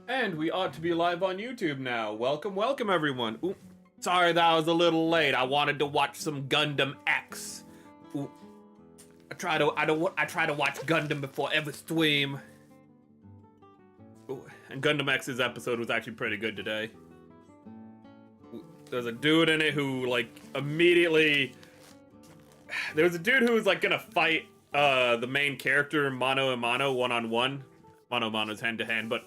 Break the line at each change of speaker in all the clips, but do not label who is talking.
And we ought to be live on YouTube now. Welcome, welcome everyone. Ooh, sorry that was a little late. I wanted to watch some Gundam X. Ooh, I try to watch Gundam before every stream. Ooh, and Gundam X's episode was actually pretty good today. Ooh, there's a dude in it who like immediately. There was a dude who was like gonna fight the main character mano a mano, one-on-one. Mano a mano's hand-to-hand, but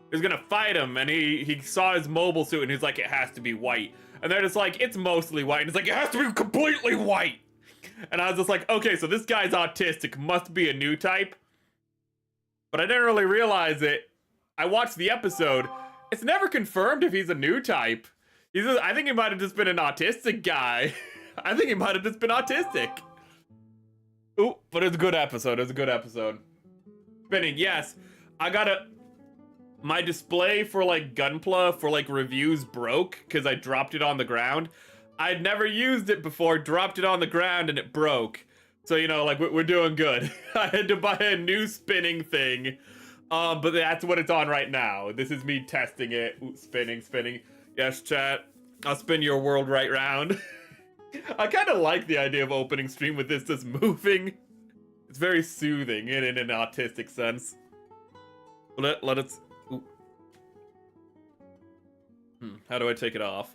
he was gonna fight him, and he saw his mobile suit, and he's like, it has to be white. And they're just like, it's mostly white. And it's like, it has to be completely white. And I was just like, okay, so this guy's autistic, must be a new type. But I didn't really realize it. I watched the episode. It's never confirmed if he's a new type. I think he might have just been an autistic guy. I think he might have just been autistic. Ooh, but it's a good episode. It's a good episode. Spinning, yes. My display for like Gunpla for like reviews broke because I dropped it on the ground. I'd never used it before, dropped it on the ground and it broke. So, you know, like we're doing good. I had to buy a new spinning thing. But that's what it's on right now. This is me testing it. Ooh, spinning. Yes, chat. I'll spin your world right round. I kind of like the idea of opening stream with this just moving. It's very soothing in an autistic sense. Let us... Ooh. How do I take it off?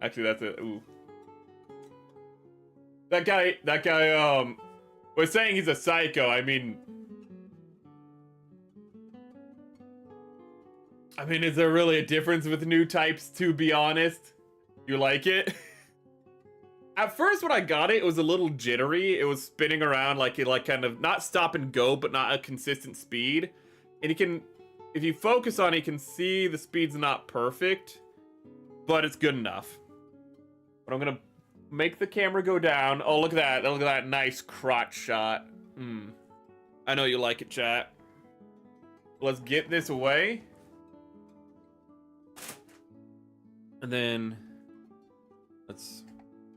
Actually, that's it. Ooh. That guy, was saying he's a psycho. I mean, is there really a difference with new types, to be honest? You like it? At first when I got it, it was a little jittery. It was spinning around like it kind of, not stop and go, but not a consistent speed. And you can, if you focus on it, you can see the speed's not perfect, but it's good enough. But I'm gonna make the camera go down. Oh, look at that. Look at that nice crotch shot. I know you like it, chat. Let's get this away. And then let's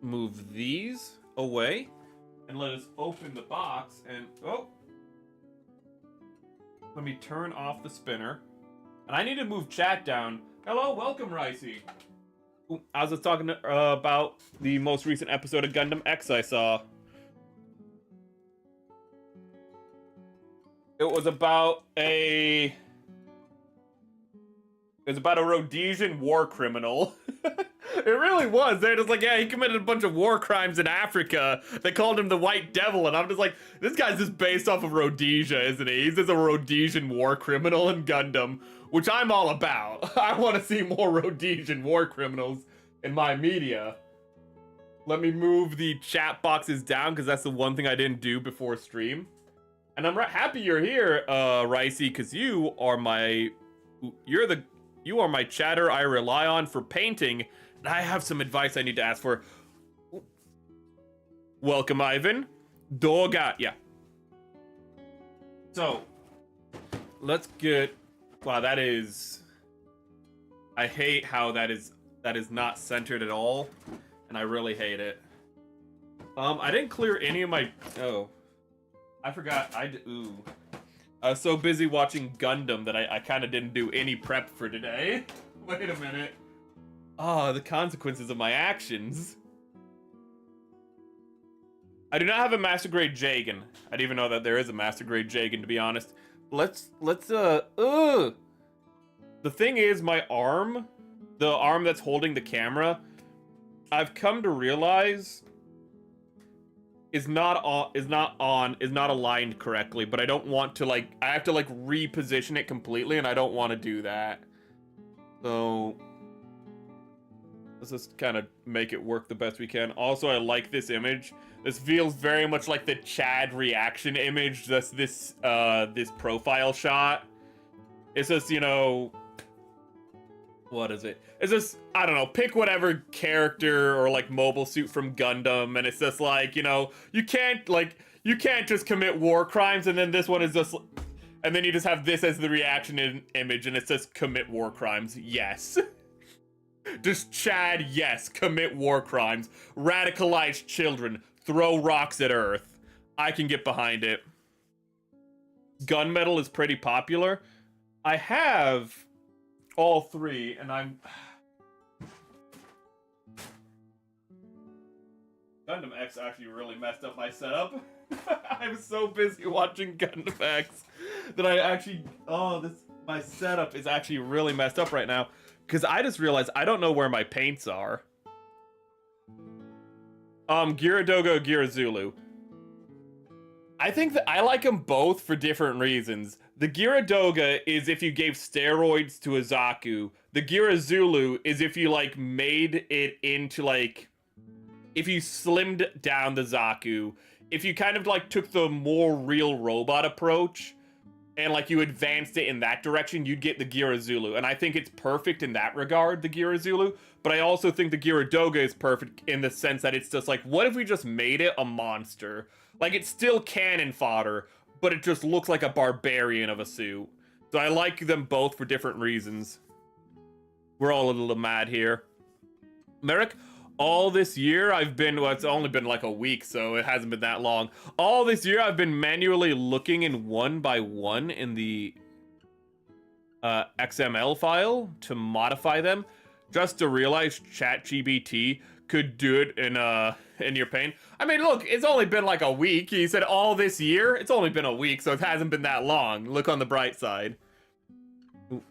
move these away and let us open the box and let me turn off the spinner. And I need to move chat down. Hello, welcome, Ricey. I was just talking about the most recent episode of Gundam X I saw. It was about a Rhodesian war criminal. It really was. They're just like, yeah, he committed a bunch of war crimes in Africa. They called him the White Devil, and I'm just like, this guy's just based off of Rhodesia, isn't he? He's just a Rhodesian war criminal in Gundam, which I'm all about. I want to see more Rhodesian war criminals in my media. Let me move the chat boxes down, because that's the one thing I didn't do before stream. And I'm happy you're here, Ricey, because you are my chatter I rely on for painting, and I have some advice I need to ask for. Welcome, Ivan. Doga, yeah. So, let's get, wow, that is, I hate how that is not centered at all, and I really hate it. I didn't clear any of my, oh, I forgot, ooh. I was so busy watching Gundam that I kind of didn't do any prep for today. Wait a minute. Oh, the consequences of my actions. I do not have a Master Grade Jagan. I didn't even know that there is a Master Grade Jagan, to be honest. The thing is, my arm, the arm that's holding the camera, I've come to realize is not aligned correctly, but I don't want to, like, I have to, like, reposition it completely, and I don't want to do that. So let's just kind of make it work the best we can. Also, I like this image. This feels very much like the Chad reaction image, just this profile shot. It's just, you know, what is it? It's just, I don't know, pick whatever character or like mobile suit from Gundam, and it's just like, you know, you can't just commit war crimes, and then this one is just, and then you just have this as the reaction image, and it says commit war crimes. Yes. Just Chad, yes, commit war crimes, radicalize children, throw rocks at Earth. I can get behind it. Gunmetal is pretty popular. I have all three, and I'm... Gundam X actually really messed up my setup. I was so busy watching Gundam X that I actually... my setup is actually really messed up right now. Because I just realized I don't know where my paints are. Geara Doga, Geara Zulu. I think that I like them both for different reasons. The Geara Doga is if you gave steroids to a Zaku. The Geara Zulu is if you, like, made it into, like... If you slimmed down the Zaku. If you kind of, like, took the more real robot approach, and, like, you advanced it in that direction, you'd get the Geara Zulu. And I think it's perfect in that regard, the Geara Zulu. But I also think the Geara Doga is perfect in the sense that it's just like, what if we just made it a monster? Like, it's still cannon fodder, but it just looks like a barbarian of a suit. So I like them both for different reasons. We're all a little mad here. Merrick, all this year I've been, well, it's only been like a week, so it hasn't been that long. All this year I've been manually looking in one by one in the XML file to modify them, just to realize ChatGPT could do it in your paint. I mean, look, it's only been like a week. He said all this year. It's only been a week, so it hasn't been that long. Look on the bright side. Ooh.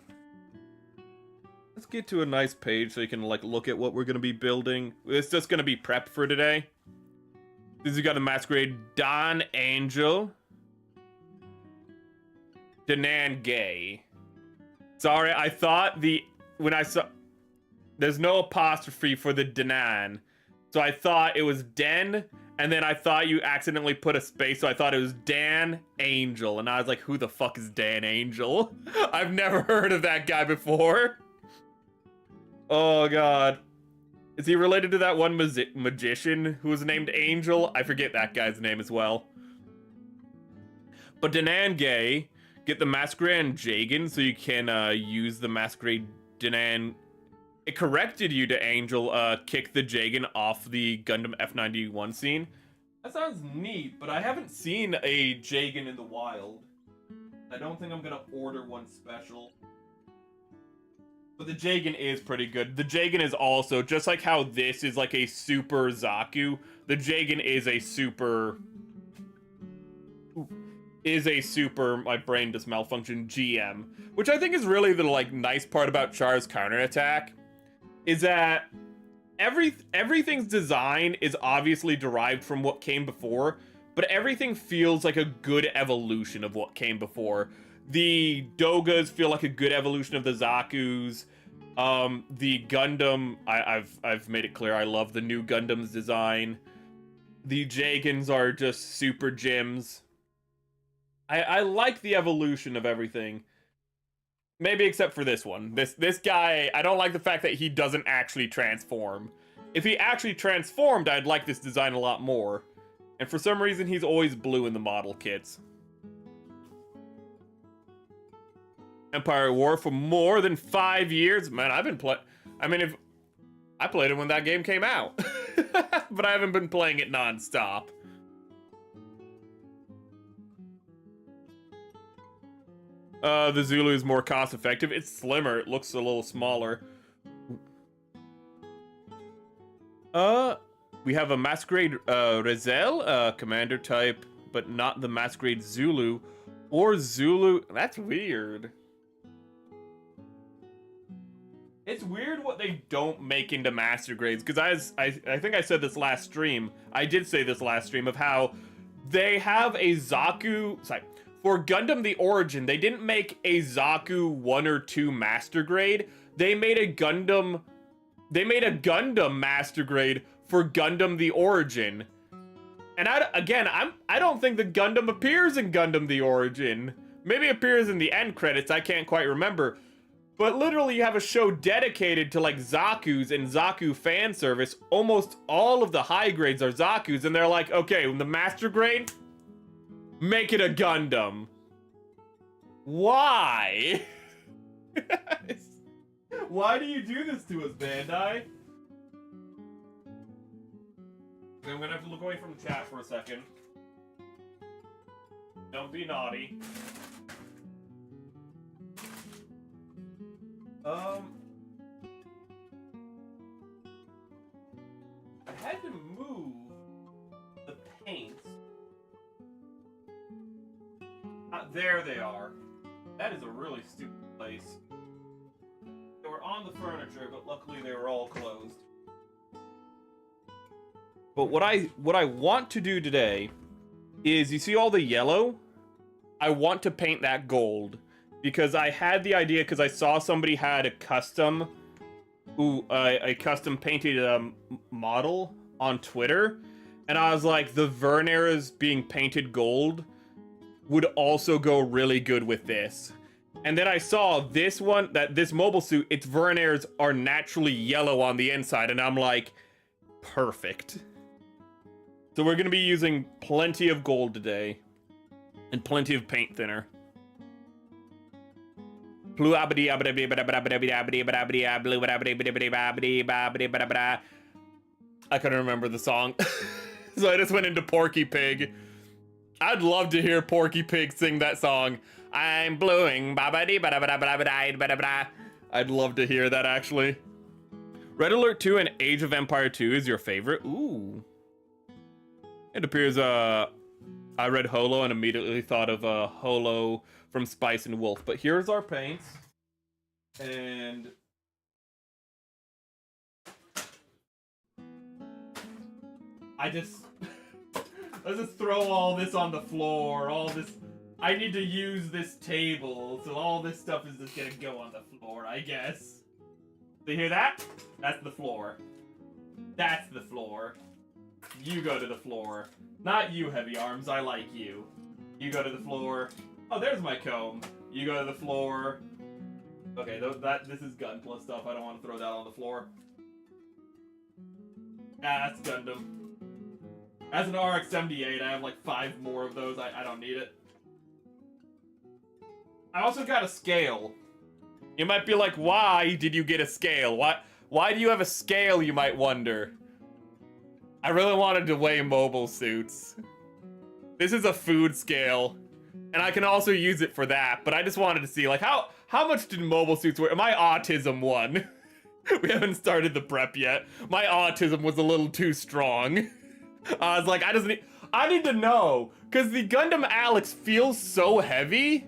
Let's get to a nice page so you can, like, look at what we're gonna be building. It's just gonna be prep for today. This has got a masquerade Don Angel. Danan Gay. Sorry, I thought when I saw... There's no apostrophe for the Danan. So I thought it was Den, and then I thought you accidentally put a space, so I thought it was Dan Angel. And I was like, who the fuck is Dan Angel? I've never heard of that guy before. Oh, God. Is he related to that one magician who was named Angel? I forget that guy's name as well. But Danan Gay, get the Masquerade Jagan so you can use the Masquerade Danan. It corrected you to Angel, kick the Jagan off the Gundam F91 scene. That sounds neat, but I haven't seen a Jagan in the wild. I don't think I'm gonna order one special. But the Jagan is pretty good. The Jagan is also, just like how this is like a super Zaku, the Jagan is a super... my brain just malfunctioned, GM. Which I think is really the, like, nice part about Char's Counterattack. Is that everything's design is obviously derived from what came before, but everything feels like a good evolution of what came before. The Dogas feel like a good evolution of the Zakus. The Gundam, I've made it clear I love the new Gundam's design. The Jagans are just super gyms. I like the evolution of everything. Maybe except for this one. This guy, I don't like the fact that he doesn't actually transform. If he actually transformed, I'd like this design a lot more. And for some reason, he's always blue in the model kits. Empire War for more than 5 years? Man, I've been I played it when that game came out. But I haven't been playing it non-stop. The Zulu is more cost-effective. It's slimmer. It looks a little smaller. We have a Masquerade Rizel, commander type, but not the Masquerade Zulu or Zulu. That's weird. It's weird what they don't make into master grades, because I think I said this last stream. I did say this last stream of how they have a Zaku. Sorry. For Gundam The Origin, they didn't make a Zaku 1 or 2 master grade. They made a Gundam master grade for Gundam The Origin. And I don't think the Gundam appears in Gundam The Origin. Maybe it appears in the end credits, I can't quite remember. But literally you have a show dedicated to, like, Zakus and Zaku fan service. Almost all of the high grades are Zakus, and they're like, okay, the master grade, make it a Gundam. Why? Why do you do this to us, Bandai? I'm gonna have to look away from the chat for a second. Don't be naughty. I had to move the paints. There they are. That is a really stupid place. They were on the furniture, but luckily they were all closed. But what I want to do today is, you see all the yellow? I want to paint that gold. Because I had the idea, because I saw somebody had a custom painted model on Twitter. And I was like, the Verner's being painted gold would also go really good with this. And then I saw this one, this mobile suit, its Verner's are naturally yellow on the inside. And I'm like, perfect. So we're going to be using plenty of gold today. And plenty of paint thinner. I couldn't remember the song. So I just went into Porky Pig. I'd love to hear Porky Pig sing that song. I'm bluing. I'd love to hear that, actually. Red Alert 2 and Age of Empire 2 is your favorite? Ooh. It appears, I read Holo and immediately thought of Holo from Spice and Wolf. But here's our paints. And let's just throw all this on the floor. All this, I need to use this table, so all this stuff is just gonna go on the floor, I guess. So you hear that? That's the floor. That's the floor. You go to the floor. Not you, Heavy Arms, I like you. You go to the floor. Oh, there's my comb. You go to the floor. Okay, this is Gunpla stuff. I don't want to throw that on the floor. Ah, that's Gundam. As an RX-78, I have like 5 more of those. I don't need it. I also got a scale. You might be like, why did you get a scale? Why do you have a scale, you might wonder? I really wanted to weigh mobile suits. This is a food scale. And I can also use it for that, but I just wanted to see, like, how much did mobile suits weigh? My autism won. We haven't started the prep yet. My autism was a little too strong. I was like, I need to know, because the Gundam Alex feels so heavy.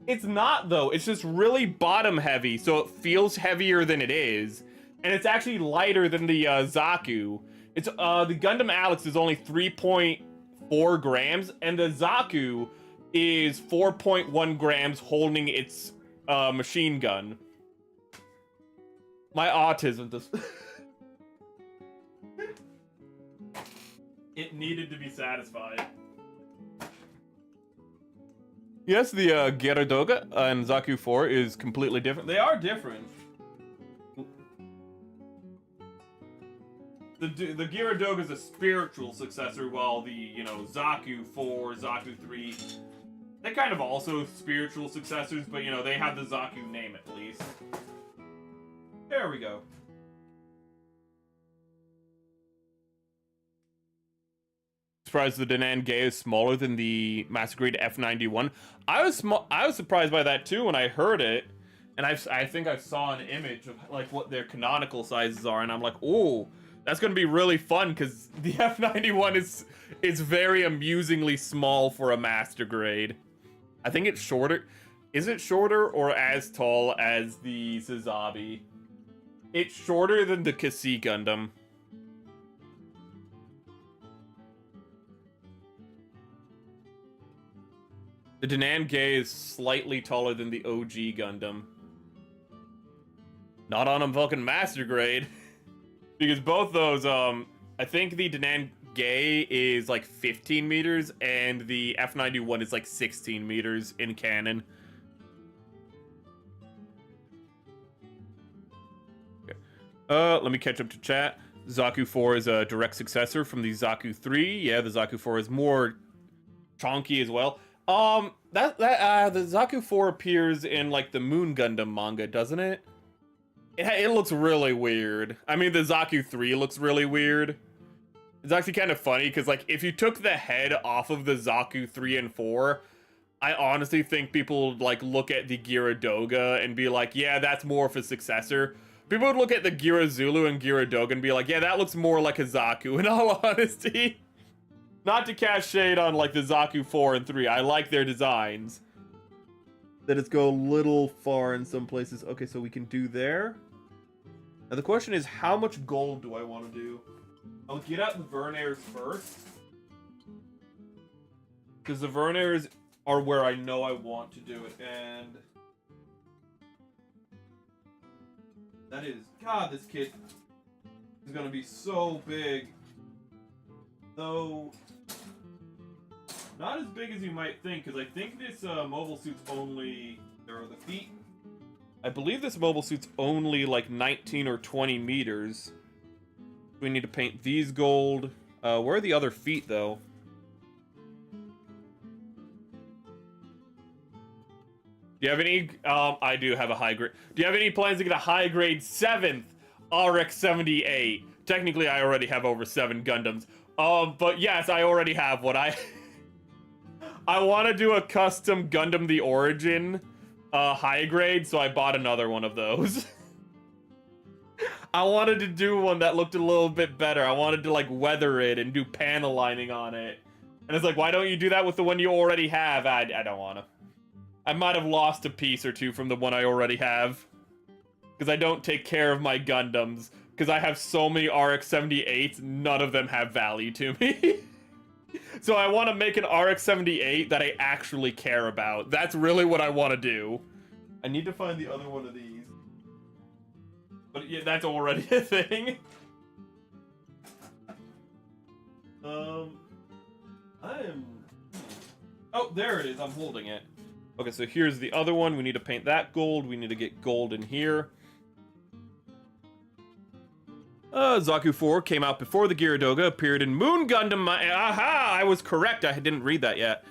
It's not, though. It's just really bottom heavy, so it feels heavier than it is. And it's actually lighter than the Zaku. It's the Gundam Alex is only 3.4 grams, and the Zaku is 4.1 grams holding its machine gun. My autism just... It needed to be satisfied. Yes, the Geara Doga and Zaku 4 is completely different. They are different. The Geara Doga is a spiritual successor, while the, Zaku 4, Zaku 3, they're kind of also spiritual successors, but, they have the Zaku name at least. There we go. Surprised the Danan Gay is smaller than the Master Grade F91. I was surprised by that too when I heard it, and I think I saw an image of like what their canonical sizes are, and I'm like, oh, that's gonna be really fun because the F91 is very amusingly small for a Master Grade. I think it's shorter. Is it shorter or as tall as the Suzabi? It's shorter than the Kasi Gundam. The Danan Gay is slightly taller than the OG Gundam. Not on a fucking Master Grade. Because both those, I think the Danan Gay is like 15 meters, and the F91 is like 16 meters in canon. Okay. Let me catch up to chat. Zaku 4 is a direct successor from the Zaku 3. Yeah, the Zaku 4 is more chonky as well. The Zaku 4 appears in, like, the Moon Gundam manga, doesn't it? It looks really weird. I mean, the Zaku 3 looks really weird. It's actually kind of funny, because, like, if you took the head off of the Zaku 3 and 4, I honestly think people would, like, look at the Geara Doga and be like, yeah, that's more of a successor. People would look at the Geara Zulu and Geara Doga and be like, yeah, that looks more like a Zaku, in all honesty. Not to cast shade on, like, the Zaku 4 and 3. I like their designs. That it's go a little far in some places. Okay, so we can do there. Now the question is, how much gold do I want to do? I'll get out the Vernairs first. Because the Vernairs are where I know I want to do it, and... that is... God, this kid is gonna be so big. Though... not as big as you might think, because I think this mobile suit's only... there are the feet. I believe this mobile suit's only like 19 or 20 meters. We need to paint these gold. Where are the other feet, though? Do you have any... I do have a high grade. Do you have any plans to get a high grade 7th RX-78? Technically, I already have over 7 Gundams. But yes, I already have one. I want to do a custom Gundam The Origin high grade, so I bought another one of those. I wanted to do one that looked a little bit better. I wanted to, like, weather it and do panel lining on it. And it's like, why don't you do that with the one you already have? I don't want to. I might have lost a piece or two from the one I already have. Because I don't take care of my Gundams. Because I have so many RX-78s, none of them have value to me. So I want to make an RX-78 that I actually care about. That's really what I want to do. I need to find the other one of these. But yeah, that's already a thing. Oh, there it is. I'm holding it. Okay, so here's the other one. We need to paint that gold. We need to get gold in here. Zaku 4 came out before the Geara Doga, appeared in Moon Gundam. Aha! I was correct. I didn't read that yet.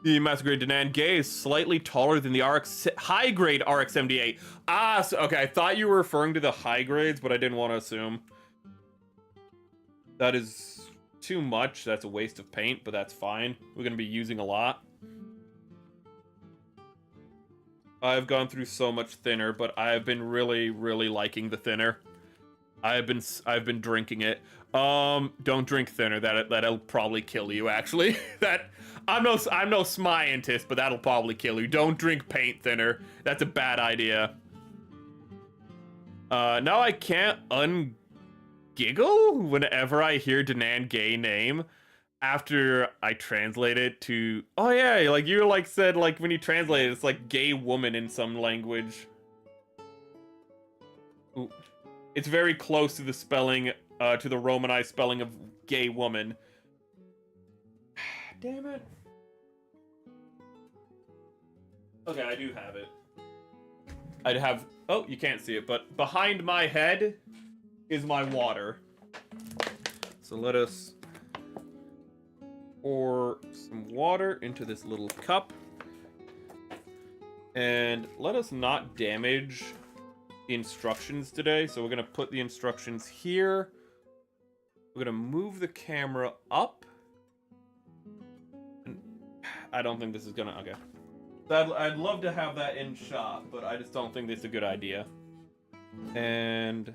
The Master Grade Danan Gay is slightly taller than the high grade RX-78. Ah, so, okay. I thought you were referring to the high grades, but I didn't want to assume. That is too much. That's a waste of paint, but that's fine. We're going to be using a lot. I've gone through so much thinner, but I've been really, really liking the thinner. I've been drinking it. Don't drink thinner. That'll probably kill you. Actually, I'm no scientist, but that'll probably kill you. Don't drink paint thinner. That's a bad idea. Now I can't ungiggle whenever I hear Danan Gay name after I translate it to. Oh yeah, like you said, like when you translate it, it's like gay woman in some language. Ooh. It's very close to the spelling, to the Romanized spelling of gay woman. Damn it. Okay, I do have it. I'd have... oh, you can't see it, but behind my head is my water. So let us pour some water into this little cup. And let us not damage the instructions today. So we're gonna put the instructions here. We're gonna move the camera up. And I don't think this is gonna... okay. I'd love to have that in shot, but I just don't think this is a good idea. And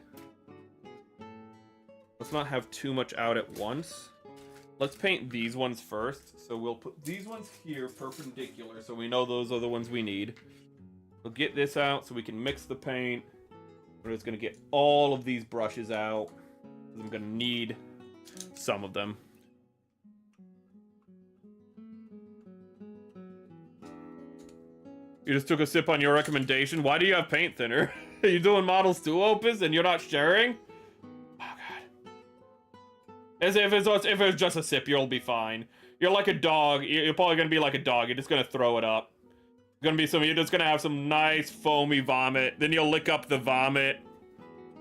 let's not have too much out at once. Let's paint these ones first. So we'll put these ones here perpendicular, so we know those are the ones we need. We'll get this out so we can mix the paint. We're just gonna get all of these brushes out. I'm gonna need some of them. You just took a sip on your recommendation? Why do you have paint thinner? Are you doing models too, Opus, and you're not sharing? Oh, God. As if it's just a sip, you'll be fine. You're like a dog. You're probably gonna be like a dog. You're just gonna throw it up. You're just gonna have some nice foamy vomit. Then you'll lick up the vomit.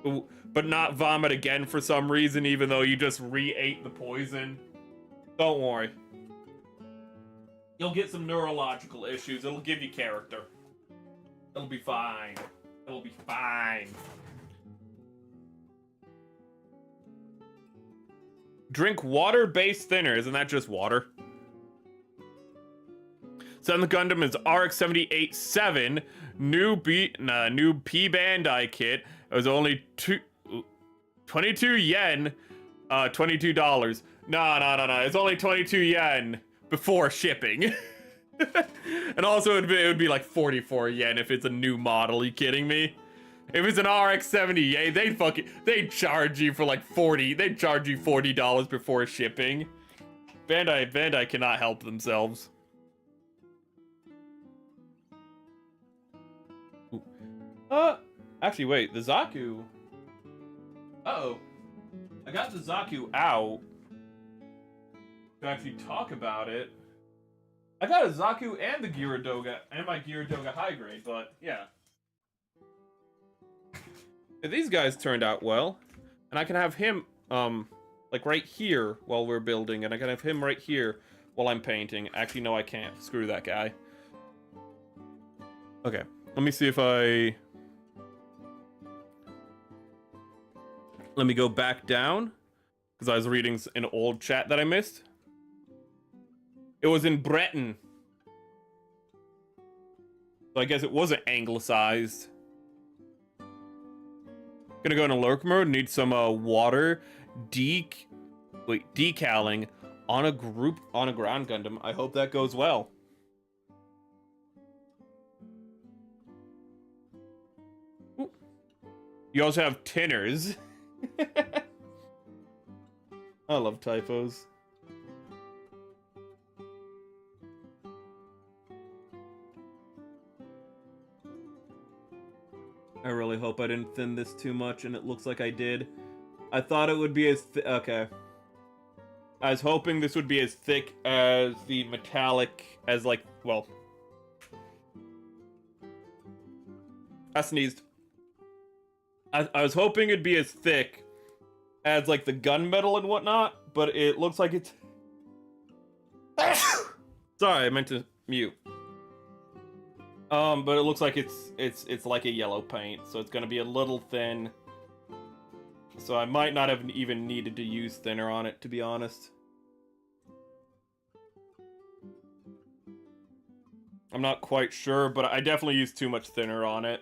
Ooh, but not vomit again for some reason, even though you just re-ate the poison. Don't worry. You'll get some neurological issues. It'll give you character. It'll be fine. It'll be fine. Drink water-based thinner. Isn't that just water? Seventh Gundam is RX-78-7, new P Bandai kit. It was only 22 yen, $22. No. It's only 22 yen before shipping. And also it would be like 44 yen if it's a new model. You kidding me? If it's an RX-78, they'd charge you for like 40. They'd charge you $40 before shipping. Bandai cannot help themselves. Actually, wait, the Zaku. Uh-oh. I got the Zaku out to actually talk about it. I got a Zaku and the Geara Doga, and my Geara Doga high grade, but yeah. These guys turned out well, and I can have him, like right here while we're building, and I can have him right here while I'm painting. Actually, no, I can't. Screw that guy. Okay, let me see if let me go back down, because I was reading an old chat that I missed. It was in Breton. So I guess it wasn't anglicized. Gonna go into lurk mode, need some water decaling on a ground Gundam. I hope that goes well. Ooh. You also have tinners. I love typos. I really hope I didn't thin this too much, and it looks like I did. I thought it would be as okay. I was hoping this would be as thick as the metallic, as like, well. I sneezed. I was hoping it'd be as thick as like the gunmetal and whatnot, but it looks like it's... Sorry, I meant to mute. But it looks like it's like a yellow paint, so it's gonna be a little thin. So I might not have even needed to use thinner on it, to be honest. I'm not quite sure, but I definitely used too much thinner on it.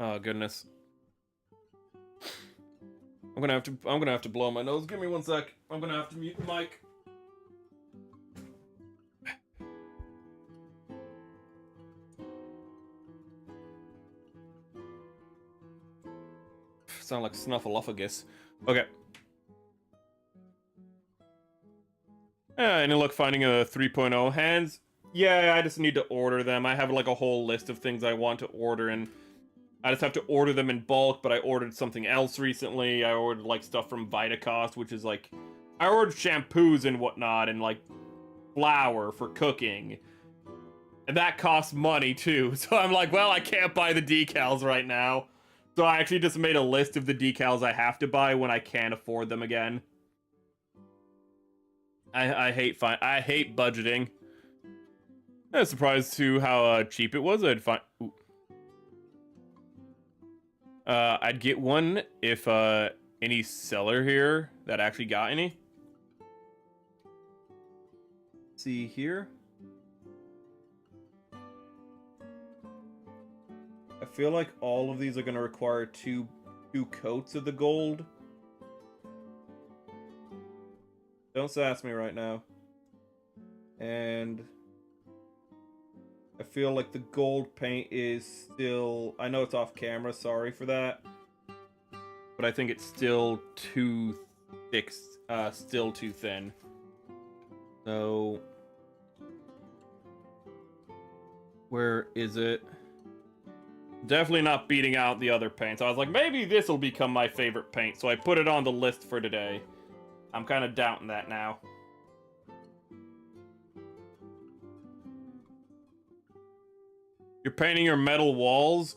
Oh goodness. I'm gonna have to blow my nose. Give me 1 sec. I'm gonna have to mute the mic. Sound like snuffleupagus. Okay. And look, finding a 3.0 hands. Yeah, I just need to order them. I have like a whole list of things I want to order, and I just have to order them in bulk, but I ordered something else recently. I ordered like stuff from Vitacost, which is like, I ordered shampoos and whatnot, and like flour for cooking. And that costs money too. So I'm like, well, I can't buy the decals right now. So I actually just made a list of the decals I have to buy when I can't afford them again. I hate budgeting. I was surprised too how cheap it was. I'd get one if any seller here that actually got any. See here. I feel like all of these are gonna require two coats of the gold. Don't sass me right now. And I feel like the gold paint is still... I know it's off camera, sorry for that. But I think it's still too thick, still too thin. So... where is it? Definitely not beating out the other paints. I was like, maybe this will become my favorite paint, so I put it on the list for today. I'm kind of doubting that now. You're painting your metal walls?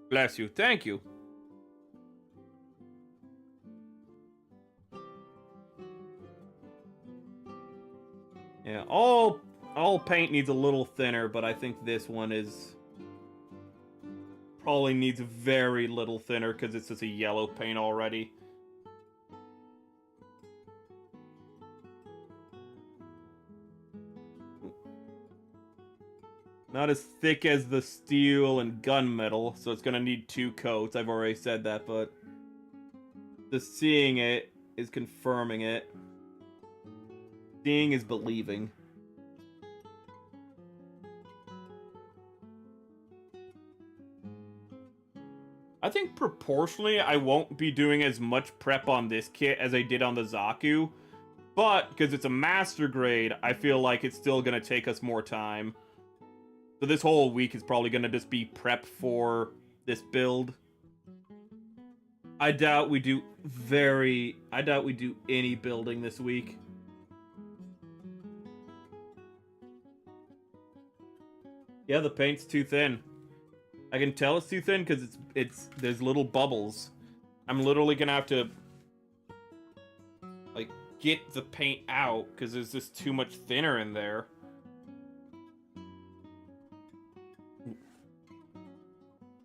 Bless you. Thank you. Yeah, all paint needs a little thinner, but I think this one is... probably needs very little thinner because it's just a yellow paint already. Not as thick as the steel and gunmetal, so it's gonna need 2 coats. I've already said that, but just seeing it is confirming it. Seeing is believing. I think proportionally I won't be doing as much prep on this kit as I did on the Zaku, but because it's a master grade, I feel like it's still gonna take us more time. So this whole week is probably gonna just be prep for this build. I doubt we do any building this week. Yeah, the paint's too thin. I can tell it's too thin because there's little bubbles. I'm literally gonna have to like get the paint out because there's just too much thinner in there.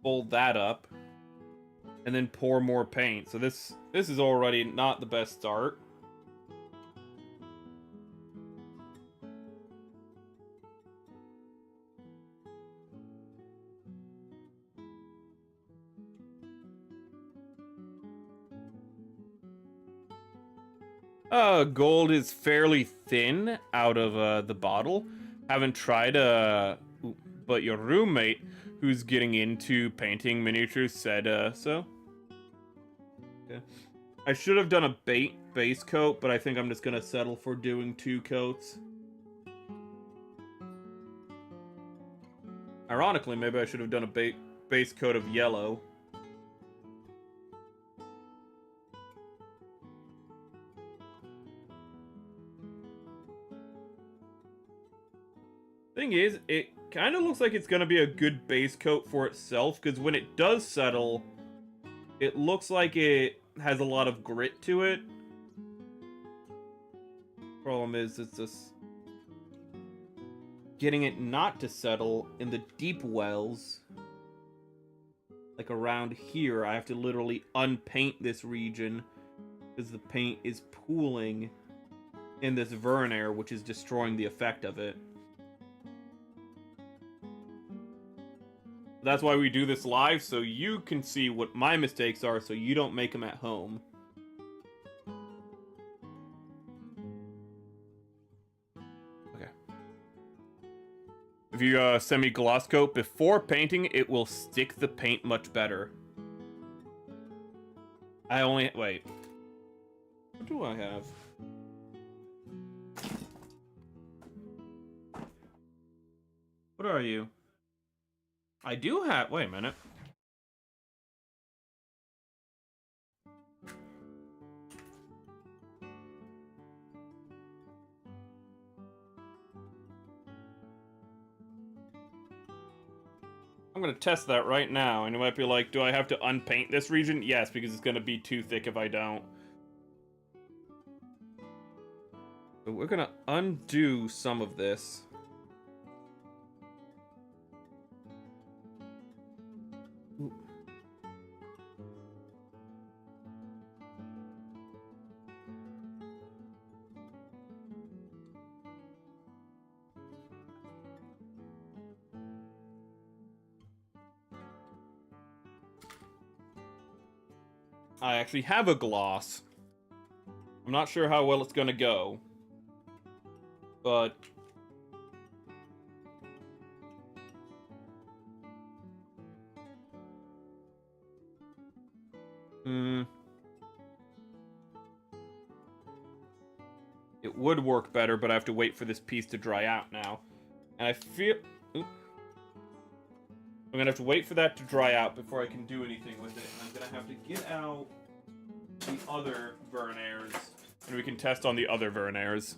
Fold that up and then pour more paint. So this is already not the best start. Gold is fairly thin out of the bottle. Haven't tried but your roommate who's getting into painting miniatures said so. Okay. I should have done a base coat, but I think I'm just gonna settle for doing 2 coats. Ironically, maybe I should have done a base coat of yellow. Thing is, it kind of looks like it's going to be a good base coat for itself, because when it does settle, it looks like it has a lot of grit to it. Problem is, it's just getting it not to settle in the deep wells. Like around here, I have to literally unpaint this region, because the paint is pooling in this Vernair, which is destroying the effect of it. That's why we do this live, so you can see what my mistakes are, so you don't make them at home. Okay. If you semi-gloss coat before painting, it will stick the paint much better. Wait. What do I have? What are you? I do have... Wait a minute. I'm gonna test that right now, and you might be like, do I have to unpaint this region? Yes, because it's gonna be too thick if I don't. So we're gonna undo some of this. I actually have a gloss. I'm not sure how well it's gonna go, but it would work better, but I have to wait for this piece to dry out now. And I feel... I'm gonna have to wait for that to dry out before I can do anything with it. And I'm gonna have to get out the other Vernairs, and we can test on the other Vernairs.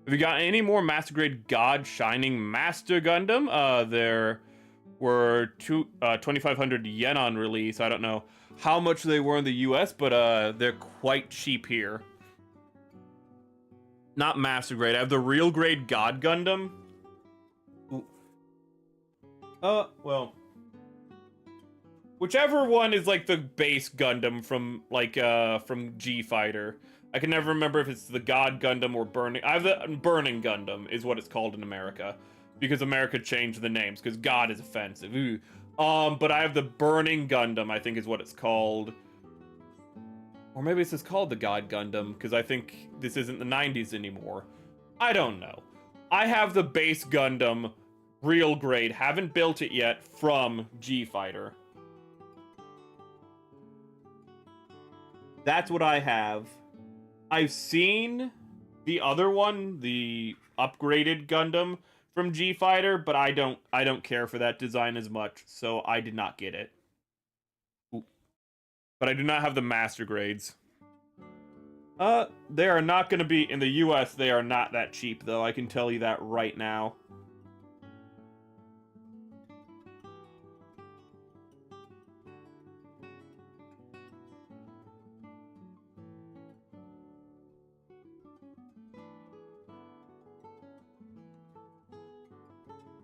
Have you got any more Master Grade God Shining Master Gundam? There were 2,500 yen on release. I don't know how much they were in the US, but they're quite cheap here. Not Master Grade. I have the real grade God Gundam. Well, whichever one is like the base Gundam from like from G Fighter. I can never remember if it's the God Gundam or Burning. I have the Burning Gundam is what it's called in America. Because America changed the names, because God is offensive. Ooh. But I have the Burning Gundam, I think is what it's called. Or maybe it's just called the God Gundam, because I think this isn't the 90s anymore. I don't know. I have the base Gundam, real grade, haven't built it yet, from G-Fighter. That's what I have. I've seen the other one, the upgraded Gundam from G-Fighter, but I don't care for that design as much, so I did not get it. Ooh. But I do not have the master grades. They are not going to be, in the US, they are not that cheap, though. I can tell you that right now.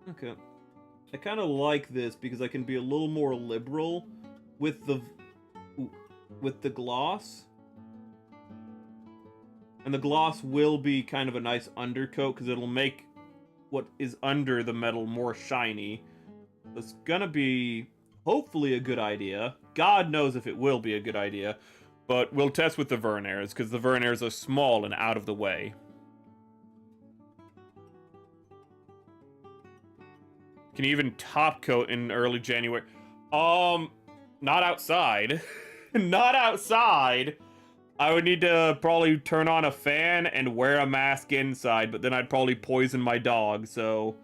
Okay. I kind of like this because I can be a little more liberal with the gloss. And the gloss will be kind of a nice undercoat because it'll make what is under the metal more shiny. It's gonna be hopefully a good idea. God knows if it will be a good idea. But we'll test with the Verniers because the Verniers are small and out of the way. Can you even top coat in early January? Not outside. Not outside. I would need to probably turn on a fan and wear a mask inside, but then I'd probably poison my dog, so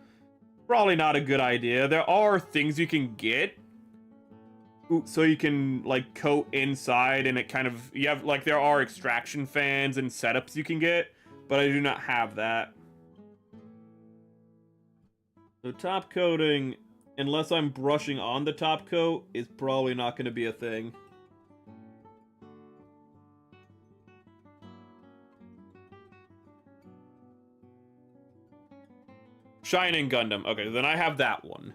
probably not a good idea. There are things you can get, so you can, like, coat inside, and it kind of, you have, like, there are extraction fans and setups you can get, but I do not have that. So top coating, unless I'm brushing on the top coat, is probably not going to be a thing. Shining Gundam. Okay, then I have that one.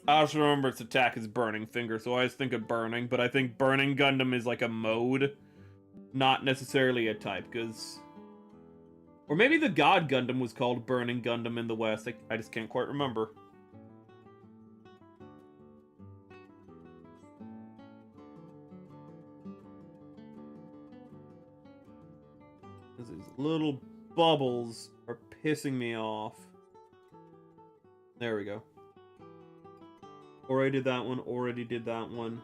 I also remember its attack is Burning Finger, so I always think of Burning, but I think Burning Gundam is like a mode, not necessarily a type, because... Or maybe the God Gundam was called Burning Gundam in the West. I just can't quite remember. These little bubbles are pissing me off. There we go. Already did that one, already did that one.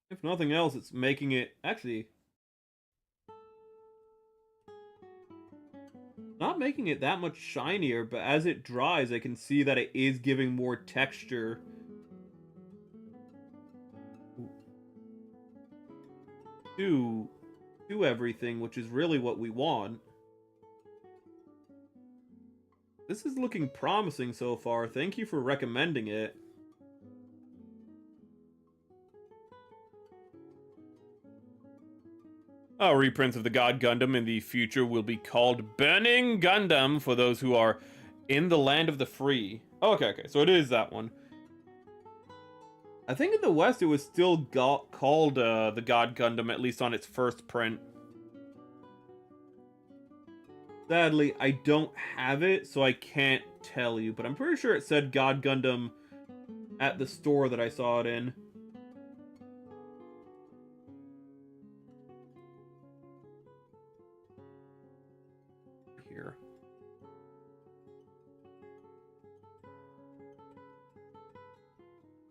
If nothing else, it's making it... Actually... Not making it that much shinier, but as it dries, I can see that it is giving more texture. To everything, which is really what we want. This is looking promising so far. Thank you for recommending it. Reprints of the God Gundam in the future will be called Burning Gundam for those who are in the land of the free. Okay, so it is that one. I think in the West it was still called the God Gundam, at least on its first print. Sadly, I don't have it, so I can't tell you, but I'm pretty sure it said God Gundam at the store that I saw it in. Here.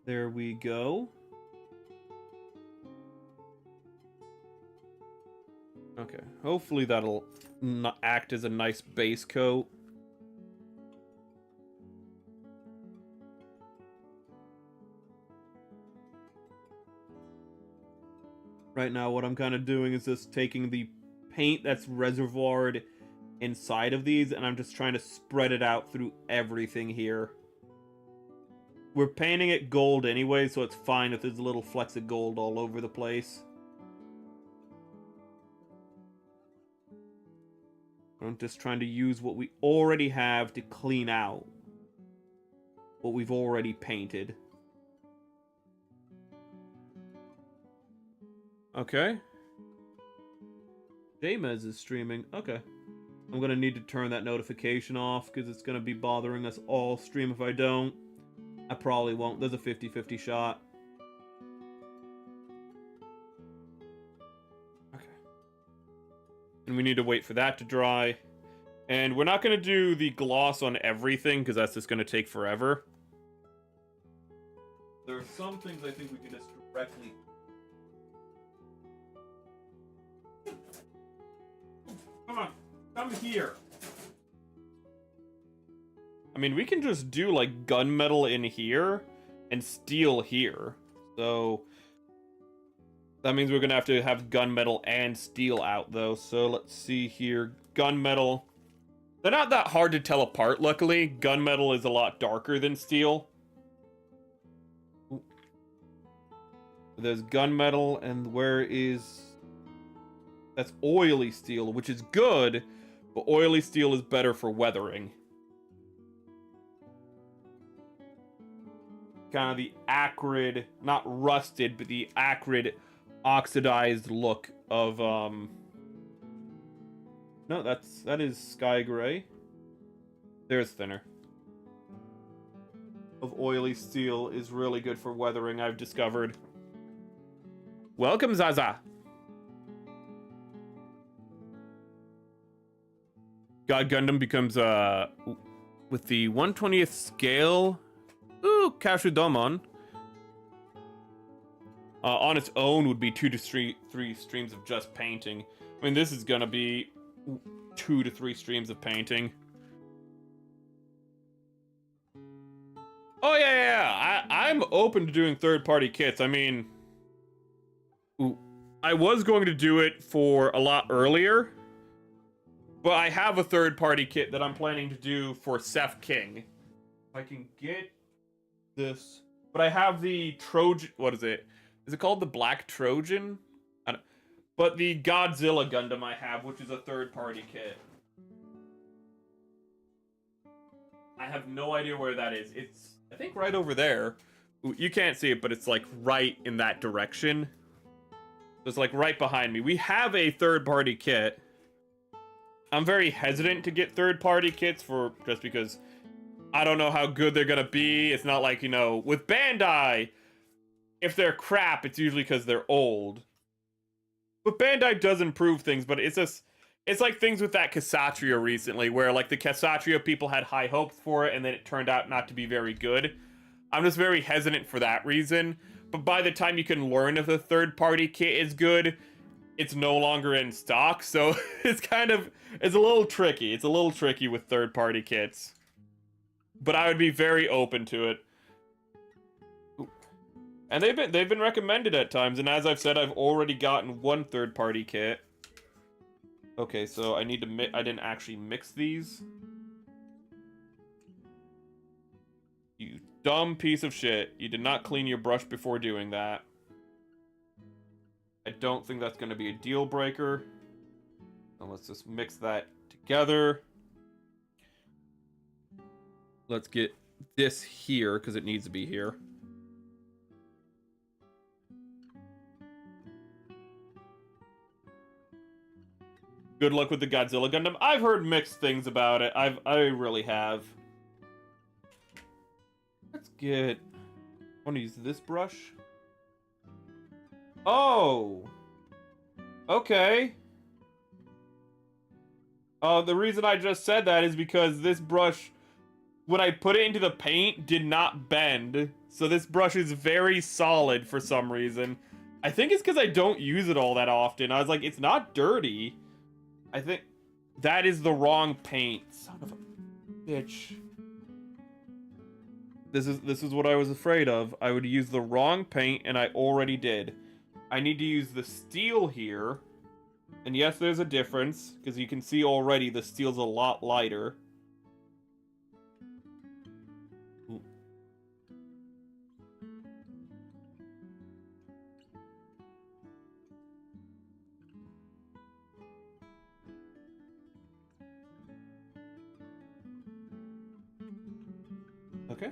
There we go. Okay, hopefully that'll act as a nice base coat. Right now, what I'm kind of doing is just taking the paint that's reservoired inside of these, and I'm just trying to spread it out through everything here. We're painting it gold anyway, so it's fine if there's a little flecks of gold all over the place. I'm just trying to use what we already have to clean out what we've already painted. Okay. Jamez is streaming. Okay. I'm gonna need to turn that notification off because it's gonna be bothering us all stream if I don't. I probably won't. There's a 50-50 shot. Okay. And we need to wait for that to dry. And we're not gonna do the gloss on everything because that's just gonna take forever. There are some things I think we can just directly... Come on, come here. I mean, we can just do, like, gunmetal in here and steel here. So, that means we're gonna have to have gunmetal and steel out, though. So, let's see here. Gunmetal. They're not that hard to tell apart, luckily. Gunmetal is a lot darker than steel. Ooh. There's gunmetal, and where is... That's oily steel, which is good, but oily steel is better for weathering. Kind of the acrid, not rusted, but the acrid, oxidized look of, No, that is sky gray. There's thinner. Of oily steel is really good for weathering, I've discovered. Welcome, Zaza! God Gundam becomes, with the 1/20th scale... Ooh, Kashudomon. On its own would be 2 to 3 streams of just painting. I mean, this is gonna be 2 to 3 streams of painting. Oh, yeah. I'm open to doing third-party kits. I mean... Ooh, I was going to do it for a lot earlier. But I have a third-party kit that I'm planning to do for Seth King. If I can get... this, but I have the Trojan. What is it? Is it called the Black Trojan? I don't, but the Godzilla Gundam I have, which is a third-party kit. I have no idea where that is. It's, I think, right over there. You can't see it, but it's like right in that direction. It's like right behind me. We have a third-party kit. I'm very hesitant to get third-party kits just because I don't know how good they're gonna be. It's not like, you know, with Bandai, if they're crap, it's usually because they're old. But Bandai does improve things, but it's just, it's like things with that Kshatriya recently, where like the Kshatriya people had high hopes for it, and then it turned out not to be very good. I'm just very hesitant for that reason. But by the time you can learn if the third-party kit is good, it's no longer in stock, so it's kind of, it's a little tricky. It's a little tricky with third-party kits. But I would be very open to it. And they've been recommended at times, and as I've said, I've already gotten one third-party kit. Okay, so I need to I didn't actually mix these. You dumb piece of shit. You did not clean your brush before doing that. I don't think that's going to be a deal breaker. So let's just mix that together. Let's get this here, because it needs to be here. Good luck with the Godzilla Gundam. I've heard mixed things about it. I really have. Let's get... I want to use this brush. Oh! Okay. The reason I just said that is because this brush, when I put it into the paint, did not bend. So this brush is very solid for some reason. I think it's because I don't use it all that often. I was like, it's not dirty. I think that is the wrong paint. Son of a bitch. This is what I was afraid of. I would use the wrong paint, and I already did. I need to use the steel here. And yes, there's a difference, because you can see already the steel's a lot lighter. Ooh. Okay.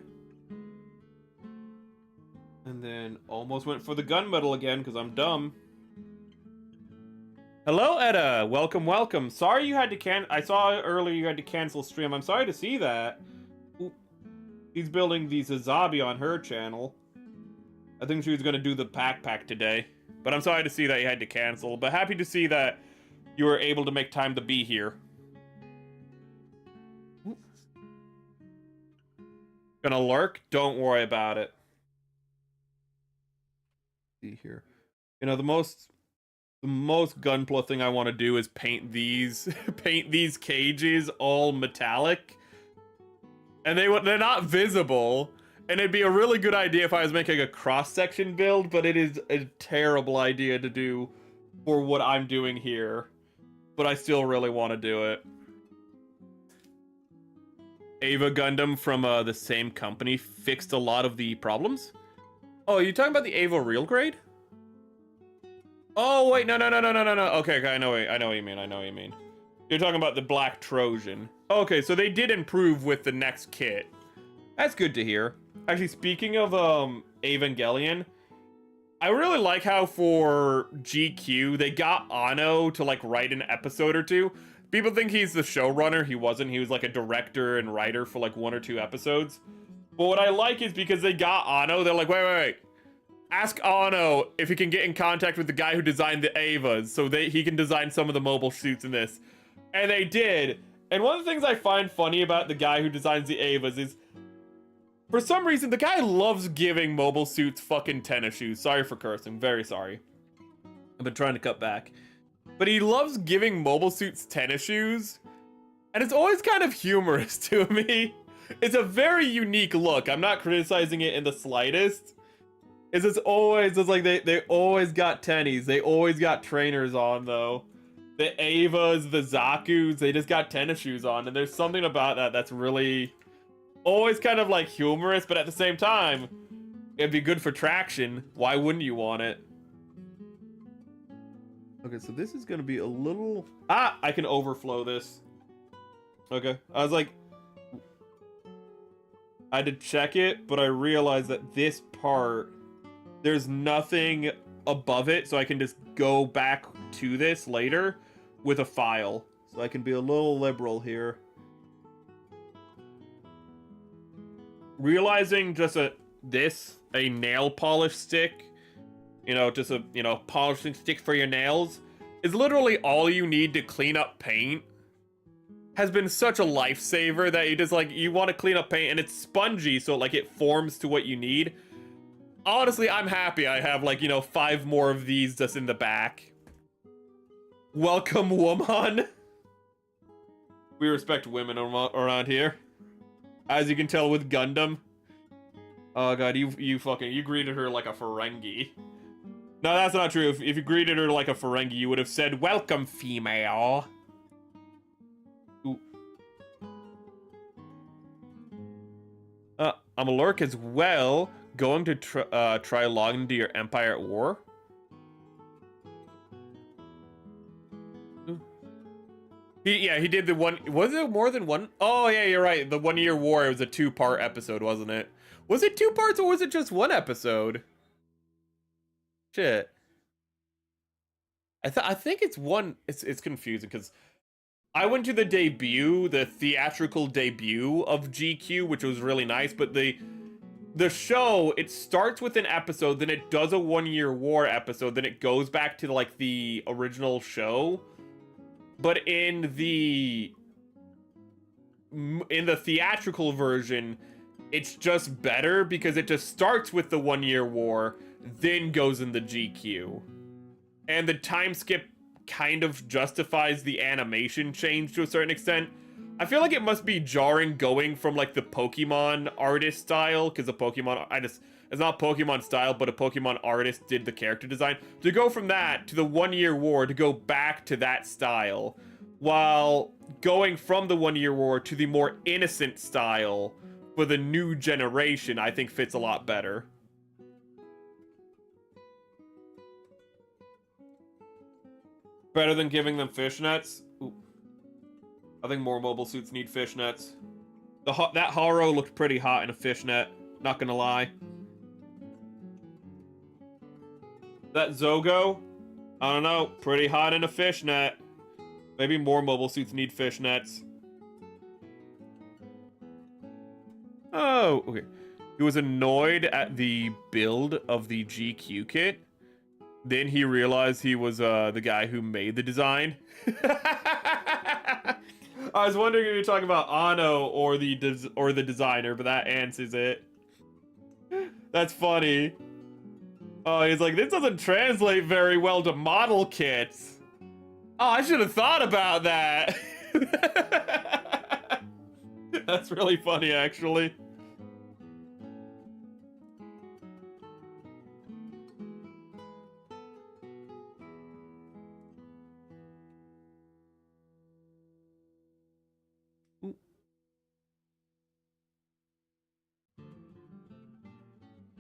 And then almost went for the gunmetal again because I'm dumb. Hello, Etta. Welcome, welcome. Sorry you had to I saw earlier you had to cancel stream. I'm sorry to see that. Ooh. He's building the Zazabi on her channel. I think she was going to do the pack today. But I'm sorry to see that you had to cancel. But happy to see that you were able to make time to be here. Ooh. Gonna lurk? Don't worry about it. See here. You know, the most gunpla thing I want to do is paint these cages all metallic. And they're not visible. And it'd be a really good idea if I was making a cross-section build, but it is a terrible idea to do for what I'm doing here. But I still really want to do it. Ava Gundam from the same company fixed a lot of the problems. Oh, are you talking about the Ava Real Grade? Oh wait, no. Okay, I know what you mean. You're talking about the Black Trojan. Okay, so they did improve with the next kit. That's good to hear. Actually, speaking of Evangelion, I really like how for GQ they got Anno to like write an episode or two. People think he's the showrunner. He wasn't. He was like a director and writer for like 1 or 2 episodes. But what I like is because they got Anno, they're like, wait. Ask Anno if he can get in contact with the guy who designed the Avas so he can design some of the mobile suits in this. And they did. And one of the things I find funny about the guy who designs the Avas is, for some reason, the guy loves giving mobile suits fucking tennis shoes. Sorry for cursing. Very sorry. I've been trying to cut back. But he loves giving mobile suits tennis shoes. And it's always kind of humorous to me. It's a very unique look. I'm not criticizing it in the slightest. It's like they always got tennies. They always got trainers on, though. The Avas, the Zakus, they just got tennis shoes on. And there's something about that that's really always kind of like humorous, but at the same time, it'd be good for traction. Why wouldn't you want it? Okay, so this is gonna be a little... Ah, I can overflow this. Okay, I was like... I had to check it, but I realized that this part, there's nothing above it, so I can just go back to this later with a file. So I can be a little liberal here. Realizing just a nail polish stick, you know, just a, polishing stick for your nails, is literally all you need to clean up paint, has been such a lifesaver that you want to clean up paint and it's spongy, so like it forms to what you need. Honestly, I'm happy I have 5 more of these just in the back. Welcome, woman. We respect women around here. As you can tell with Gundam. Oh god, you greeted her like a Ferengi. No, that's not true. If you greeted her like a Ferengi, you would have said, "Welcome, female." Ooh. I'm a lurk as well. Going to try logging into your Empire at War. He did the one. Was it more than one? Oh yeah, you're right. The 1 year war. It was a 2-part episode, wasn't it? Was it 2 parts or was it just 1 episode? Shit. I think it's one. It's confusing because I went to the debut, the theatrical debut of GQ, which was really nice. But the show, it starts with an episode, then it does a 1 year war episode, then it goes back to like the original show. But in the theatrical version, it's just better because it just starts with the 1 year war, then goes in the GQ. And the time skip kind of justifies the animation change to a certain extent. I feel like it must be jarring going from like the Pokemon artist style, because the Pokemon, it's not Pokemon style, but a Pokemon artist did the character design. To go from that to the 1 year war, to go back to that style, while going from the 1 year war to the more innocent style for the new generation, I think fits a lot better. Better than giving them fishnets? Ooh. I think more mobile suits need fishnets. That Haro looked pretty hot in a fishnet, not gonna lie. That Zogo, I don't know, pretty hot in a fishnet. Maybe more mobile suits need fishnets. Oh, okay. He was annoyed at the build of the GQ kit. Then he realized he was the guy who made the design. I was wondering if you're talking about Ano or the designer, but that answers it. That's funny. Oh, he's like, this doesn't translate very well to model kits. Oh, I should have thought about that. That's really funny, actually.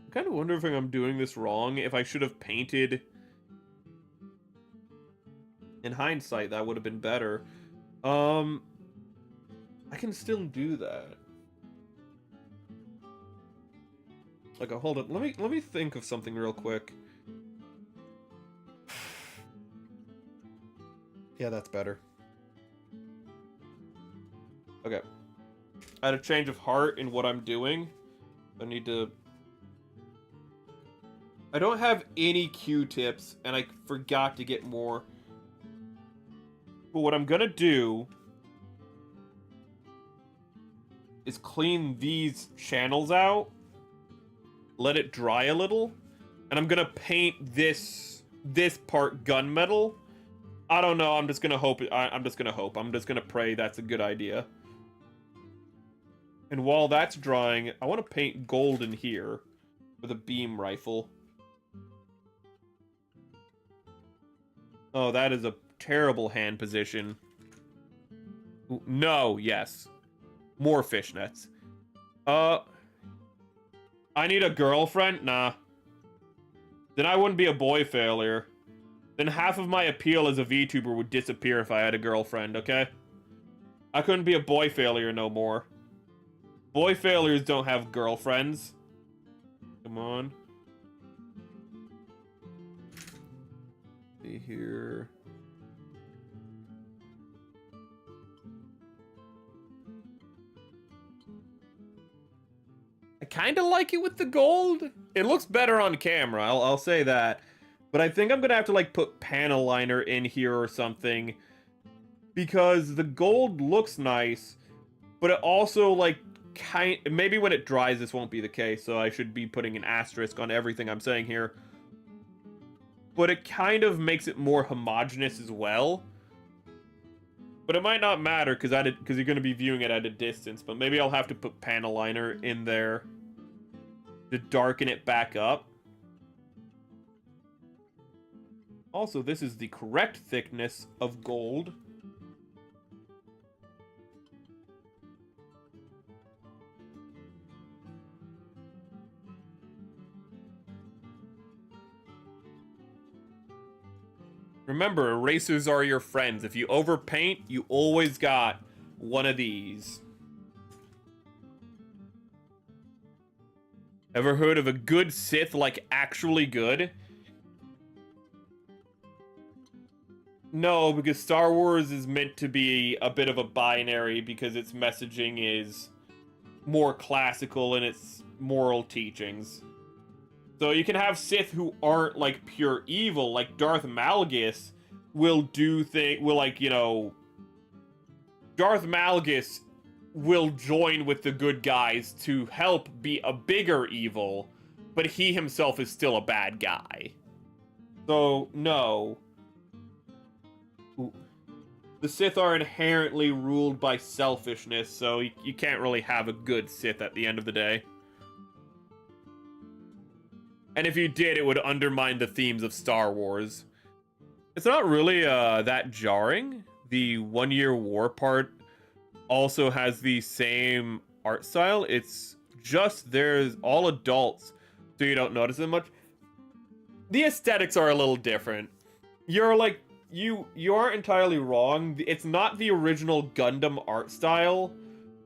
I kind of wonder if I'm doing this wrong, if I should have painted... In hindsight, that would have been better. I can still do that. Like, hold on, let me think of something real quick. Yeah, that's better. Okay. I had a change of heart in what I'm doing. I need to... I don't have any Q-tips, and I forgot to get more. But what I'm gonna do is clean these channels out, let it dry a little, and I'm gonna paint this part gunmetal. I don't know, I'm just gonna hope. I'm just gonna pray that's a good idea. And while that's drying, I want to paint gold in here with a beam rifle. Oh, that is a terrible hand position. No, yes. More fishnets. I need a girlfriend? Nah. Then I wouldn't be a boy failure. Then half of my appeal as a VTuber would disappear if I had a girlfriend, okay? I couldn't be a boy failure no more. Boy failures don't have girlfriends. Come on. See here. I kind of like it with the gold. It looks better on camera, I'll say that. But I think I'm gonna have to like put panel liner in here or something, because the gold looks nice, but it also like maybe when it dries this won't be the case, so I should be putting an asterisk on everything I'm saying here. But it kind of makes it more homogeneous as well. But it might not matter because you're going to be viewing it at a distance. But maybe I'll have to put panel liner in there to darken it back up. Also, this is the correct thickness of gold. Remember, erasers are your friends. If you overpaint, you always got one of these. Ever heard of a good Sith, like actually good? No, because Star Wars is meant to be a bit of a binary because its messaging is more classical in its moral teachings. So you can have Sith who aren't, like, pure evil, like Darth Malgus Darth Malgus will join with the good guys to help be a bigger evil, but he himself is still a bad guy. So, no. The Sith are inherently ruled by selfishness, so you can't really have a good Sith at the end of the day. And if you did, it would undermine the themes of Star Wars. It's not really that jarring. The 1 Year War part also has the same art style. It's just there's all adults, so you don't notice it much. The aesthetics are a little different. You're like, you aren't entirely wrong. It's not the original Gundam art style,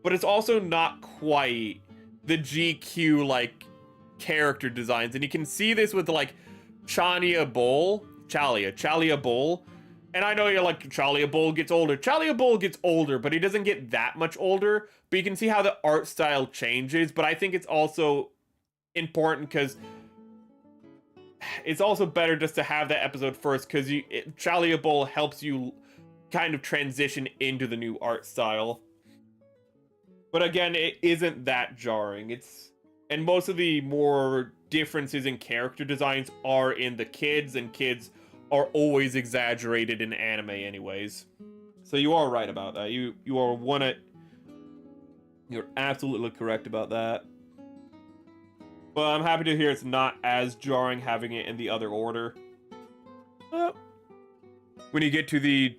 but it's also not quite the GQ like character designs. And you can see this with like Chalia Bull, and I know you're like, Chalia Bull gets older. Chalia Bull gets older, but he doesn't get that much older. But you can see how the art style changes. But I think it's also important because it's also better just to have that episode first, because Chalia Bull helps you kind of transition into the new art style. But again, it isn't that jarring. And most of the more differences in character designs are in the kids, and kids are always exaggerated in anime anyways. So you are right about that. You're absolutely correct about that. Well, I'm happy to hear it's not as jarring having it in the other order. When you get to the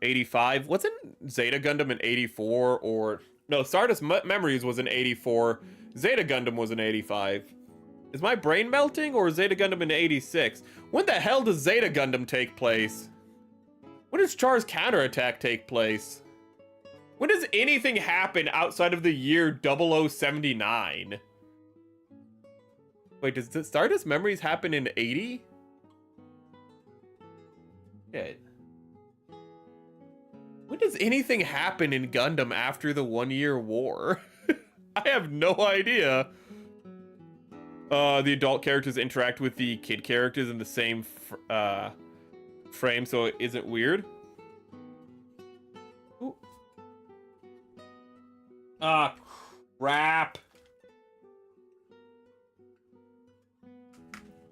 85, wasn't Zeta Gundam in 84? Or no, Stardust Memories was in 84. Zeta Gundam was in 85. Is my brain melting, or is Zeta Gundam in 86? When the hell does Zeta Gundam take place? When does Char's Counterattack take place? When does anything happen outside of the year 0079? Wait, does Stardust Memories happen in 80? Shit. When does anything happen in Gundam after the 1 year war? I have no idea. The adult characters interact with the kid characters in the same frame, so it isn't weird. Ooh. Ah, crap.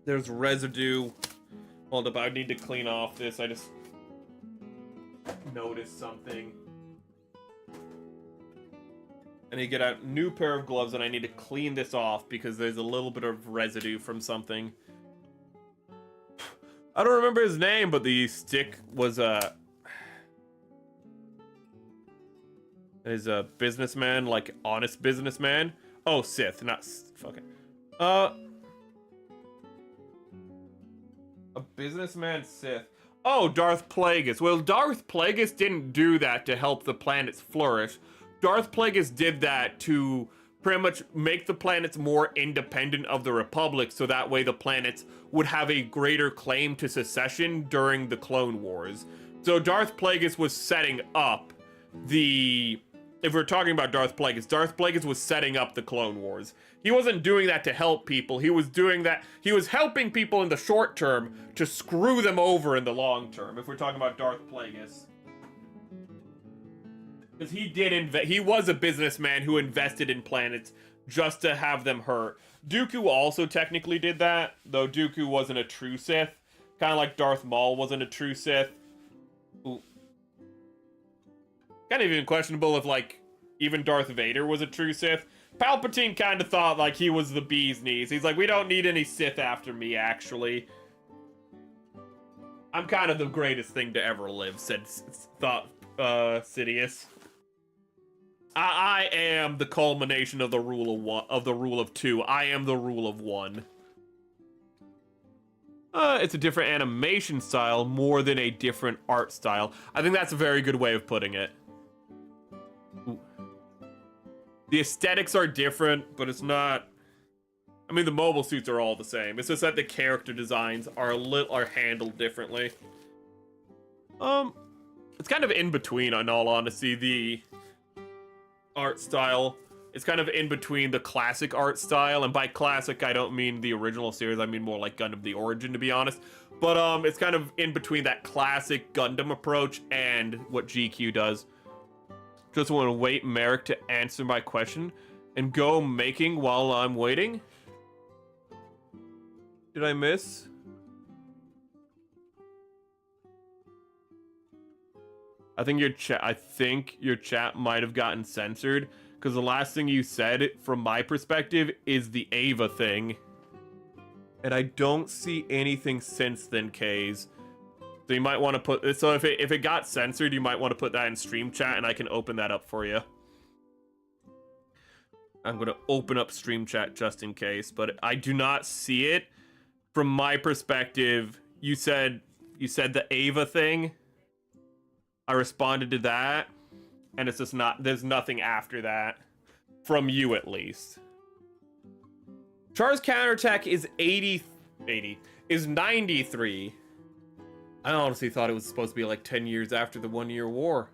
There's residue. Hold up, I need to clean off this. I just noticed something. I need to get a new pair of gloves, and I need to clean this off because there's a little bit of residue from something. I don't remember his name, but the stick was is a businessman, like honest businessman. Oh, Sith, not fucking. A businessman Sith. Oh, Darth Plagueis. Well, Darth Plagueis didn't do that to help the planets flourish. Darth Plagueis did that to pretty much make the planets more independent of the Republic, so that way the planets would have a greater claim to secession during the Clone Wars. So Darth Plagueis was setting up the... If we're talking about Darth Plagueis was setting up the Clone Wars. He wasn't doing that to help people. He was doing that... He was helping people in the short term to screw them over in the long term, if we're talking about Darth Plagueis. Because he was a businessman who invested in planets just to have them hurt. Dooku also technically did that, though Dooku wasn't a true Sith. Kind of like Darth Maul wasn't a true Sith. Ooh. Kind of even questionable if, like, even Darth Vader was a true Sith. Palpatine kind of thought, like, he was the bee's knees. He's like, we don't need any Sith after me, actually. I'm kind of the greatest thing to ever live, thought Sidious. I am the culmination of the rule of one, of the rule of two. I am the rule of one. It's a different animation style more than a different art style. I think that's a very good way of putting it. Ooh. The aesthetics are different, but it's not... I mean, the mobile suits are all the same. It's just that the character designs are handled differently. It's kind of in between, in all honesty. The art style, it's kind of in between the classic art style, and by classic I don't mean the original series, I mean more like Gundam the Origin, to be honest. But it's kind of in between that classic Gundam approach and what GQ does. Just want to wait Merrick to answer my question and go making while I'm waiting. Did I miss? I think your chat might have gotten censored, because the last thing you said, from my perspective, is the Ava thing. And I don't see anything since then, Kays. So you might want to put... So if it got censored, you might want to put that in stream chat, and I can open that up for you. I'm going to open up stream chat just in case, but I do not see it. From my perspective, you said the Ava thing. I responded to that. and it's just not, there's nothing after that. From you, at least. Char's counterattack is 80, is 93. I honestly thought it was supposed to be like 10 years after the 1 year war.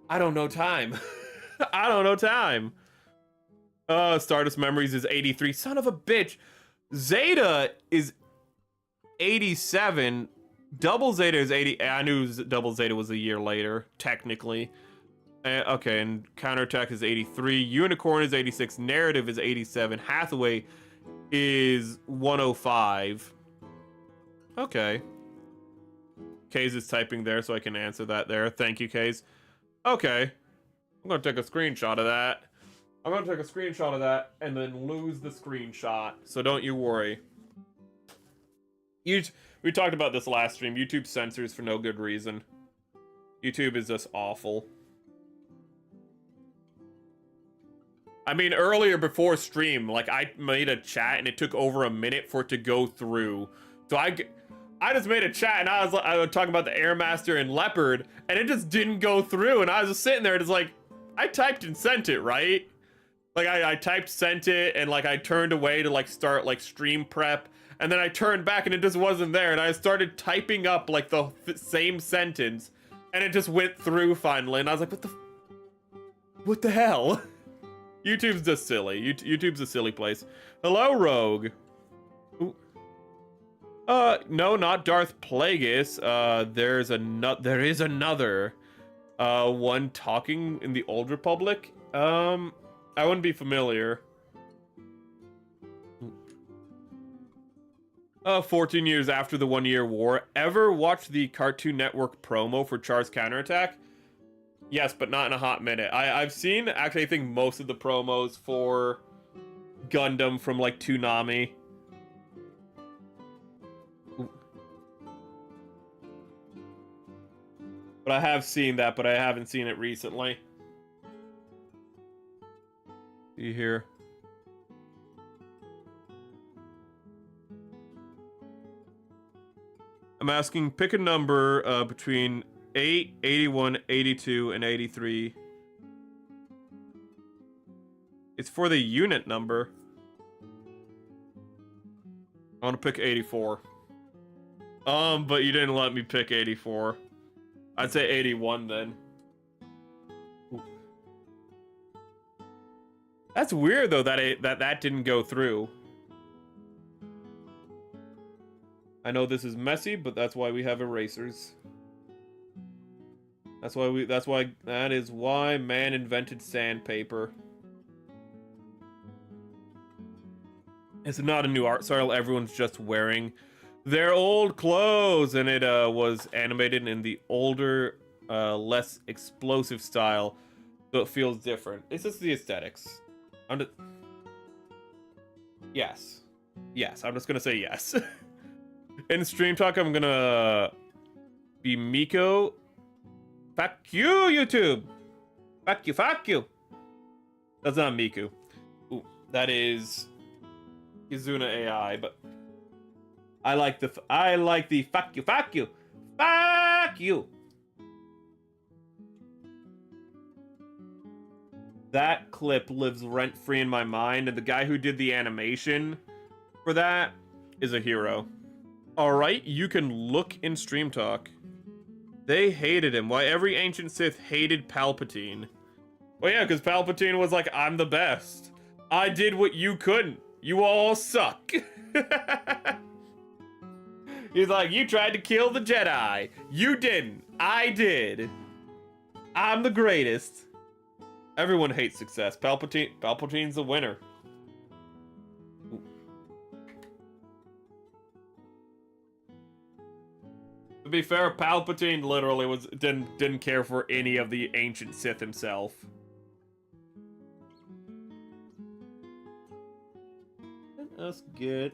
I don't know time. I don't know time. Stardust Memories is 83. Son of a bitch. Zeta is 87. Double Zeta is 80. I knew Double Zeta was a year later, technically. Okay, and Counterattack is 83. Unicorn is 86. Narrative is 87. Hathaway is 105. Okay. Kaze is typing there, so I can answer that there. Thank you, Kaze. Okay. I'm gonna take a screenshot of that. I'm gonna take a screenshot of that and then lose the screenshot. So don't you worry. We talked about this last stream. YouTube censors for no good reason. YouTube is just awful. I mean, earlier before stream, like, I made a chat and it took over a minute for it to go through. So I just made a chat and I was talking about the Airmaster and Leopard, and it just didn't go through. And I was just sitting there just like, I typed and sent it, right? Like, I typed, sent it, and like I turned away to like start like stream prep, and then I turned back and it just wasn't there. And I started typing up like the same sentence, and it just went through finally. And I was like, what the hell? YouTube's just silly. YouTube's a silly place. Hello, Rogue. Ooh. No, not Darth Plagueis. There is another one talking in the Old Republic. I wouldn't be familiar. 14 years after the 1 year war. Ever watch the Cartoon Network promo for Char's Counterattack? Yes, but not in a hot minute. I've seen, actually, I think most of the promos for Gundam from, like, Toonami. Ooh. But I have seen that, but I haven't seen it recently. See here. I'm asking, pick a number between 8, 81, 82, and 83. It's for the unit number. I want to pick 84. But you didn't let me pick 84. I'd say 81 then. Ooh. That's weird though that didn't go through. I know this is messy, but that's why we have erasers. That is why man invented sandpaper. It's not a new art style. Everyone's just wearing their old clothes, and it was animated in the older, less explosive style, so it feels different. It's just the aesthetics. Yes. Yes, I'm just gonna say yes. In stream talk, I'm gonna be Miko. Fuck you, YouTube! Fuck you! That's not Miku. Ooh, that is Izuna AI, but I like the fuck you! Fuck you! That clip lives rent-free in my mind, and the guy who did the animation for that is a hero. Alright, you can look in stream talk. They hated him. Why every ancient Sith hated Palpatine? Well, yeah, because Palpatine was like, I'm the best. I did what you couldn't. You all suck. He's like, you tried to kill the Jedi. You didn't. I did. I'm the greatest. Everyone hates success. Palpatine's the winner. To be fair, Palpatine literally didn't care for any of the ancient Sith himself. That's good.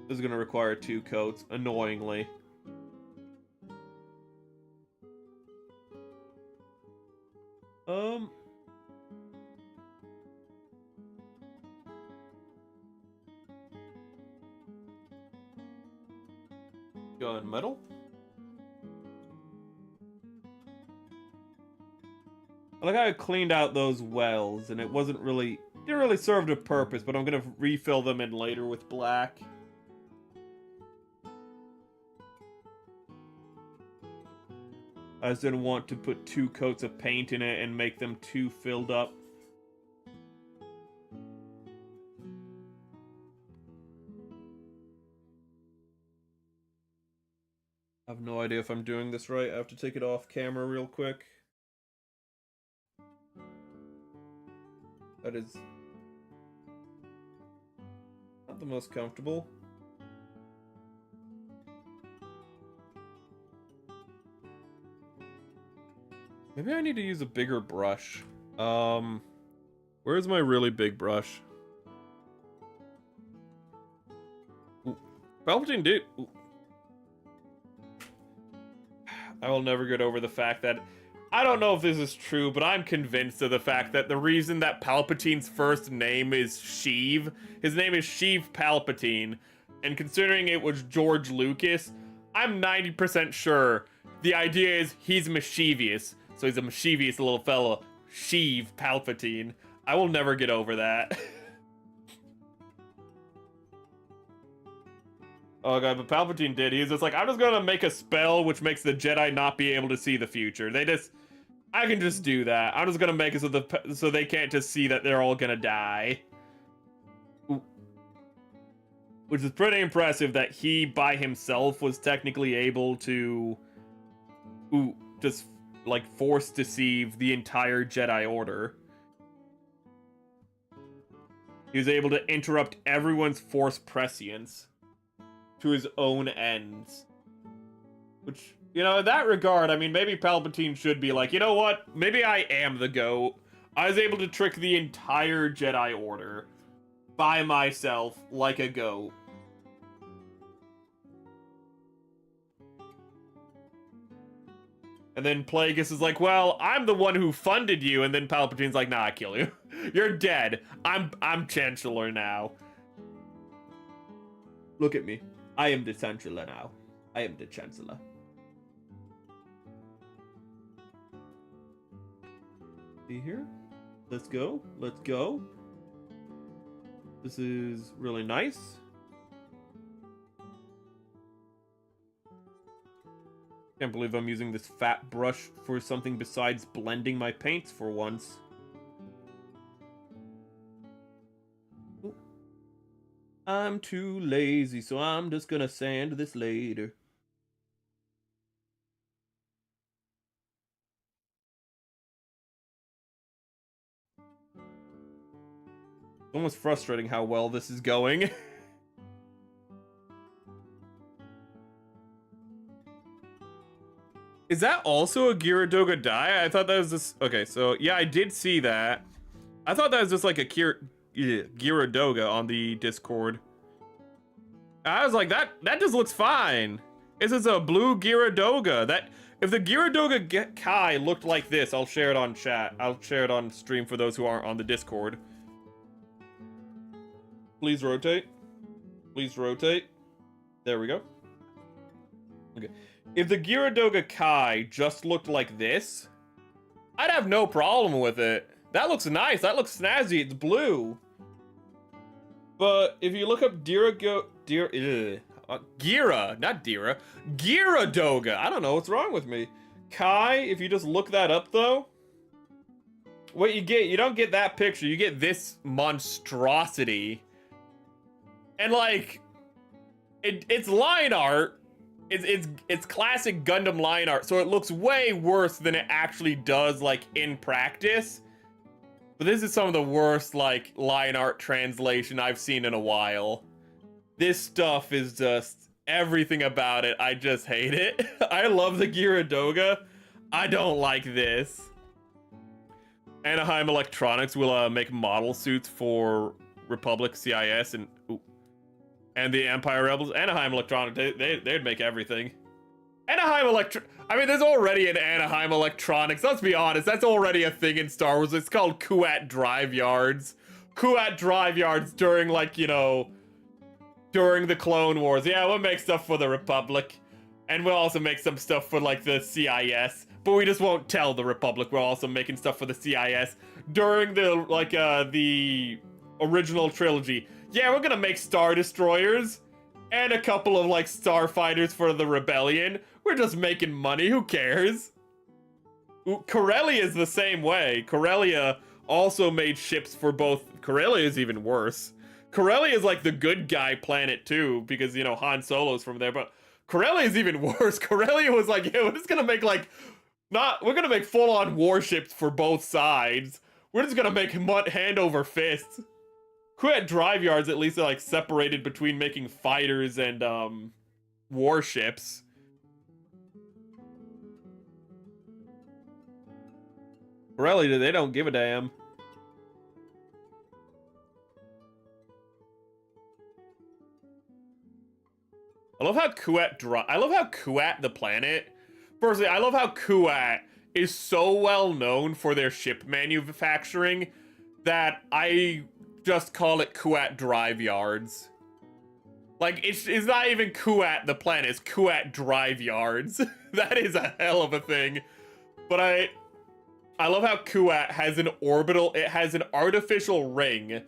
This is gonna require 2 coats, annoyingly. Gunmetal. Like I cleaned out those wells, and it didn't really serve a purpose, but I'm gonna refill them in later with black. I just didn't want to put 2 coats of paint in it and make them too filled up. I have no idea if I'm doing this right. I have to take it off camera real quick. That is not the most comfortable. Maybe I need to use a bigger brush. Where's my really big brush? Ooh. Palpatine did. Ooh. I will never get over the fact that I don't know if this is true, but I'm convinced of the fact that the reason that Palpatine's first name is Sheev, his name is Sheev Palpatine, and considering it was George Lucas, I'm 90% sure the idea is he's mischievous. So he's a mischievous little fella. Sheev Palpatine. I will never get over that. Oh god, but Palpatine did. He's just like, I'm just gonna make a spell which makes the Jedi not be able to see the future. I can just do that. I'm just gonna make it so they can't just see that they're all gonna die. Ooh. Which is pretty impressive that he, by himself, was technically able to... just... like, force deceive the entire Jedi Order. He was able to interrupt everyone's Force prescience to his own ends. Which, you know, in that regard, I mean, maybe Palpatine should be like, you know what? Maybe I am the GOAT. I was able to trick the entire Jedi Order by myself like a GOAT. And then Plagueis is like, well, I'm the one who funded you. And then Palpatine's like, nah, I kill you. You're dead. I'm Chancellor now. Look at me. I am the Chancellor now. I am the Chancellor. See here? Let's go. Let's go. This is really nice. Can't believe I'm using this fat brush for something besides blending my paints for once. Ooh. I'm too lazy, so I'm just gonna sand this later. It's almost frustrating how well this is going. Is that also a Geara Doga die? I thought that was this... Okay, so, yeah, I did see that. I thought that was just like a Geara Doga on the Discord. I was like, that just looks fine. This is a blue Geara Doga. If the Geara Doga Kai looked like this, I'll share it on chat. I'll share it on stream for those who aren't on the Discord. Please rotate. Please rotate. There we go. Okay. If the Geara Doga Kai just looked like this, I'd have no problem with it. That looks nice. That looks snazzy. It's blue. But if you look up Geara, not Geara, Geara Doga. I don't know what's wrong with me. Kai, if you just look that up though, what you don't get that picture. You get this monstrosity. And like, it's line art. It's classic Gundam line art, so it looks way worse than it actually does, like, in practice. But this is some of the worst, like, line art translation I've seen in a while. This stuff is just... everything about it, I just hate it. I love the Geara Doga. I don't like this. Anaheim Electronics will make model suits for Republic CIS and... Ooh. And the Empire Rebels. Anaheim Electronics, they'd make everything. I mean, there's already an Anaheim Electronics. Let's be honest, that's already a thing in Star Wars. It's called Kuat Drive Yards. Kuat Drive Yards during, like, you know, during the Clone Wars. Yeah, we'll make stuff for the Republic. And we'll also make some stuff for, like, the CIS. but we just won't tell the Republic we're also making stuff for the CIS during the original trilogy. Yeah, we're gonna make Star Destroyers and a couple of starfighters for the Rebellion. We're just making money, who cares? Corellia is the same way. Corellia also made ships for both. Corellia is even worse. Corellia is the good guy planet too, because Han Solo's from there, but Corellia is even worse. Corellia was yeah, we're just gonna make we're gonna make full-on warships for both sides. We're just gonna make hand over fist. Who had drive yards at least separated between making fighters and warships. Corellia, they don't give a damn. I love how Kuat the planet. Firstly, I love how Kuat is so well known for their ship manufacturing that I just call it Kuat Drive Yards. It's not even Kuat the planet, it's Kuat Drive Yards. That is a hell of a thing. But I love how Kuat has an artificial ring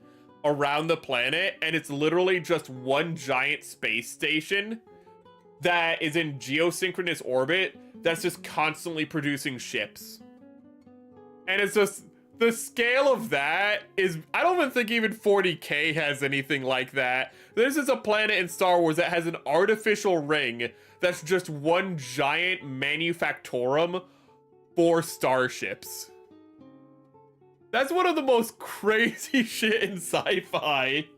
around the planet, and it's literally just one giant space station that is in geosynchronous orbit that's just constantly producing ships. And it's just, the scale of that is, I don't even think even 40K has anything like that. This is a planet in Star Wars that has an artificial ring that's just one giant manufactorum for starships. That's one of the most crazy shit in sci-fi.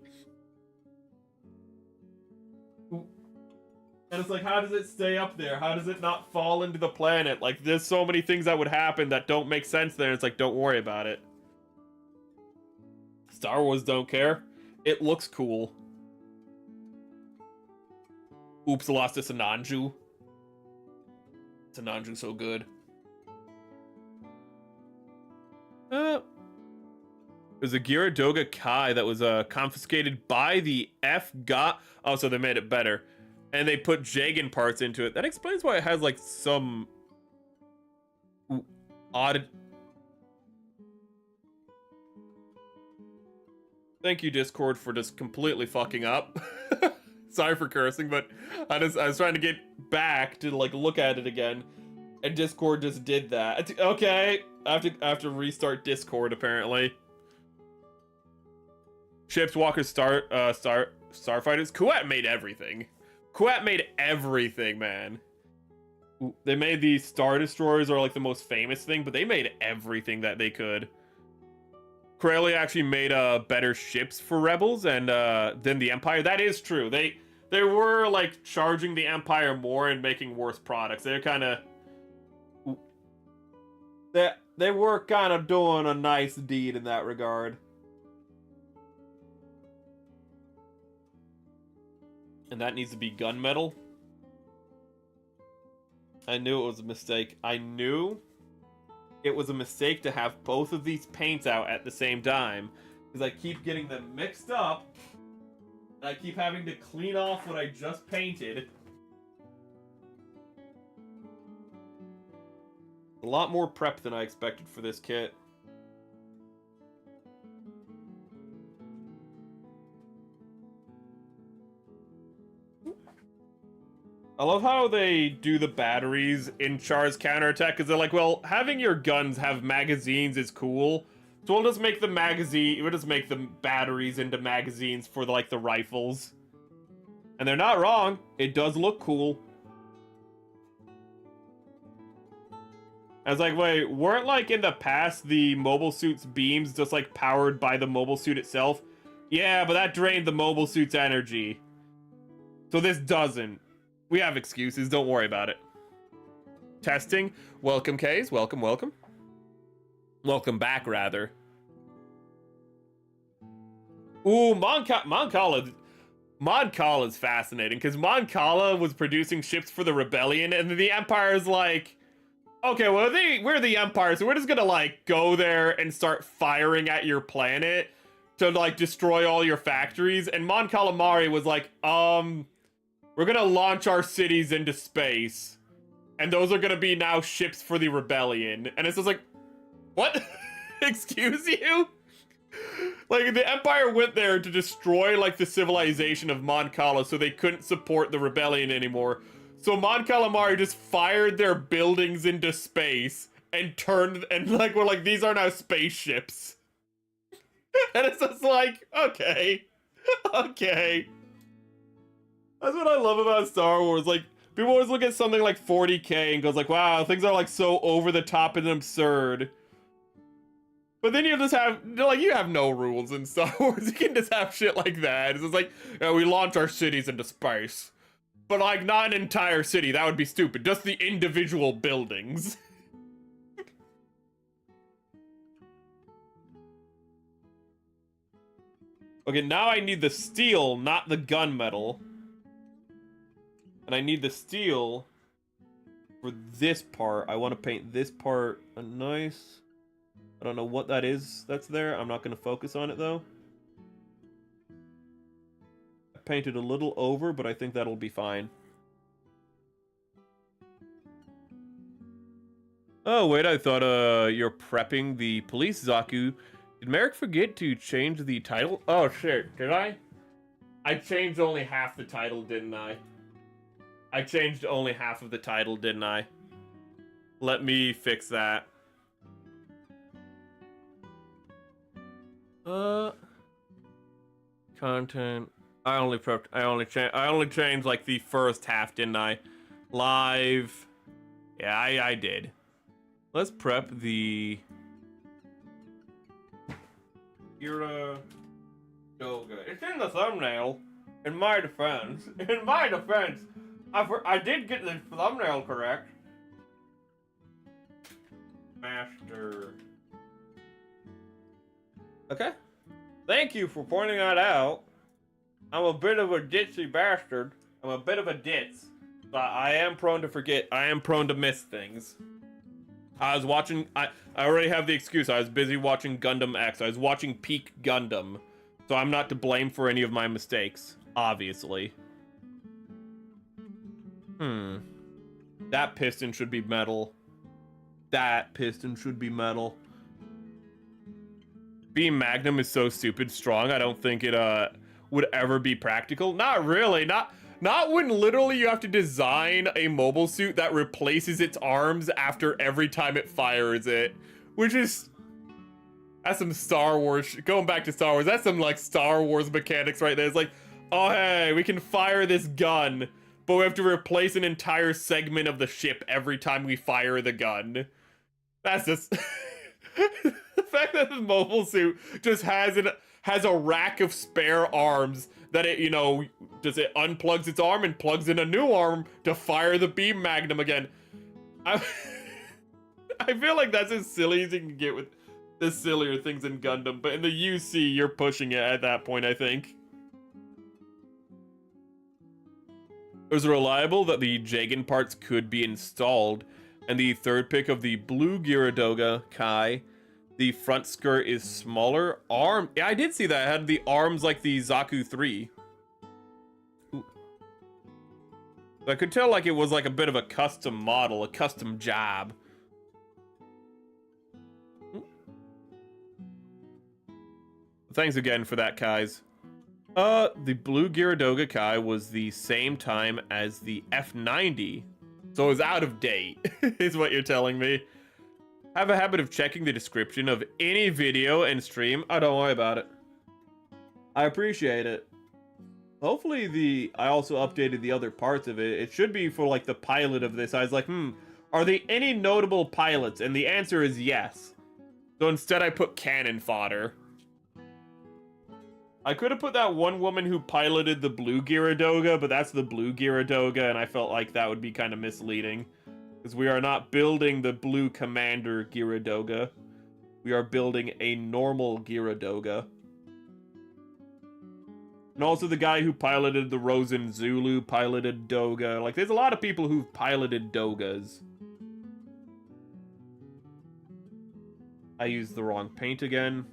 And it's how does it stay up there? How does it not fall into the planet? There's so many things that would happen that don't make sense there. It's don't worry about it. Star Wars don't care. It looks cool. Oops, I lost to Sananju. Sananju's so good. There's a Geara Doga Kai that was confiscated by the Oh, so they made it better. And they put Jagan parts into it. That explains why it has some odd. Thank you, Discord, for just completely fucking up. Sorry for cursing, but I was trying to get back to look at it again, and Discord just did that. Okay, I have to restart Discord apparently. Ships, walkers, starfighters. Kuat made everything. Kuat made everything, man. They made these Star Destroyers are the most famous thing, but they made everything that they could. Corellia actually made better ships for Rebels and than the Empire. That is true. They were charging the Empire more and making worse products. They're kind of they were kind of doing a nice deed in that regard. And that needs to be gunmetal. I knew it was a mistake. I knew it was a mistake to have both of these paints out at the same time, because I keep getting them mixed up, and I keep having to clean off what I just painted. A lot more prep than I expected for this kit. I love how they do the batteries in Char's Counterattack, because they're well, having your guns have magazines is cool, so we'll just make the batteries into magazines for the rifles. And they're not wrong, it does look cool. I was wait, weren't in the past the mobile suit's beams just powered by the mobile suit itself? Yeah, but that drained the mobile suit's energy. So this doesn't. We have excuses, don't worry about it. Testing. Welcome, Kays. Welcome, welcome. Welcome back, rather. Ooh, Mon Cala is fascinating, because Mon Cala was producing ships for the Rebellion, and the Empire's okay, well, we're the Empire, so we're just gonna, go there and start firing at your planet to, destroy all your factories, and Mon Calamari was we're gonna launch our cities into space. and those are gonna be now ships for the rebellion. And it's just like, what? Excuse you? Like, the Empire went there to destroy, like, the civilization of Mon Cala so they couldn't support the rebellion anymore. So Mon Calamari just fired their buildings into space and turned, and, like, we're like, these are now spaceships. And it's just like, okay. Okay. That's what I love about Star Wars. Like, people always look at something like 40K and goes like, wow, things are, like, so over the top and absurd. But then you just have, like, you have no rules in Star Wars. You can just have shit like that. It's just like, yeah, we launch our cities into space. But, like, not an entire city. That would be stupid. Just the individual buildings. Okay, now I need the steel, not the gunmetal. And I need the steel for this part. I want to paint this part a nice... I don't know what that is that's there. I'm not going to focus on it, though. I painted a little over, but I think that'll be fine. Oh, wait, I thought you're prepping the police Zaku. Did Merrick forget to change the title? Oh, shit, did I? I changed only half the title, didn't I? I changed only half of the title, didn't I? Let me fix that. Content. I only changed like the first half, didn't I? Live. Yeah, I did. Let's prep the Geara Doga. It's in the thumbnail. In my defense, I did get the thumbnail correct. Master. Okay. Thank you for pointing that out. I'm a bit of a ditzy bastard. I'm a bit of a ditz. But I am prone to forget. I am prone to miss things. I was watching... I already have the excuse. I was busy watching Gundam X. I was watching peak Gundam. So I'm not to blame for any of my mistakes. Obviously. That piston should be metal. That piston should be metal. Beam Magnum is so stupid strong, I don't think it would ever be practical. Not really, not when literally you have to design a mobile suit that replaces its arms after every time it fires it. Which is... That's some Star Wars... Going back to Star Wars, that's some, like, Star Wars mechanics right there. It's like, oh, hey, we can fire this gun, but we have to replace an entire segment of the ship every time we fire the gun. That's just... The fact that the mobile suit just has a rack of spare arms that it, you know, just it unplugs its arm and plugs in a new arm to fire the beam magnum again. I feel like that's as silly as you can get with the sillier things in Gundam, but in the UC, you're pushing it at that point, I think. It was reliable that the Jagan parts could be installed, and the third pick of the blue Geara Doga Kai. The front skirt is smaller. Arm. Yeah, I did see that. It had the arms like the Zaku 3. Ooh. I could tell like it was like a bit of a custom model, a custom job. Ooh. Thanks again for that, Kais. The blue Geara Doga Kai was the same time as the F90. So it was out of date, is what you're telling me. Have a habit of checking the description of any video and stream. Oh, don't worry about it. I appreciate it. Hopefully I also updated the other parts of it. It should be for like the pilot of this. I was like, are there any notable pilots? And the answer is yes. So instead I put cannon fodder. I could have put that one woman who piloted the blue Geara Doga, but that's the blue Geara Doga, and I felt like that would be kind of misleading. Because we are not building the blue commander Geara Doga. We are building a normal Geara Doga. And also the guy who piloted the Rosen Zulu piloted Doga. Like, there's a lot of people who've piloted Dogas. I used the wrong paint again.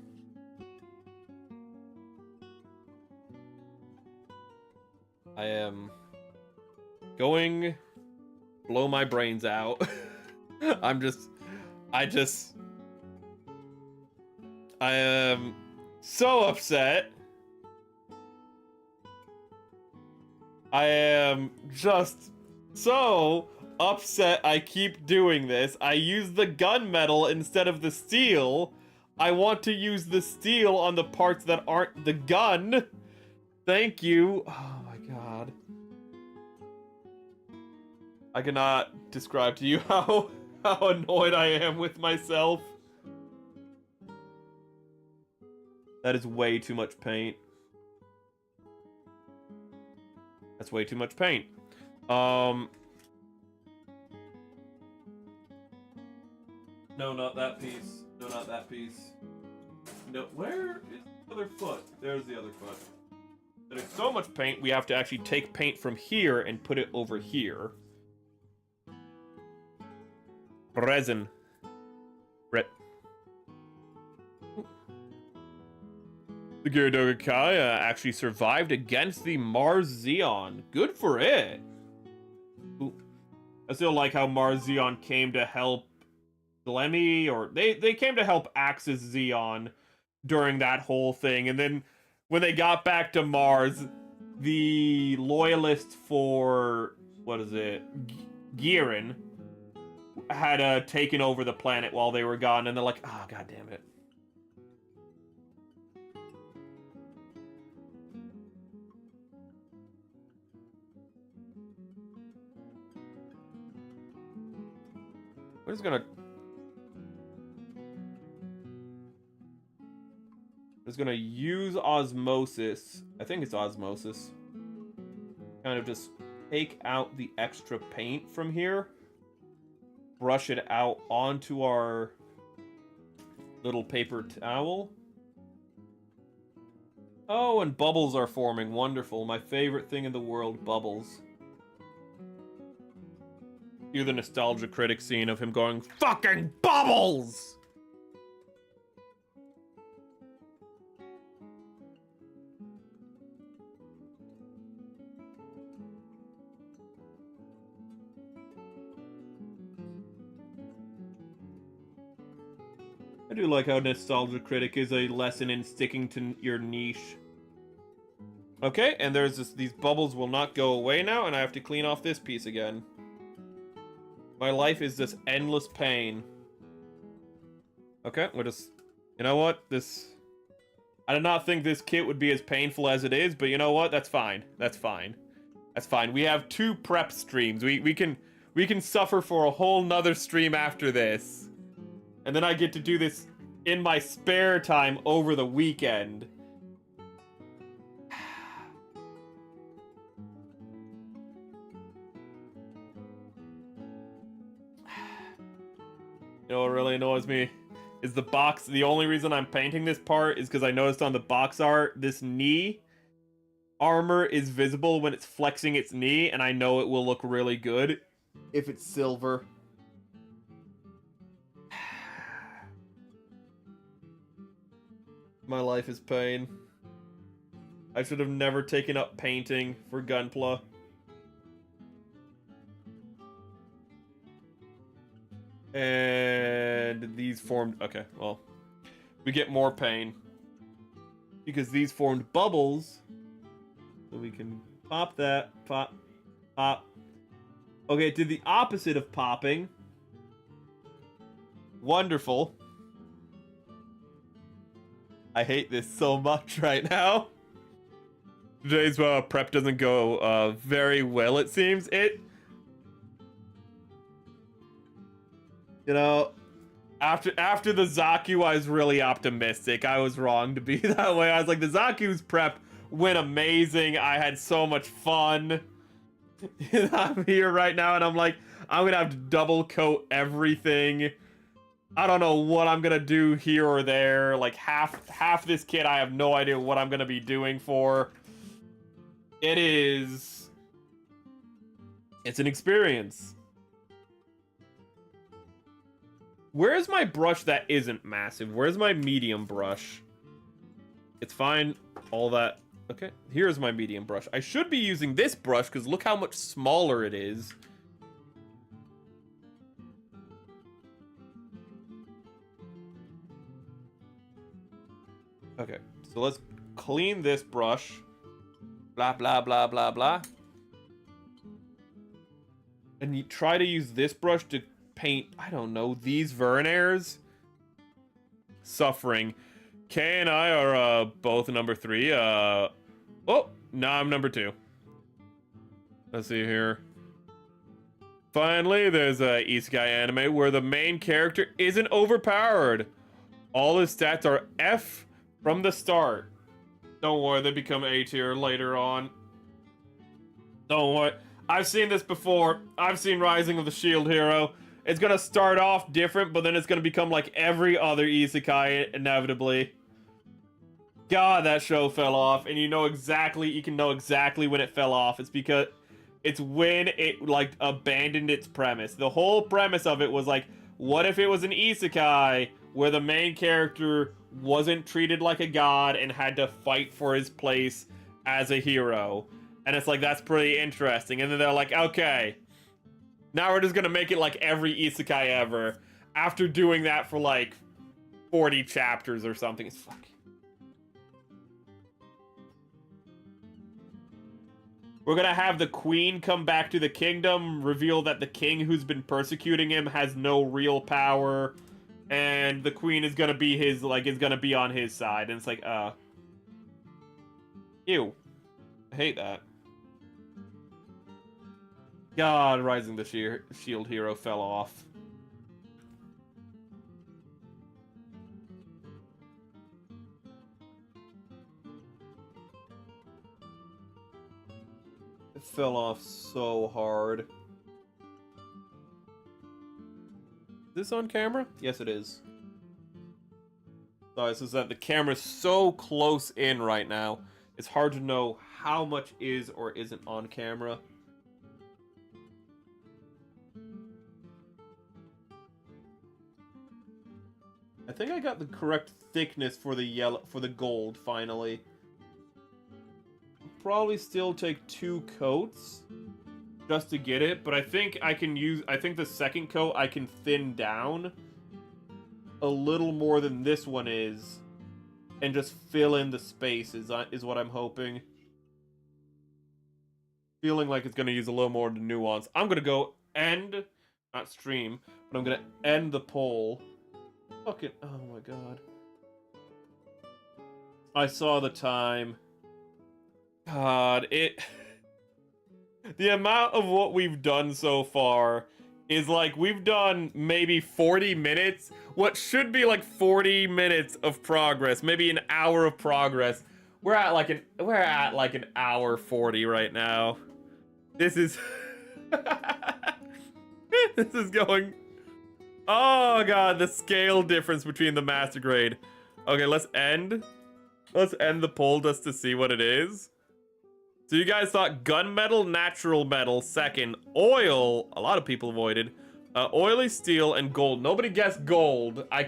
I am going blow my brains out. I am so upset. I am just so upset I keep doing this. I use the gunmetal instead of the steel. I want to use the steel on the parts that aren't the gun. Thank you. Oh my god. I cannot describe to you how annoyed I am with myself. That is way too much paint. That's way too much paint. No, not that piece. No, not that piece. No, where is the other foot? There's the other foot. There's so much paint, we have to actually take paint from here and put it over here. Resin. Rip. The Geara Doga Kaya actually survived against the Mars Zeon. Good for it. Ooh. I still like how Mars Zeon came to help Glemmy, or they came to help Axis Zeon during that whole thing, and then when they got back to Mars, the loyalists for, what is it, Gearan had taken over the planet while they were gone, and they're like, oh, god damn it. We're just gonna use osmosis. I think it's osmosis. Kind of just take out the extra paint from here. Brush it out onto our little paper towel. Oh, and bubbles are forming. Wonderful. My favorite thing in the world, bubbles. Hear the nostalgia critic scene of him going, fucking bubbles! I do like how nostalgia critic is a lesson in sticking to your niche. Okay, and there's this, these bubbles will not go away now, and I have to clean off this piece again. My life is just endless pain. Okay, we'll just... You know what? I did not think this kit would be as painful as it is, but you know what? That's fine. That's fine. That's fine. We have 2 prep streams. We can suffer for a whole nother stream after this. And then I get to do this in my spare time over the weekend. You know what really annoys me is the box. The only reason I'm painting this part is because I noticed on the box art, this knee armor is visible when it's flexing its knee, and I know it will look really good if it's silver. My life is pain. I should have never taken up painting for Gunpla. And these formed... Okay, well. We get more pain. Because these formed bubbles. So we can pop that. Pop. Pop. Okay, it did the opposite of popping. Wonderful. I hate this so much right now. Today's prep doesn't go very well, it seems. You know, after the Zaku, I was really optimistic. I was wrong to be that way. I was like, the Zaku's prep went amazing. I had so much fun. I'm here right now, and I'm like, I'm gonna have to double coat everything. I don't know what I'm gonna do here or there. Like half this kit, I have no idea what I'm gonna be doing for. It's an experience. Where's my brush that isn't massive? Where's my medium brush? It's fine. All that. Okay, here's my medium brush. I should be using this brush because look how much smaller it is. So let's clean this brush. Blah, blah, blah, blah, blah. And you try to use this brush to paint, I don't know, these Verniers. Suffering. Kay and I are both number 3. Oh, no, I'm number 2. Let's see here. Finally, there's a isekai anime where the main character isn't overpowered. All his stats are F from the start. Don't worry, they become A tier later on. Don't worry. I've seen this before. I've seen Rising of the Shield Hero. It's gonna start off different, but then it's gonna become like every other isekai inevitably. God, that show fell off, and you can know exactly when it fell off. It's because it's when it like abandoned its premise. The whole premise of it was like, what if it was an isekai where the main character wasn't treated like a god and had to fight for his place as a hero? And it's like, that's pretty interesting. And then they're like, okay, now we're just gonna make it like every isekai ever. After doing that for like 40 chapters or something. It's fucking... We're gonna have the queen come back to the kingdom, reveal that the king who's been persecuting him has no real power, and the queen is gonna be is gonna be on his side. And it's like, ew. I hate that. God, Rising the Shield Hero fell off. It fell off so hard. Is this on camera? Yes, it is. Sorry, it's just that the camera's so close in right now. It's hard to know how much is or isn't on camera. I think I got the correct thickness for the gold finally. Probably still take 2 coats just to get it, but I think the second coat I can thin down a little more than this one is and just fill in the space is what I'm hoping. Feeling like it's going to use a little more nuance. I'm going to go not stream, but I'm going to end the poll. Fucking, oh my god. I saw the time. God, the amount of what we've done so far is like, we've done maybe 40 minutes. What should be like 40 minutes of progress, maybe an hour of progress. We're at like an hour 40 right now. This is this is going... Oh god, the scale difference between the master grade. Okay, let's end the poll just to see what it is. So you guys thought gunmetal, natural metal, second, oil, a lot of people avoided, oily steel, and gold. Nobody guessed gold. I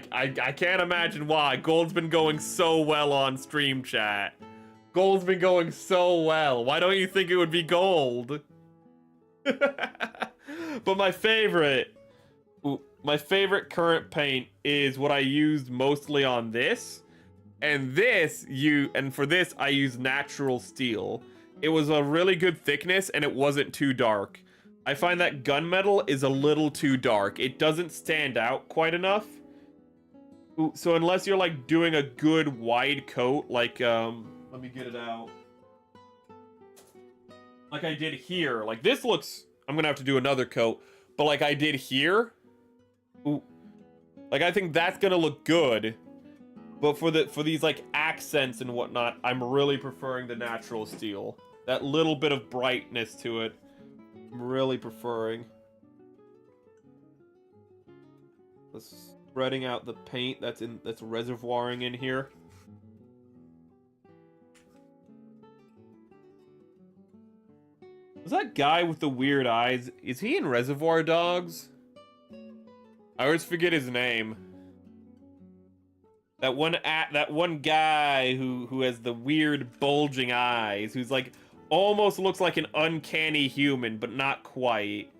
can't imagine why. Gold's been going so well on stream chat. Gold's been going so well. Why don't you think it would be gold? But my favorite current paint is what I used mostly on this. And for this I use natural steel. It was a really good thickness and it wasn't too dark. I find that gunmetal is a little too dark. It doesn't stand out quite enough. So unless you're like doing a good wide coat, like let me get it out. Like I did here. Like this looks, I'm gonna have to do another coat, but like I did here. Ooh. Like I think that's gonna look good. But for these like accents and whatnot, I'm really preferring the natural steel. That little bit of brightness to it, I'm really preferring. Spreading out the paint that's reservoiring in here. Was that guy with the weird eyes? Is he in Reservoir Dogs? I always forget his name. That one guy who has the weird bulging eyes, who's like almost looks like an uncanny human, but not quite.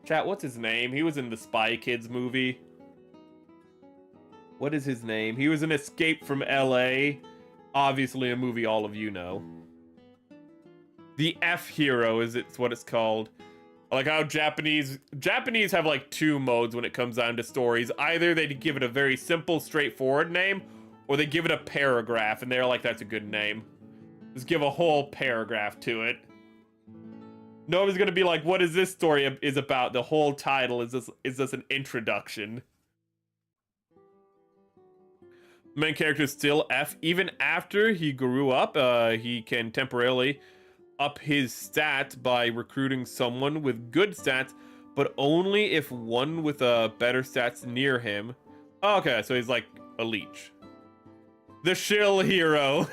Chat, what's his name? He was in the Spy Kids movie. What is his name? He was in Escape from LA. Obviously a movie all of you know. The F Hero is it's what it's called. I like how Japanese have like two modes when it comes down to stories. Either they give it a very simple, straightforward name, or they give it a paragraph and they're like, that's a good name. Just give a whole paragraph to it. Nobody's gonna be like, what is this story is about? The whole title is this an introduction. Main character is still F. Even after he grew up, he can temporarily up his stats by recruiting someone with good stats, but only if one with better stats near him. Oh, okay, so he's like a leech. The shill hero.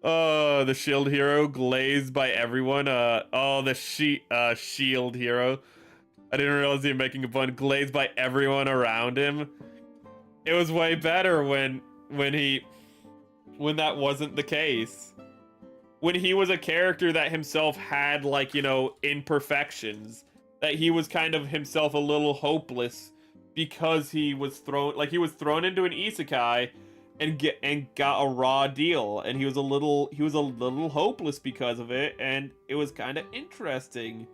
Oh, the shield hero, glazed by everyone. Oh, the shield hero. I didn't realize he was making a pun. Glazed by everyone around him. It was way better when that wasn't the case. When he was a character that himself had, like, you know, imperfections. That he was kind of himself a little hopeless because he was thrown into an isekai and got a raw deal, and he was a little hopeless because of it, and it was kind of interesting.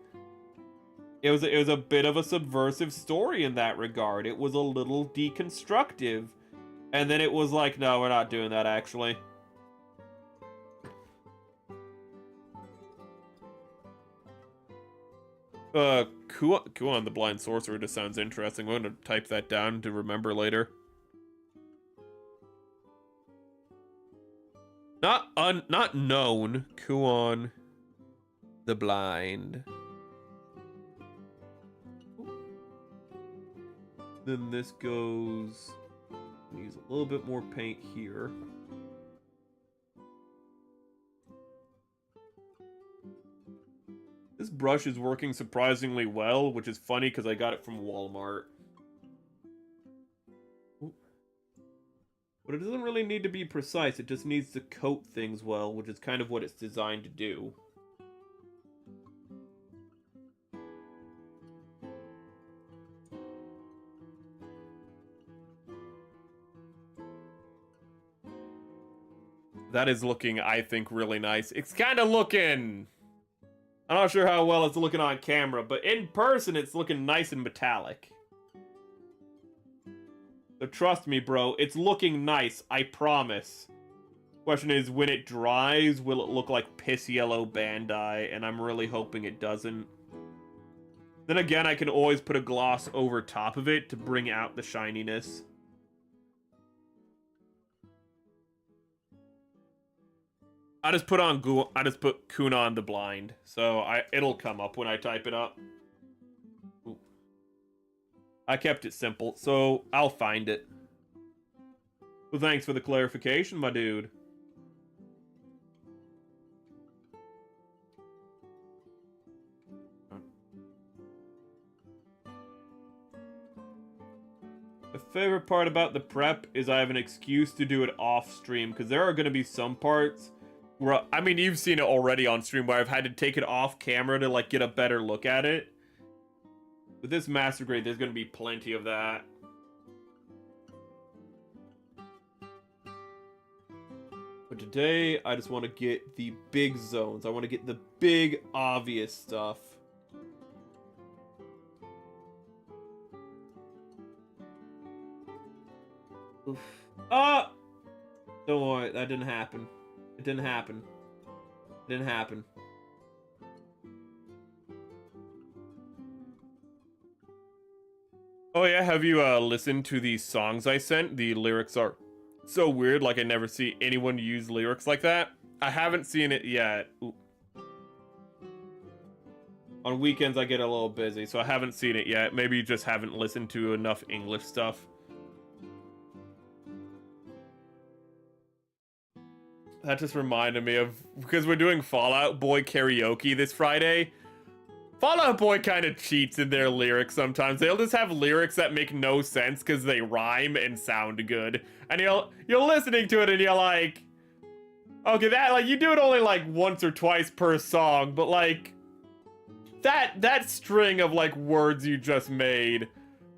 It was a bit of a subversive story in that regard. It was a little deconstructive, and then it was like, no, we're not doing that actually. Kuon the Blind Sorcerer just sounds interesting. I'm gonna type that down to remember later. Not known. Kuon the Blind. Then this goes. Use a little bit more paint here. This brush is working surprisingly well, which is funny because I got it from Walmart. But it doesn't really need to be precise, it just needs to coat things well, which is kind of what it's designed to do. That is looking, I think, really nice. It's kind of looking... I'm not sure how well it's looking on camera, but in person it's looking nice and metallic. So trust me, bro, it's looking nice, I promise. Question is, when it dries, will it look like piss yellow Bandai? And I'm really hoping it doesn't. Then again, I can always put a gloss over top of it to bring out the shininess. I just put Kunon the Blind, so it'll come up when I type it up. Ooh. I kept it simple, so I'll find it. Well, thanks for the clarification, my dude. The favorite part about the prep is I have an excuse to do it off stream, because there are going to be some parts where, I mean, you've seen it already on stream where I've had to take it off camera to, like, get a better look at it. With this master grade, there's going to be plenty of that. But today, I just want to get the big zones. I want to get the big, obvious stuff. Oof. Ah! Don't worry, that didn't happen. It didn't happen. It didn't happen. Oh yeah, have you listened to these songs I sent? The lyrics are so weird, like I never see anyone use lyrics like that. I haven't seen it yet. Ooh. On weekends I get a little busy, so I haven't seen it yet. Maybe you just haven't listened to enough English stuff. That just reminded me of, because we're doing Fallout Boy karaoke this Friday. Fallout Boy kind of cheats in their lyrics sometimes. They'll just have lyrics that make no sense because they rhyme and sound good. And you're listening to it and you're like, okay, that, like, you do it only like once or twice per song, but like that string of like words you just made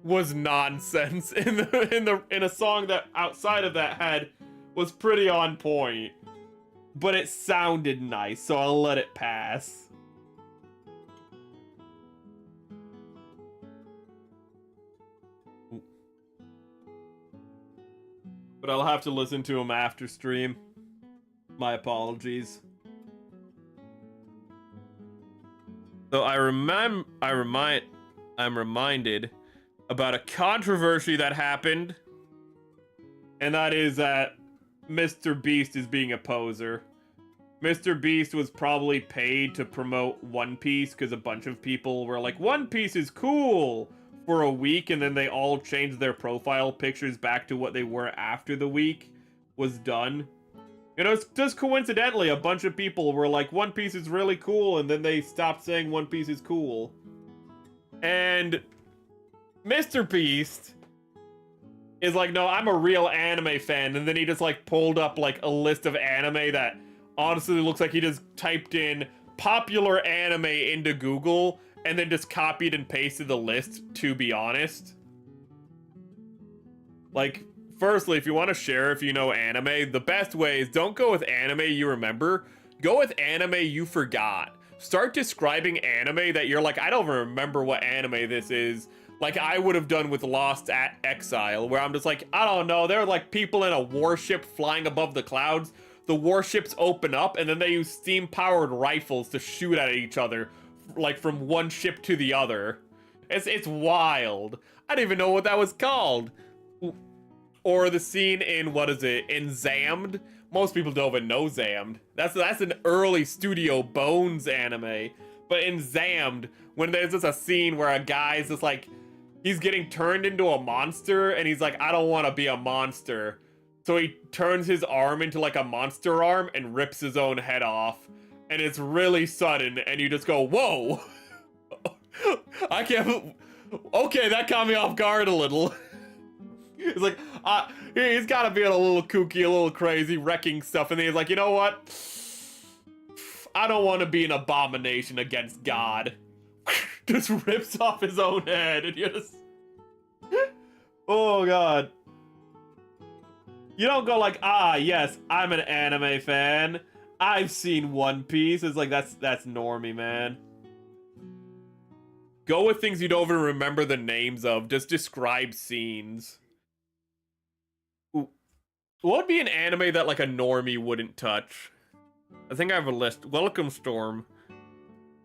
was nonsense in a song that outside of that was pretty on point. But it sounded nice, so I'll let it pass. But I'll have to listen to him after stream. My apologies. So I'm reminded about a controversy that happened, and that is that Mr. Beast is being a poser. Mr. Beast was probably paid to promote One Piece because a bunch of people were like, One Piece is cool, for a week, and then they all changed their profile pictures back to what they were after the week was done. You know, it's just coincidentally, a bunch of people were like, One Piece is really cool, and then they stopped saying One Piece is cool. And Mr. Beast is like, no, I'm a real anime fan, and then he just like pulled up like a list of anime that honestly looks like he just typed in popular anime into Google and then just copied and pasted the list, to be honest. Like, firstly, if you want to share if you know anime, the best way is don't go with anime you remember, go with anime you forgot. Start describing anime that you're like, I don't remember what anime this is. Like I would have done with Lost at Exile, where I'm just like, I don't know, there are like people in a warship flying above the clouds. The warships open up and then they use steam-powered rifles to shoot at each other, like from one ship to the other. It's wild. I don't even know what that was called. Or the scene in, what is it, in Zammed? Most people don't even know Zammed. That's an early Studio Bones anime. But in Zammed, when there's just a scene where a guy's just like, he's getting turned into a monster, and he's like, I don't want to be a monster. So he turns his arm into like a monster arm and rips his own head off. And it's really sudden, and you just go, whoa! I can't... Okay, that caught me off guard a little. He's like, he's gotta be a little kooky, a little crazy, wrecking stuff, and then he's like, you know what? I don't want to be an abomination against God. Just rips off his own head, and you just... Oh, God. You don't go like, yes, I'm an anime fan. I've seen One Piece. It's like, that's normie, man. Go with things you don't even remember the names of. Just describe scenes. Ooh. What would be an anime that, like, a normie wouldn't touch? I think I have a list. Welcome Storm.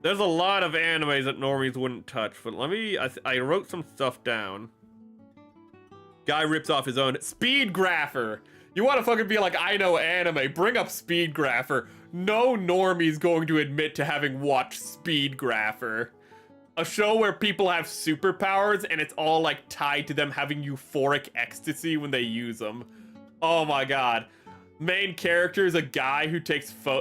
There's a lot of animes that normies wouldn't touch, but let me... I wrote some stuff down. Guy rips off his own... Speed Grapher! You want to fucking be like, I know anime, bring up Speed Grapher. No normie's going to admit to having watched Speed Grapher. A show where people have superpowers and it's all like tied to them having euphoric ecstasy when they use them. Oh my god. Main character is a guy who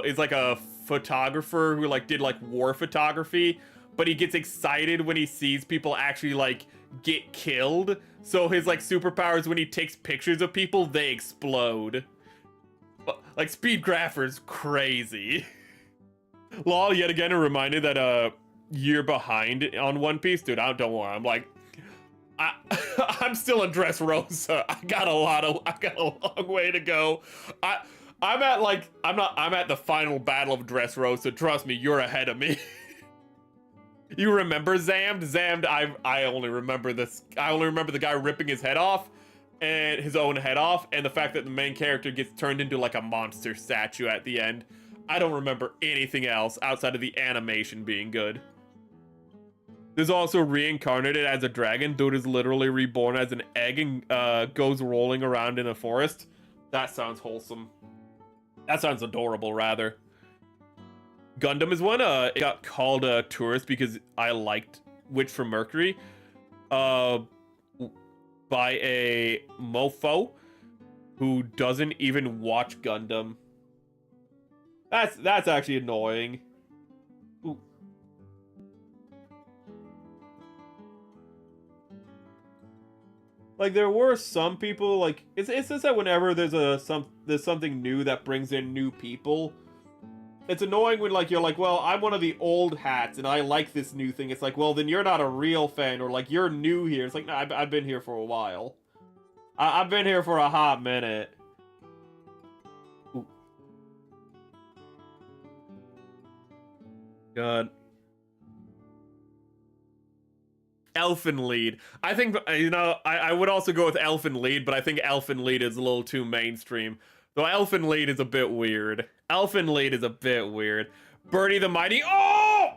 is like a photographer who like did like war photography, but he gets excited when he sees people actually like get killed. So his like superpowers, when he takes pictures of people, they explode. Like Speed Grapher's crazy. Lol, yet again a reminder that year behind on One Piece, dude. Don't worry. I'm like, I'm still in Dressrosa. I got a long way to go. I'm at the final battle of Dressrosa. Trust me, you're ahead of me. You remember Zammed? Zammed, I only remember this. I only remember the guy ripping his head off, and his own head off, and the fact that the main character gets turned into like a monster statue at the end. I don't remember anything else outside of the animation being good. There's also reincarnated as a dragon. Dude is literally reborn as an egg and goes rolling around in a forest. That sounds wholesome. That sounds adorable, rather. Gundam is one. It got called a tourist because I liked Witch from Mercury. By a mofo who doesn't even watch Gundam. That's actually annoying. Ooh. Like there were some people like it's just that whenever there's something new that brings in new people, it's annoying when, like, you're like, well, I'm one of the old hats, and I like this new thing. It's like, well, then you're not a real fan, or, like, you're new here. It's like, no, I've been here for a while. I've been here for a hot minute. Ooh. God. Elfen Lied. I think, you know, I would also go with Elfen Lied, but I think Elfen Lied is a little too mainstream. Though Elfen Lied is a bit weird. Elfen Lied is a bit weird. Birdie the Mighty. Oh!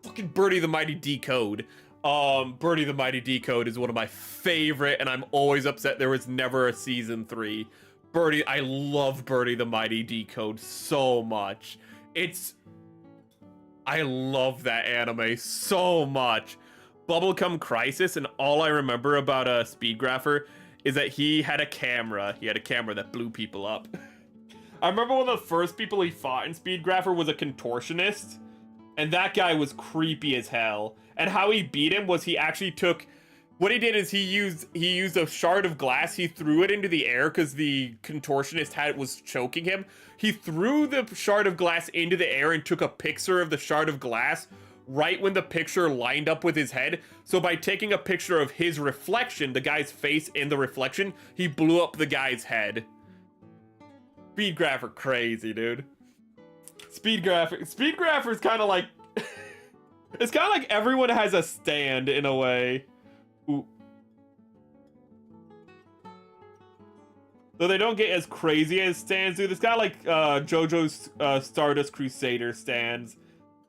Fucking Birdie the Mighty Decode. Birdie the Mighty Decode is one of my favorite, and I'm always upset there was never a season 3. Birdie, I love Birdie the Mighty Decode so much. I love that anime so much. Bubblegum Crisis, and all I remember about Speedgrapher is that he had a camera. He had a camera that blew people up. I remember one of the first people he fought in Speedgrapher was a contortionist, and that guy was creepy as hell. And how he beat him was he actually took... What he did is he used a shard of glass. He threw it into the air because the contortionist was choking him. He threw the shard of glass into the air and took a picture of the shard of glass right when the picture lined up with his head. So by taking a picture of his reflection, the guy's face in the reflection, he blew up the guy's head. Speedgrapher crazy, dude. Speedgrapher is kind of like... it's kind of like everyone has a stand in a way. Ooh. Though they don't get as crazy as stands do. This guy like JoJo's Stardust Crusader stands.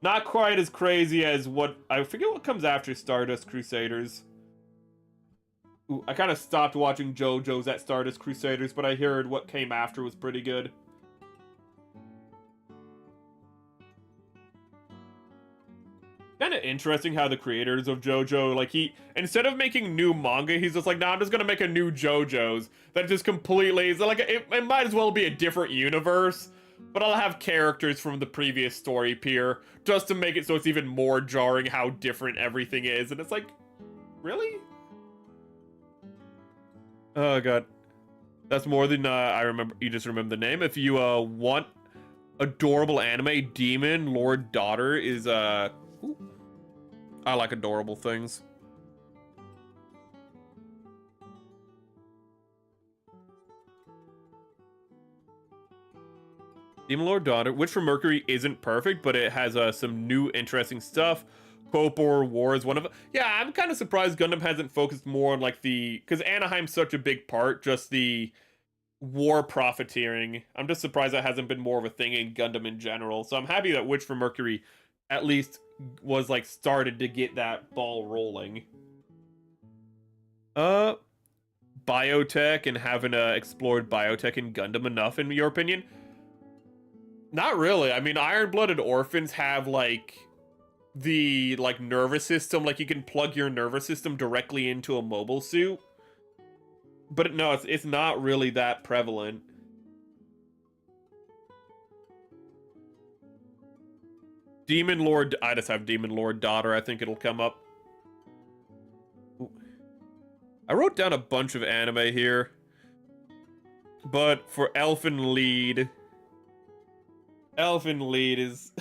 Not quite as crazy as what... I forget what comes after Stardust Crusaders. Ooh, I kind of stopped watching JoJo's at Stardust Crusaders, but I heard what came after was pretty good. Kind of interesting how the creators of JoJo, like instead of making new manga, he's just like, nah, I'm just gonna make a new JoJo's. That just completely, is like, it might as well be a different universe. But I'll have characters from the previous story appear, just to make it so it's even more jarring how different everything is. And it's like, really? Oh god. That's more than I remember. You just remember the name. If you want adorable anime, Demon Lord Daughter is ooh. I like adorable things. Demon Lord Daughter, which for Mercury isn't perfect, but it has some new interesting stuff. Kopor War is one of... Yeah, I'm kind of surprised Gundam hasn't focused more on, like, because Anaheim's such a big part, just the war profiteering. I'm just surprised that hasn't been more of a thing in Gundam in general. So I'm happy that Witch for Mercury at least was, like, started to get that ball rolling. Biotech, and haven't explored biotech in Gundam enough, in your opinion? Not really. I mean, Iron-Blooded Orphans have, like, the, like, nervous system. Like, you can plug your nervous system directly into a mobile suit. But no, it's not really that prevalent. Demon Lord... I just have Demon Lord Daughter. I think it'll come up. Ooh. I wrote down a bunch of anime here. But for Elfen Lied... Elfen Lied is...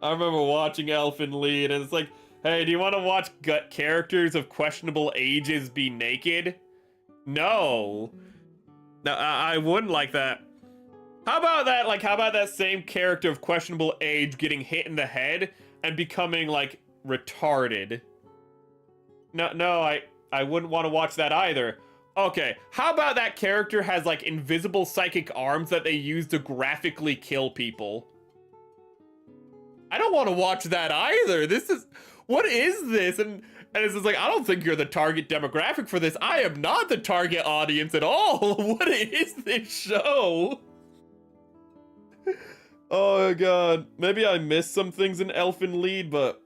I remember watching Elfen Lied, and it's like, hey, do you want to watch characters of questionable ages be naked? No. No, I wouldn't like that. How about that, like, how about that same character of questionable age getting hit in the head and becoming, like, retarded? No, I wouldn't want to watch that either. Okay, how about that character has, like, invisible psychic arms that they use to graphically kill people? I don't want to watch that either. What is this? And it's just like, I don't think you're the target demographic for this. I am not the target audience at all. What is this show? Oh god, maybe I missed some things in Elfen Lied, but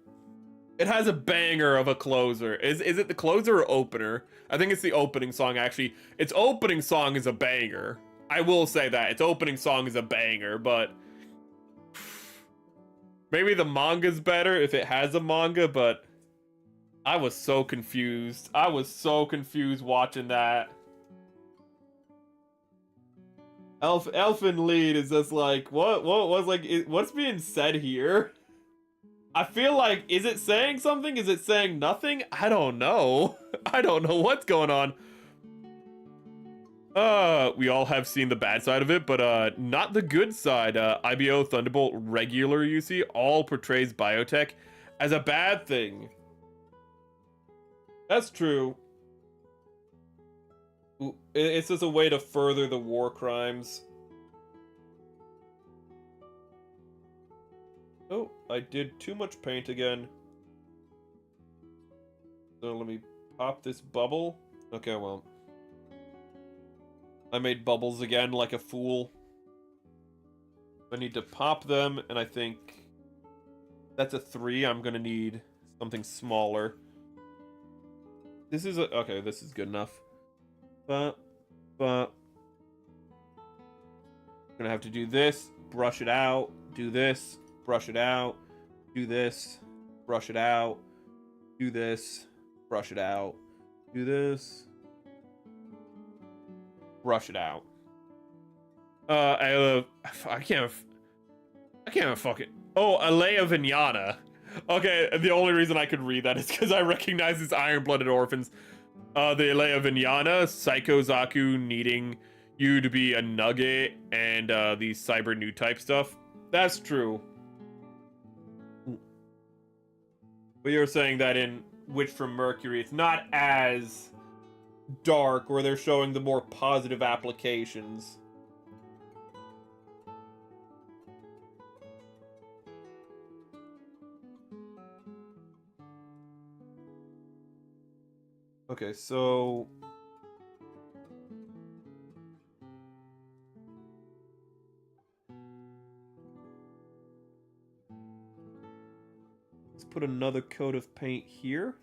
it has a banger of a closer. Is it the closer or opener? I think it's the opening song, actually. Its opening song is a banger. I will say that. Its opening song is a banger, but... maybe the manga's better if it has a manga, but... I was so confused. I was so confused watching that. Elfin lead is just like, what was like, what's being said here? I feel like, is it saying something? Is it saying nothing? I don't know. I don't know what's going on. We all have seen the bad side of it, but not the good side. IBO Thunderbolt regular UC all portrays biotech as a bad thing. That's true. It's just a way to further the war crimes. Oh, I did too much paint again. So let me pop this bubble. Okay, well. I made bubbles again like a fool. I need to pop them, and I think that's a 3. I'm gonna need something smaller. This is a... Okay, this is good enough. But... Gonna have to do this, brush it out, do this, brush it out, do this, brush it out, do this, brush it out, do this, brush it out. I can't fucking... Oh, Alea Vignana. Okay, the only reason I could read that is because I recognize these iron-blooded orphans. The Alea Vignana, Psycho Zaku needing you to be a nugget, and the cyber new type stuff. That's true. But you're saying that in Witch from Mercury, it's not as dark, or they're showing the more positive applications. Okay, so... let's put another coat of paint here.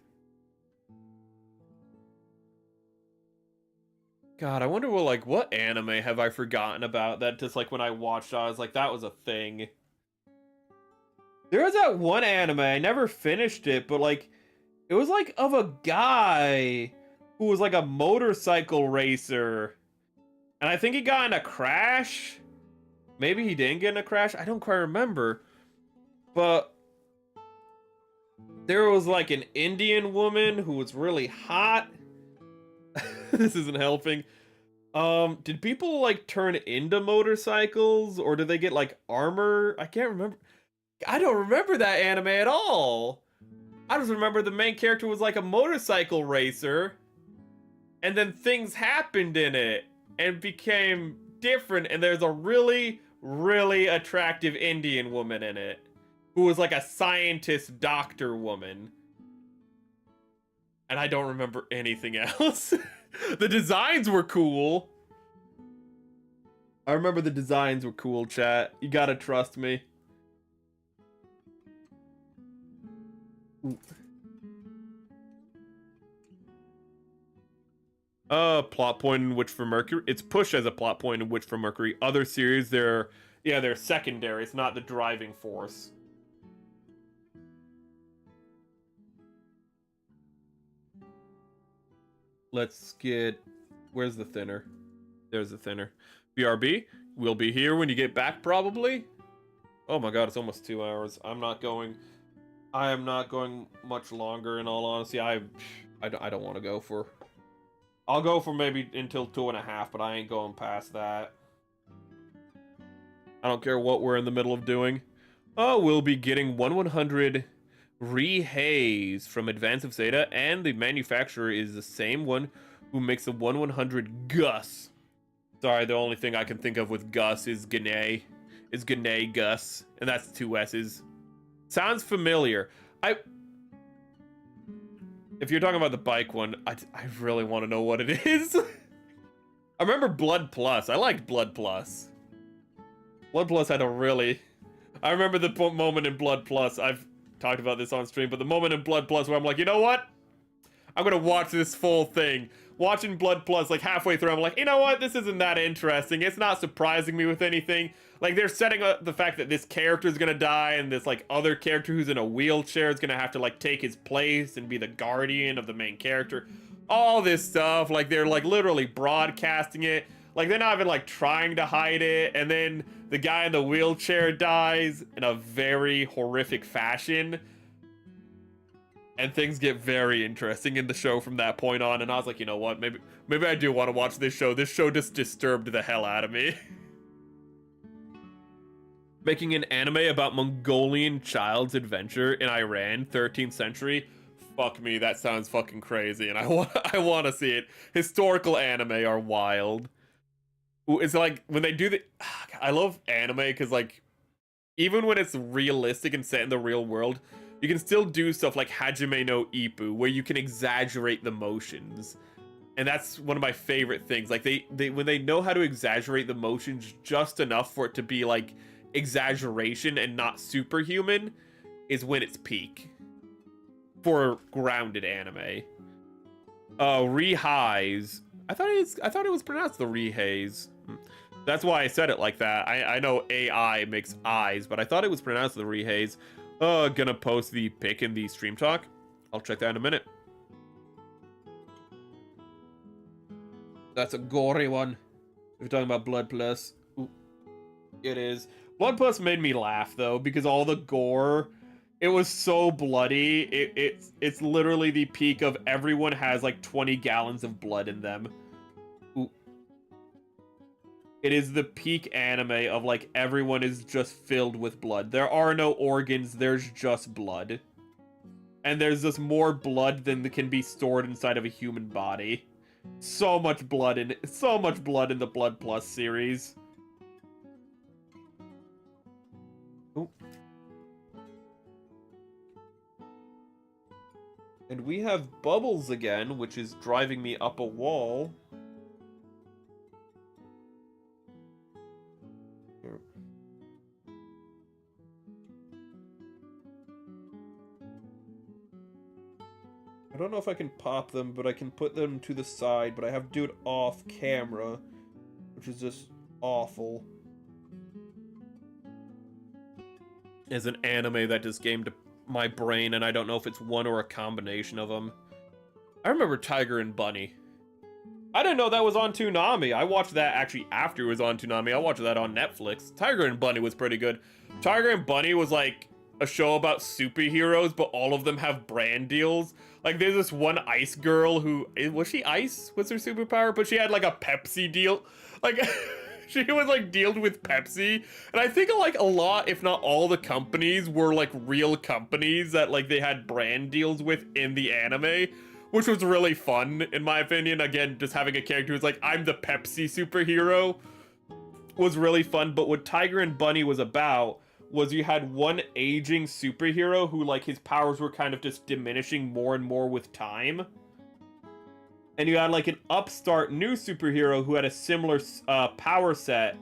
God, I wonder what anime have I forgotten about that just like when I watched I was like, that was a thing. There was that one anime, I never finished it, but like, it was like of a guy who was like a motorcycle racer. And I think he got in a crash. Maybe he didn't get in a crash. I don't quite remember. But there was like an Indian woman who was really hot. This isn't helping. Did people like turn into motorcycles, or did they get like armor? I can't remember. I don't remember that anime at all. I just remember the main character was like a motorcycle racer, and then things happened in it and became different, and there's a really, really attractive Indian woman in it who was like a scientist doctor woman. And I don't remember anything else. The designs were cool. I remember the designs were cool, chat. You gotta trust me. Ooh. Plot point in Witch from Mercury. It's pushed as a plot point in Witch from Mercury. Other series, they're secondary. It's not the driving force. Let's get... where's the thinner? There's the thinner. BRB, we'll be here when you get back, probably. Oh my god, it's almost 2 hours. I am not going much longer, in all honesty. I don't want to go for... I'll go for maybe until 2.5, but I ain't going past that. I don't care what we're in the middle of doing. Oh, we'll be getting 1/100 Rehaze from Advance of Zeta, and the manufacturer is the same one who makes the 1/100 Gus. Sorry, the only thing I can think of with Gus is Gane. Is Gane Gus, and that's 2 S's. Sounds familiar. If you're talking about the bike one, I really want to know what it is. I remember Blood Plus. I liked Blood Plus. Blood Plus had a really... I remember the moment in Blood Plus. I've talked about this on stream, but the moment in Blood Plus where I'm like, you know what? I'm gonna watch this full thing. Watching Blood Plus, like halfway through, I'm like, you know what? This isn't that interesting. It's not surprising me with anything. Like, they're setting up the fact that this character is gonna die, and this like other character who's in a wheelchair is gonna have to like take his place and be the guardian of the main character. All this stuff, like they're like literally broadcasting it. Like, they're not even, like, trying to hide it, and then the guy in the wheelchair dies in a very horrific fashion. And things get very interesting in the show from that point on, and I was like, you know what, maybe I do want to watch this show. This show just disturbed the hell out of me. Making an anime about Mongolian child's adventure in Iran, 13th century. Fuck me, that sounds fucking crazy, and I want to see it. Historical anime are wild. It's like, when they do the... I love anime, because, like, even when it's realistic and set in the real world, you can still do stuff like Hajime no Ippo, where you can exaggerate the motions. And that's one of my favorite things. Like, they when they know how to exaggerate the motions just enough for it to be, like, exaggeration and not superhuman, is when it's peak. For grounded anime. Rehighs. I thought it was pronounced the Rehays. That's why I said it like that. I know AI makes eyes, but I thought it was pronounced the Rehays. Gonna post the pic in the stream talk. I'll check that in a minute. That's a gory one. If you're talking about Blood Plus. Ooh, it is. Blood Plus made me laugh, though, because all the gore, it was so bloody. It's literally the peak of everyone has, like, 20 gallons of blood in them. Ooh. It is the peak anime of, like, everyone is just filled with blood. There are no organs, there's just blood. And there's just more blood than can be stored inside of a human body. So much blood in the Blood Plus series. Ooh. And we have bubbles again, which is driving me up a wall. I don't know if I can pop them, but I can put them to the side, but I have to do it off camera, which is just awful. As an anime that just gamed my brain, and I don't know if it's one or a combination of them. I remember Tiger and Bunny. I didn't know that was on Toonami. I watched that actually after it was on Toonami. I watched that on Netflix. Tiger and Bunny was pretty good. Tiger and Bunny was like a show about superheroes, but all of them have brand deals. Like, there's this one ice girl who... Was she ice? What's her superpower? But she had, like, a Pepsi deal. Like, she was, like, dealed with Pepsi. And I think, like, a lot, if not all the companies were, like, real companies that, like, they had brand deals with in the anime. Which was really fun, in my opinion. Again, just having a character who's like, I'm the Pepsi superhero was really fun. But what Tiger and Bunny was about was you had one aging superhero who, like, his powers were kind of just diminishing more and more with time. And you had, like, an upstart new superhero who had a similar power set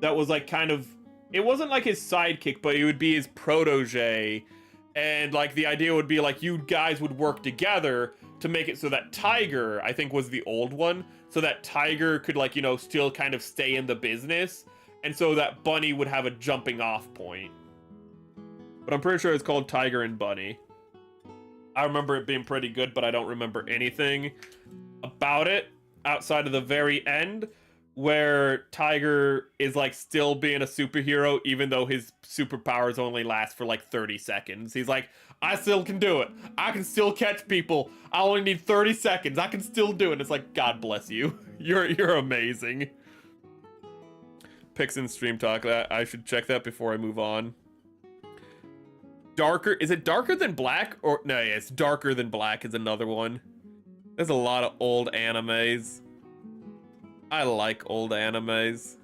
that was, like, kind of... It wasn't, like, his sidekick, but it would be his protege. And, like, the idea would be, like, you guys would work together to make it so that Tiger, I think, was the old one, so that Tiger could, like, you know, still kind of stay in the business. And so that Bunny would have a jumping off point. But I'm pretty sure it's called Tiger and Bunny. I remember it being pretty good, but I don't remember anything about it outside of the very end, where Tiger is, like, still being a superhero, even though his superpowers only last for, like, 30 seconds. He's like, I still can do it. I can still catch people. I only need 30 seconds. I can still do it. It's like, God bless you. You're amazing. Pics in stream talk. I should check that before I move on. Darker. Is it Darker Than Black? Or no, yeah, it's Darker Than Black is another one. There's a lot of old animes. I like old animes.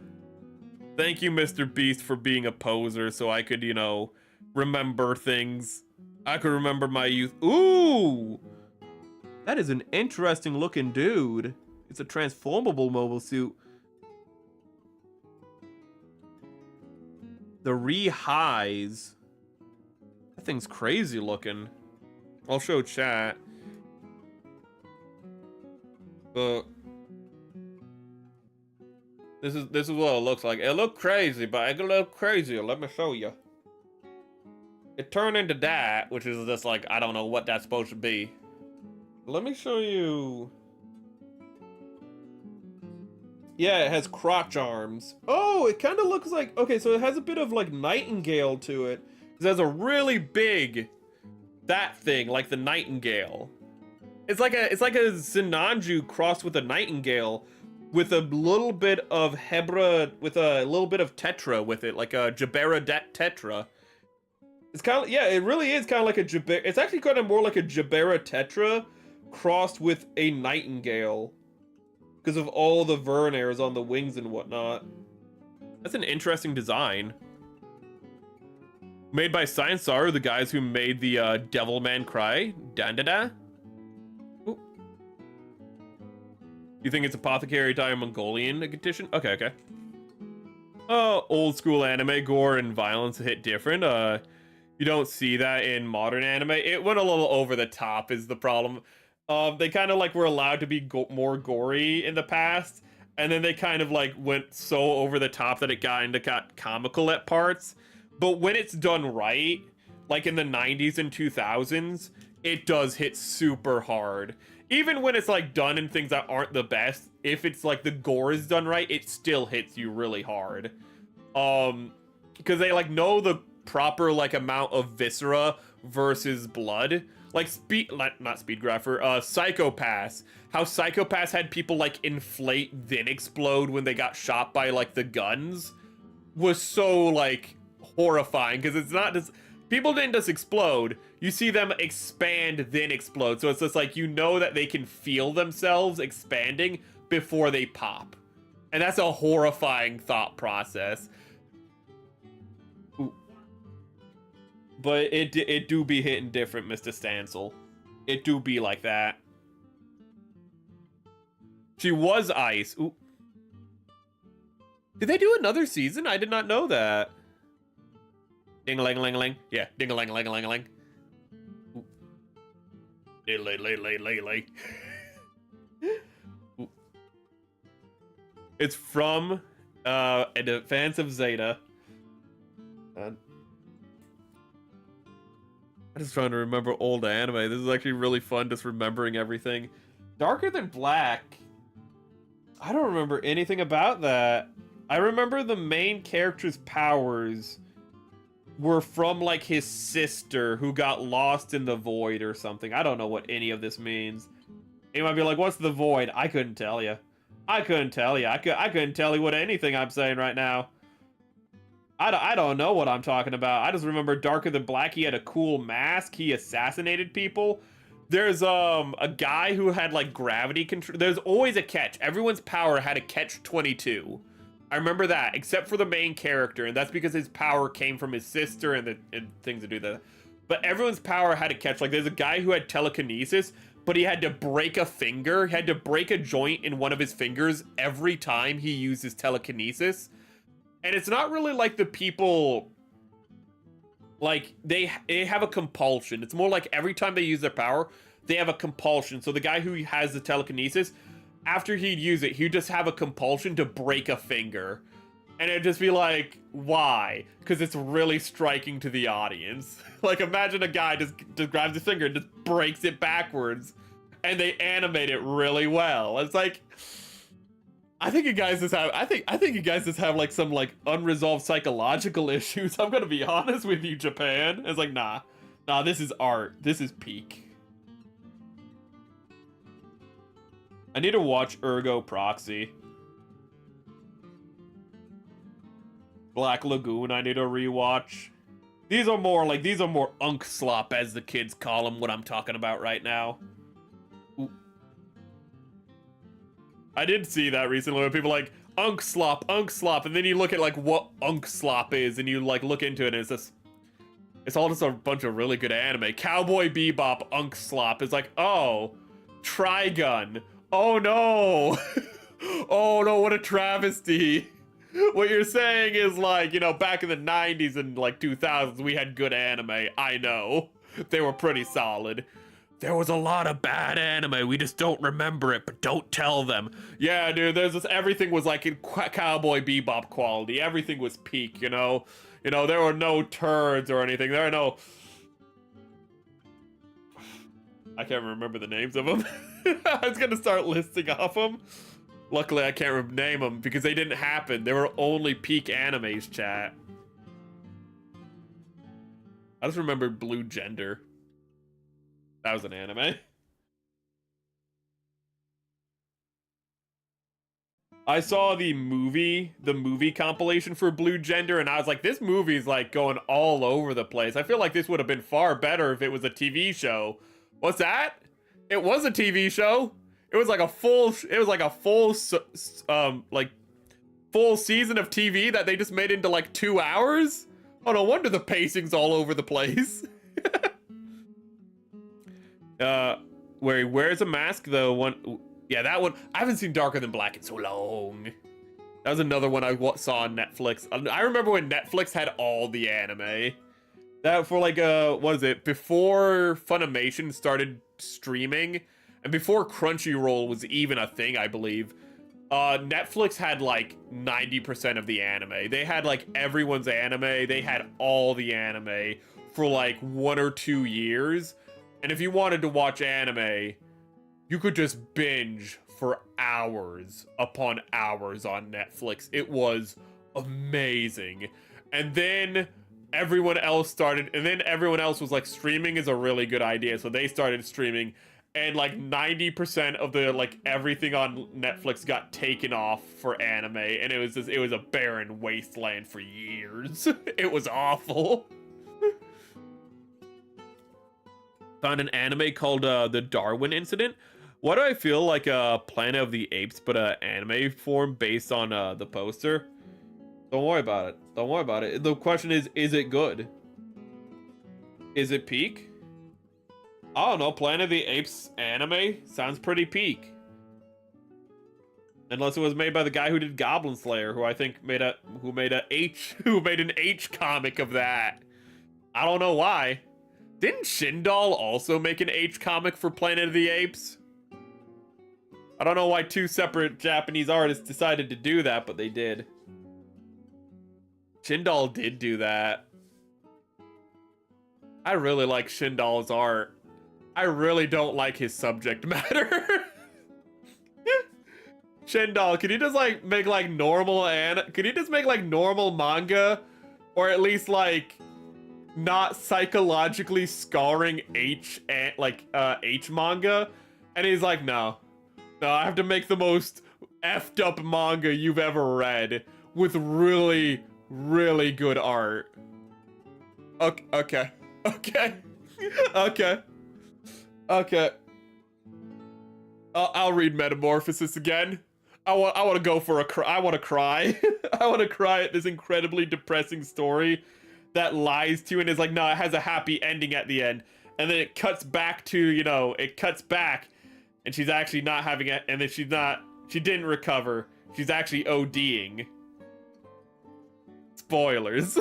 Thank you, Mr. Beast, for being a poser so I could, you know, remember things. I could remember my youth. Ooh! That is an interesting looking dude. It's a transformable mobile suit. The Rehighs. That thing's crazy looking. I'll show chat. But this is what it looks like. It looked crazy, but it looked crazier. Let me show you. It turned into that, which is just like, I don't know what that's supposed to be. Let me show you. Yeah, it has crotch arms. Oh, it kind of looks like... Okay, so it has a bit of, like, nightingale to it. It has a really big... That thing, like the nightingale. It's like a Zinanju crossed with a nightingale with a little bit of Hebra, with a little bit of Tetra with it, like a Geara Tetra. It's kind of... Yeah, it really is kind of like a Geara... It's actually kind of more like a Geara Tetra crossed with a nightingale. Because of all the Vernairs on the wings and whatnot. That's an interesting design. Made by Science Saru, the guys who made the Devilman Cry. Da-da-da. You think it's Apothecary Dire Mongolian edition? Okay, okay. Old school anime, gore and violence hit different. You don't see that in modern anime. It went a little over the top is the problem. They kind of like were allowed to be more gory in the past, and then they kind of like went so over the top that it got comical at parts. But when it's done right, like in the 90s and 2000s, it does hit super hard. Even when it's like done in things that aren't the best, if it's like the gore is done right, it still hits you really hard. Because they like know the proper like amount of viscera versus blood. Like not Speedgrapher, Psychopaths. How Psychopaths had people like inflate then explode when they got shot by like the guns was so like horrifying, because it's not just people didn't just explode. You see them expand then explode. So it's just like, you know that they can feel themselves expanding before they pop. And that's a horrifying thought process. Ooh. But it do be hitting different, Mr. Stancil. It do be like that. She was ice. Ooh. Did they do another season? I did not know that. Ding-a-ling-a-ling-a-ling. Yeah, ding-a-ling-a-ling-a-ling-a-ling. Lay. It's from Advance of Zeta. I'm just trying to remember old anime. This is actually really fun, just remembering everything. Darker Than Black. I don't remember anything about that. I remember the main character's powers were from like his sister who got lost in the void or something. I don't know what any of this means. You might be like, what's the void? I couldn't tell you. I couldn't tell you. I couldn't tell you what anything I'm saying right now. I don't know what I'm talking about. I just remember Darker Than Black. He had a cool mask. He assassinated people. There's a guy who had like gravity control. There's always a catch. Everyone's power had a catch 22. I remember that, except for the main character, and that's because his power came from his sister and things to do that. But everyone's power had a catch. Like, there's a guy who had telekinesis, but he had to break a finger. He had to break a joint in one of his fingers every time he used his telekinesis. And it's not really like the people, like, they have a compulsion. It's more like every time they use their power, they have a compulsion. So the guy who has the telekinesis, after he'd use it, he'd just have a compulsion to break a finger. And it'd just be like, why? Because it's really striking to the audience. Like, imagine a guy just grabs his finger and just breaks it backwards. And they animate it really well. It's like, I think you guys just have, I think you guys just have like some like unresolved psychological issues. I'm gonna be honest with you, Japan. It's like, nah, this is art. This is peak. I need to watch Ergo Proxy. Black Lagoon, I need to rewatch. These are more unk slop, as the kids call them, what I'm talking about right now. Ooh. I did see that recently where people like, unk slop, and then you look at like what unk slop is, and you like look into it, and it's all just a bunch of really good anime. Cowboy Bebop unk slop is like, oh, Trigun. Oh no! Oh no, what a travesty. What you're saying is like, you know, back in the 90s and like 2000s, we had good anime. I know. They were pretty solid. There was a lot of bad anime. We just don't remember it, but don't tell them. Yeah, dude, everything was like in Cowboy Bebop quality. Everything was peak, you know? You know, there were no turds or anything. There are no... I can't remember the names of them. I was gonna start listing off them. Luckily, I can't name them because they didn't happen. They were only peak animes, chat. I just remember Blue Gender. That was an anime. I saw the movie compilation for Blue Gender, and I was like, this movie's like going all over the place. I feel like this would have been far better if it was a TV show. What's that? It was a TV show. It was like a full season of TV that they just made into like 2 hours. Oh, no wonder the pacing's all over the place. Where he wears a mask though. Yeah, that one. I haven't seen Darker Than Black in so long. That was another one I saw on Netflix. I remember when Netflix had all the anime. That for like what was it? Before Funimation started streaming, and before Crunchyroll was even a thing, I believe. Netflix had like 90% of the anime. They had like everyone's anime. They had all the anime for like 1 or 2 years. And if you wanted to watch anime, you could just binge for hours upon hours on Netflix. It was amazing. And then everyone else was like, streaming is a really good idea. So they started streaming, and like 90% of the like everything on Netflix got taken off for anime, and it was a barren wasteland for years. It was awful. Found an anime called The Darwin Incident. Why do I feel like Planet of the Apes, but anime form based on the poster? Don't worry about it. Don't worry about it. The question is it good? Is it peak? I don't know. Planet of the Apes anime sounds pretty peak. Unless it was made by the guy who did Goblin Slayer, who I think made an H comic of that. I don't know why. Didn't Shindal also make an H comic for Planet of the Apes? I don't know why 2 separate Japanese artists decided to do that, but they did. Shindal did do that. I really like Shindal's art. I really don't like his subject matter. Shindal, can you just like make like normal can you just make like normal manga, or at least like not psychologically scarring H manga? And he's like, no, I have to make the most effed up manga you've ever read with really, really good art. Okay. I'll read Metamorphosis again. I want to go for a cry. I want to cry. I want to cry at this incredibly depressing story that lies to you and is like, no, it has a happy ending at the end. And then it cuts back to, and she's actually not having it, and then she didn't recover. She's actually ODing. Spoilers.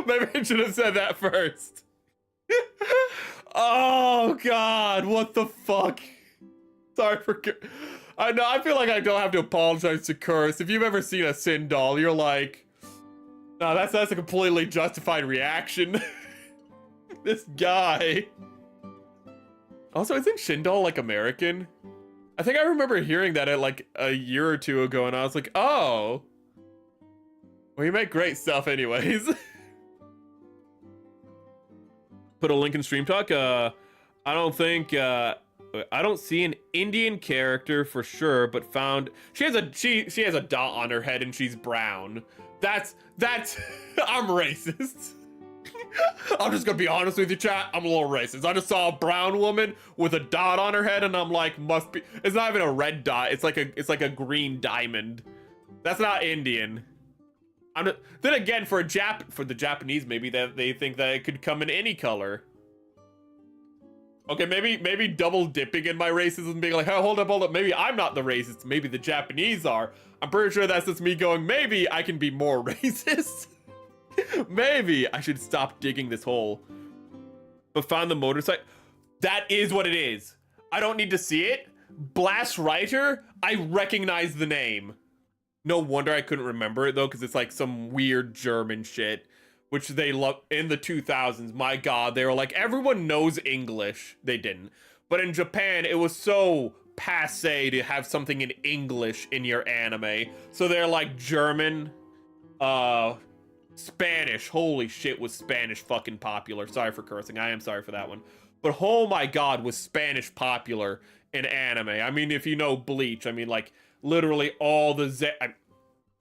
Maybe I should have said that first. Oh God, what the fuck? Sorry for... I know, I feel like I don't have to apologize to Curse. If you've ever seen a Sindal, you're like, no, that's a completely justified reaction. This guy. Also, isn't Shindal like American? I think I remember hearing that at like a year or 2 ago, and I was like, oh. Well, you make great stuff anyways. Put a link in Stream Talk. I don't see an Indian character for sure, but found she has a dot on her head and she's brown. That's I'm racist. I'm just gonna be honest with you, chat. I'm a little racist. I just saw a brown woman with a dot on her head, and I'm like, must be. It's not even a red dot. It's like a green diamond. That's not Indian. Then again, for the Japanese, maybe they think that it could come in any color. Okay, maybe double dipping in my racism, being like, hey, hold up. Maybe I'm not the racist. Maybe the Japanese are. I'm pretty sure that's just me going, maybe I can be more racist. Maybe I should stop digging this hole. But found the motorcycle. That is what it is. I don't need to see it. Blast Writer, I recognize the name. No wonder I couldn't remember it though, because it's like some weird German shit, which they love in the 2000s. My God, they were like, everyone knows English. They didn't. But in Japan, it was so passe to have something in English in your anime. So they're like German, Spanish. Holy shit, was Spanish fucking popular. Sorry for cursing. I am sorry for that one. But oh my god, was Spanish popular in anime. I mean, if you know Bleach, I mean, like, literally all the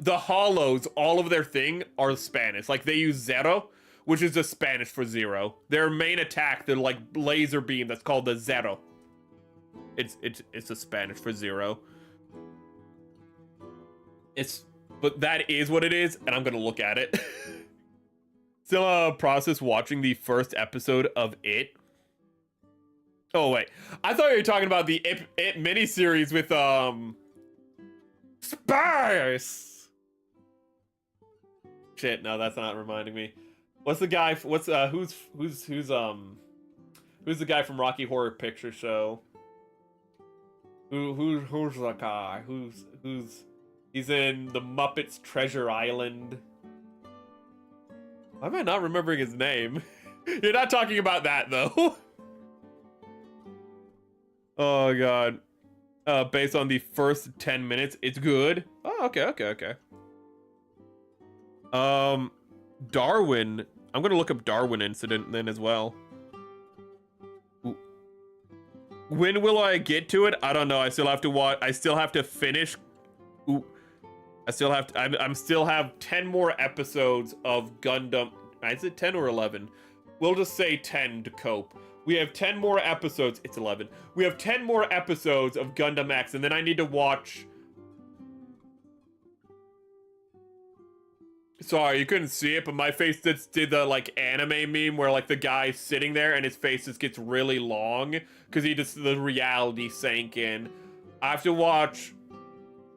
Hollows, all of their thing are Spanish. Like, they use Zero, which is just Spanish for zero. Their main attack, their, like, laser beam, that's called the Zero. It's a Spanish for zero. But that is what it is, and I'm gonna look at it. Still process watching the first episode of It. Oh wait, I thought you were talking about the It miniseries with Space. Shit, no, that's not reminding me. What's the guy? Who's the guy from Rocky Horror Picture Show? Who's the guy? He's in the Muppets Treasure Island. Why am I not remembering his name? You're not talking about that though. Oh god. Based on the first 10 minutes, it's good. Oh, okay. Darwin. I'm gonna look up Darwin incident then as well. Ooh. When will I get to it? I don't know. I still have to watch. I still have to finish. Ooh. I still have to. I'm still have 10 more episodes of Gundam. Is it 10 or 11? We'll just say 10 to cope. We have 10 more episodes. It's 11. We have 10 more episodes of Gundam X, and then I need to watch. Sorry, you couldn't see it, but my face just did the, like, anime meme where, like, the guy's sitting there and his face just gets really long because the reality sank in. I have to watch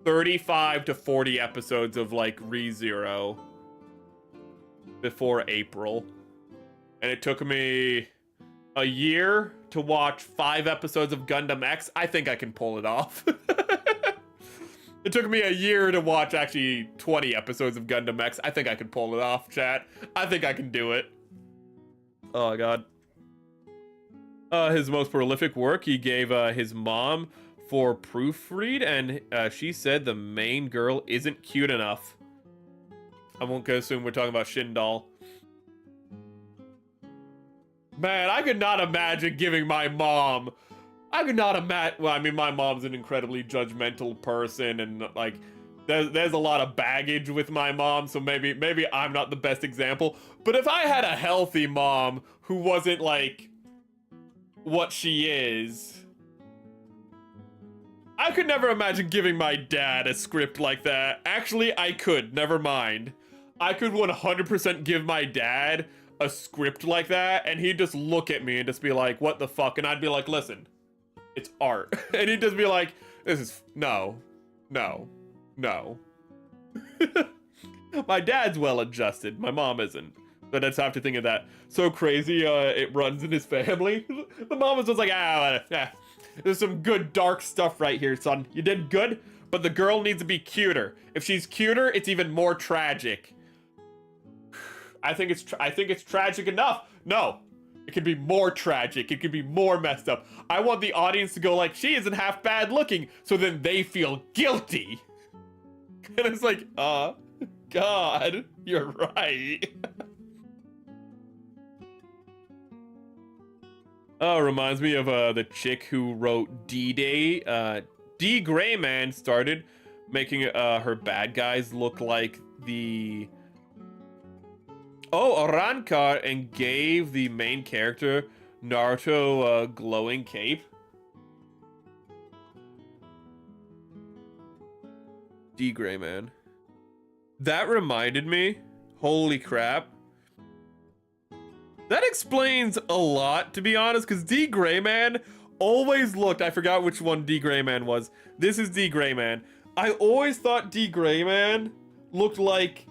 35 to 40 episodes of, like, ReZero before April. And it took me a year to watch 5 episodes of Gundam X. I think I can pull it off. It took me a year to watch actually 20 episodes of Gundam X. I think I can pull it off, chat. I think I can do it. Oh, God. His most prolific work, he gave his mom for proofread, and she said the main girl isn't cute enough. I won't assume we're talking about Shindal. Man, I could not imagine giving my mom... I could not imagine... Well, I mean, my mom's an incredibly judgmental person, and, like, there's a lot of baggage with my mom, so maybe I'm not the best example. But if I had a healthy mom who wasn't, like, what she is... I could never imagine giving my dad a script like that. Actually, I could. Never mind. I could 100% give my dad a script like that, and he'd just look at me and just be like, what the fuck? And I'd be like, listen, it's art. And he'd just be like, this is, no. My dad's well adjusted. My mom isn't. But I just have to think of that. So crazy, it runs in his family. The mom was just like, there's some good dark stuff right here, son. You did good, but the girl needs to be cuter. If she's cuter, it's even more tragic. I think it's tragic enough. No, it could be more tragic. It could be more messed up. I want the audience to go like, she isn't half bad looking, so then they feel guilty. And it's like, God, you're right. Oh, reminds me of the chick who wrote D-Day. D. Grayman started making her bad guys look like the... Oh, Arankar, and gave the main character Naruto a glowing cape. D. Grayman. That reminded me, holy crap. That explains a lot, to be honest, because D. Grayman always looked... I forgot which one D. Grayman was. This is D. Grayman. I always thought D. Grayman looked like...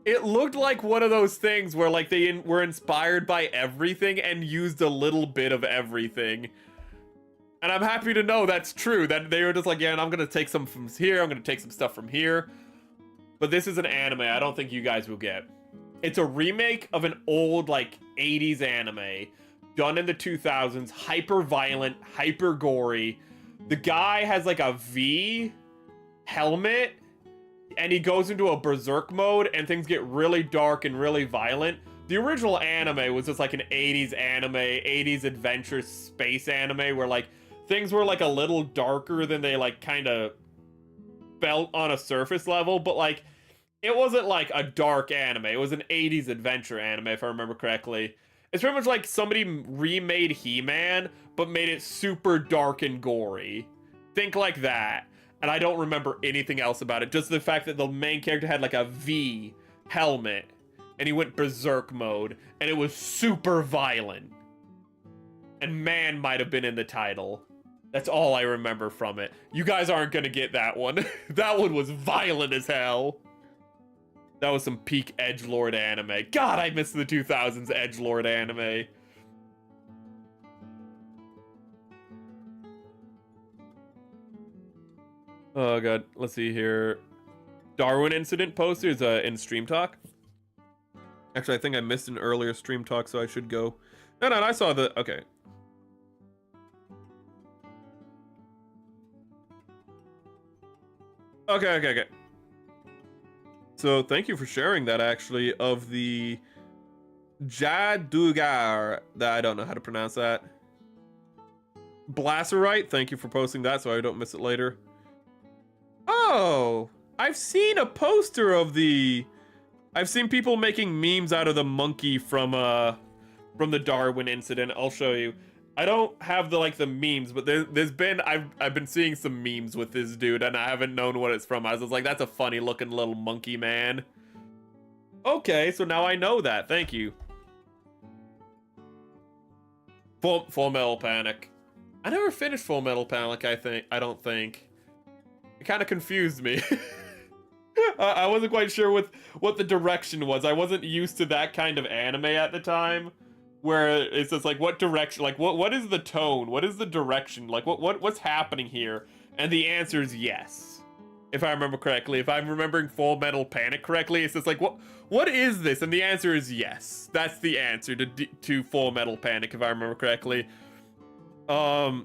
It looked like one of those things where, like, they were inspired by everything and used a little bit of everything. And I'm happy to know that's true, that they were just like, yeah, and I'm gonna take some from here, I'm gonna take some stuff from here. But this is an anime I don't think you guys will get. It's a remake of an old, like, 80s anime done in the 2000s, hyper violent, hyper gory. The guy has like a V helmet, and he goes into a berserk mode, and things get really dark and really violent. The original anime was just like an 80s anime, 80s adventure space anime, where like things were like a little darker than they like kind of felt on a surface level, but like it wasn't like a dark anime. It was an 80s adventure anime, if I remember correctly. It's pretty much like somebody remade He-Man, but made it super dark and gory. Think like that. And I don't remember anything else about it. Just the fact that the main character had like a V helmet, and he went berserk mode, and it was super violent. And man might have been in the title. That's all I remember from it. You guys aren't gonna get that one. That one was violent as hell. That was some peak edgelord anime. God, I miss the 2000s edgelord anime. Oh god, let's see here. Darwin incident posters in Stream Talk. Actually, I think I missed an earlier Stream Talk, so I should go. No, I saw the... Okay. Okay. So, thank you for sharing that, actually, of the Jadugar. I don't know how to pronounce that. Blasserite, thank you for posting that so I don't miss it later. Oh, I've seen a poster of the... I've seen people making memes out of the monkey from the Darwin incident. I'll show you. I don't have the memes, but there's been I've been seeing some memes with this dude, and I haven't known what it's from. I was like, that's a funny looking little monkey man. Okay, so now I know that. Thank you. Full Metal Panic. I never finished Full Metal Panic. I don't think. It kind of confused me. I wasn't quite sure what the direction was. I wasn't used to that kind of anime at the time, where it's just like, what direction, like what is the tone, what is the direction, like what's happening here? And the answer is yes, if I remember correctly. If I'm remembering Full Metal Panic correctly, it's just like, what is this? And the answer is yes. That's the answer to Full Metal Panic, if I remember correctly. I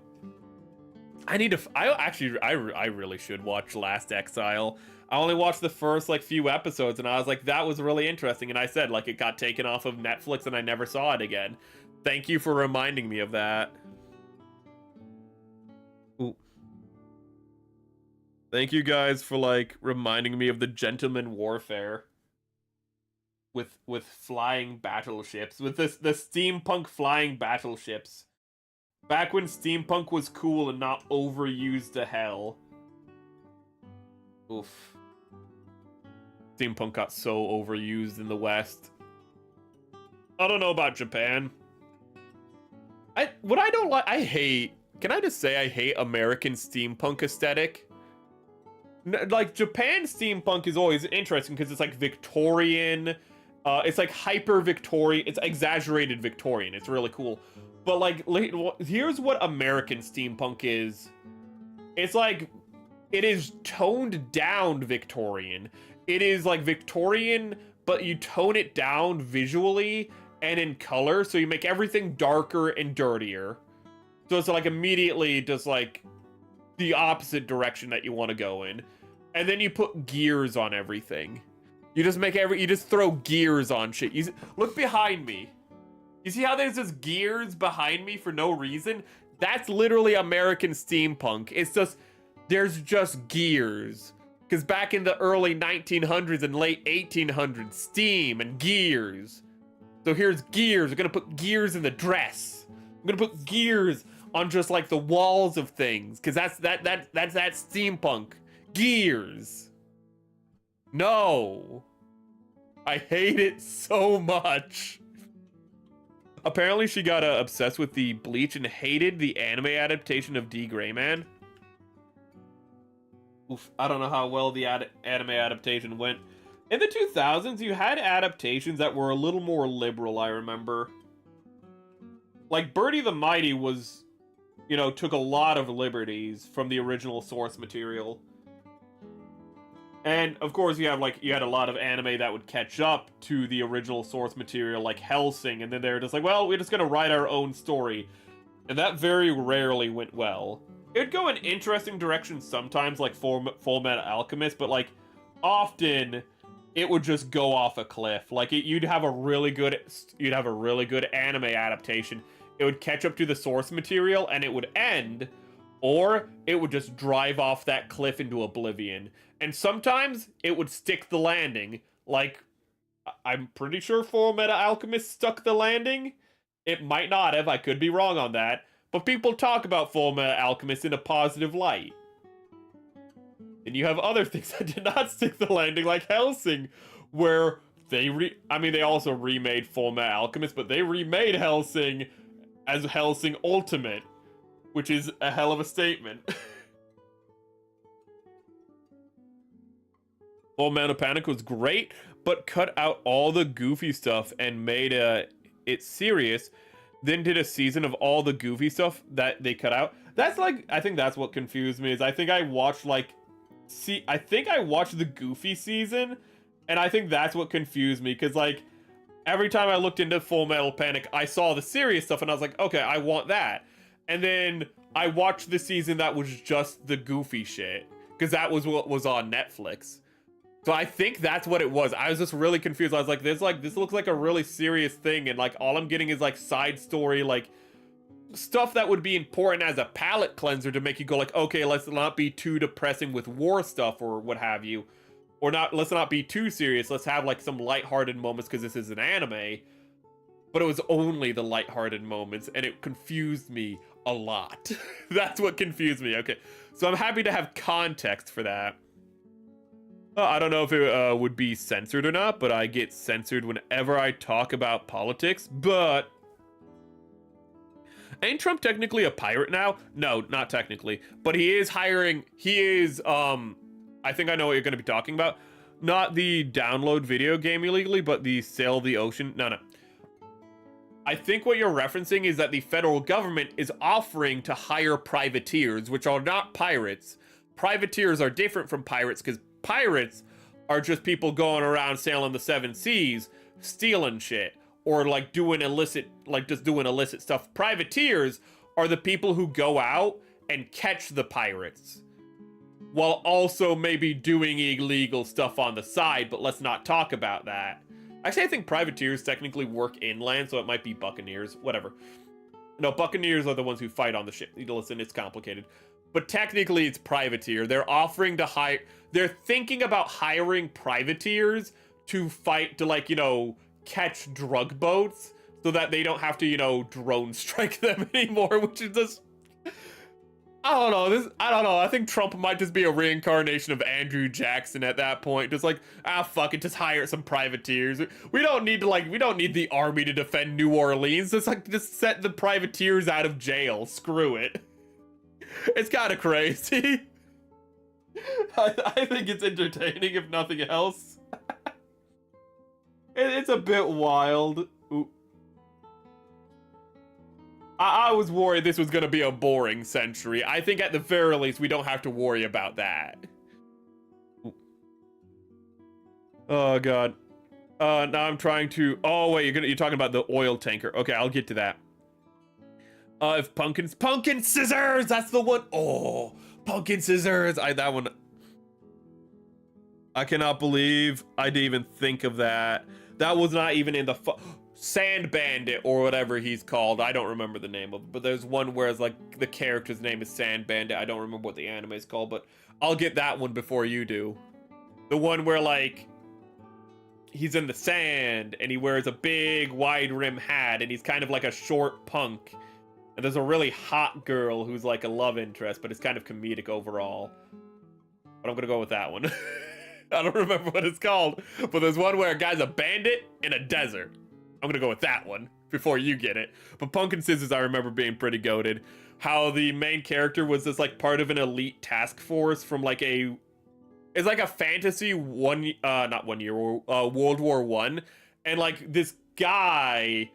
really should watch Last Exile. I only watched the first few episodes, and I was like, that was really interesting. And I said, it got taken off of Netflix, and I never saw it again. Thank you for reminding me of that. Ooh. Thank you guys for reminding me of the Gentleman Warfare with flying battleships, with the steampunk flying battleships. Back when steampunk was cool and not overused to hell. Oof. Steampunk got so overused in the West. I don't know about Japan. I hate... Can I just say I hate American steampunk aesthetic? Japan steampunk is always interesting because it's Victorian. It's hyper Victorian. It's exaggerated Victorian. It's really cool. But here's what American steampunk is. It's it is toned down Victorian. It is Victorian, but you tone it down visually and in color, so you make everything darker and dirtier. So it's immediately just the opposite direction that you want to go in. And then you put gears on everything. You just throw gears on shit. Look behind me. You see how there's just gears behind me for no reason? That's literally American steampunk. It's just, there's just gears. Because back in the early 1900s and late 1800s, steam and gears. So here's gears. We're gonna put gears in the dress. I'm gonna put gears on just the walls of things. Because that's that steampunk. Gears. No. I hate it so much. Apparently she got obsessed with the Bleach and hated the anime adaptation of D. Gray Man. Oof, I don't know how well the anime adaptation went. In the 2000s, you had adaptations that were a little more liberal, I remember. Birdie the Mighty was, took a lot of liberties from the original source material. And of course you had a lot of anime that would catch up to the original source material, like Hellsing, and then they're just like, well, we're just gonna write our own story. And that very rarely went well. It would go in interesting directions sometimes, like Full Metal Alchemist, but like often it would just go off a cliff. Like you'd have a really good anime adaptation. It would catch up to the source material and it would end, or it would just drive off that cliff into oblivion. And sometimes it would stick the landing. Like, I'm pretty sure Full Metal Alchemist stuck the landing. It might not have, I could be wrong on that. But people talk about Full Metal Alchemist in a positive light. And you have other things that did not stick the landing, like Hellsing, where they also remade Full Metal Alchemist, but they remade Hellsing as Hellsing Ultimate, which is a hell of a statement. Full Metal Panic was great, but cut out all the goofy stuff and made it serious. Then did a season of all the goofy stuff that they cut out. I think that's what confused me, is I think I watched the goofy season, and I think that's what confused me, because like every time I looked into Full Metal Panic, I saw the serious stuff and I was like, okay, I want that. And then I watched the season that was just the goofy shit, because that was what was on Netflix. So I think that's what it was. I was just really confused. I was like, this looks like a really serious thing, and like all I'm getting is like side story, like stuff that would be important as a palate cleanser to make you go like, okay, let's not be too depressing with war stuff or what have you. Or let's not be too serious. Let's have like some lighthearted moments because this is an anime. But it was only the lighthearted moments, and it confused me a lot. That's what confused me. Okay, so I'm happy to have context for that. I don't know if it would be censored or not, but I get censored whenever I talk about politics. But ain't Trump technically a pirate now? No, not technically. But he is I think I know what you're going to be talking about. Not the download video game illegally, but the sail the ocean. No. I think what you're referencing is that the federal government is offering to hire privateers, which are not pirates. Privateers are different from pirates, because pirates are just people going around sailing the seven seas, stealing shit, or like doing illicit stuff. Privateers are the people who go out and catch the pirates, while also maybe doing illegal stuff on the side, but let's not talk about that. Actually, I think privateers technically work inland, so it might be buccaneers, whatever. No, buccaneers are the ones who fight on the ship. Listen, it's complicated. But technically it's privateer. They're offering to hire, they're thinking about hiring privateers to fight, to like, catch drug boats so that they don't have to, drone strike them anymore, which is just, I don't know. I think Trump might just be a reincarnation of Andrew Jackson at that point. Just like, fuck it, just hire some privateers. We don't need the army to defend New Orleans. Just set the privateers out of jail. Screw it. It's kind of crazy. I think it's entertaining, if nothing else. It's a bit wild. Ooh. I was worried this was going to be a boring century. I think at the very least we don't have to worry about that. Ooh. Oh god. Now I'm trying to... Oh wait, you're talking about the oil tanker. Okay, I'll get to that. If pumpkin scissors, that's the one. Oh, pumpkin scissors. That one. I cannot believe I didn't even think of that. That was not even in the Sand Bandit or whatever he's called. I don't remember the name of it, but there's one where it's like the character's name is Sand Bandit. I don't remember what the anime is called, but I'll get that one before you do. The one where like he's in the sand and he wears a big wide rim hat and he's kind of like a short punk. And there's a really hot girl who's like a love interest, but it's kind of comedic overall. But I'm gonna go with that one. I don't remember what it's called, but there's one where a guy's a bandit in a desert. I'm gonna go with that one before you get it. But Pumpkin Scissors, I remember being pretty goated. How the main character was this like part of an elite task force from like it's like a fantasy World War I, and like this guy.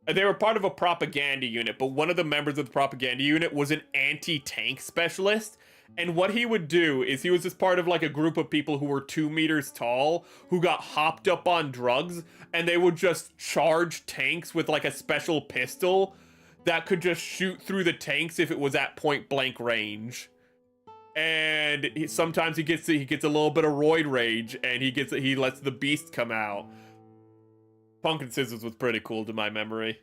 They were part of a propaganda unit, but one of the members of the propaganda unit was an anti-tank specialist, And what he would do is he was just part of like a group of people who were 2 meters tall who got hopped up on drugs, and they would just charge tanks with like a special pistol that could just shoot through the tanks if it was at point blank range. And sometimes he gets a little bit of roid rage, and he lets the beast come out. Pumpkin Scissors was pretty cool to my memory.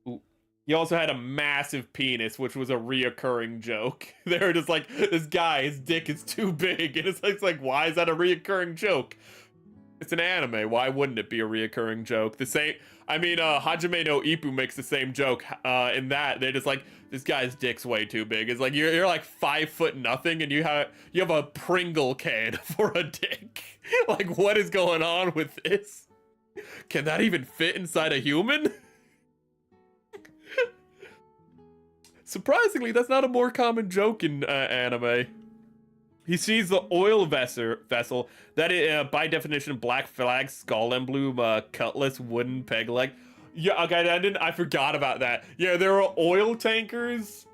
Ooh. He also had a massive penis, which was a reoccurring joke. They were just like, this guy, his dick is too big, and it's like, why is that a reoccurring joke? It's an anime. Why wouldn't it be a reoccurring joke? The same. I mean, Hajime no Ippo makes the same joke. In that they're just like, this guy's dick's way too big. It's like you're like 5 foot nothing, and you have a Pringle can for a dick. Like, what is going on with this? Can that even fit inside a human? Surprisingly, that's not a more common joke in anime. He sees the oil vessel that is, by definition, black flag, skull emblem, cutlass, wooden peg leg. Yeah, okay, I forgot about that. Yeah, there were oil tankers.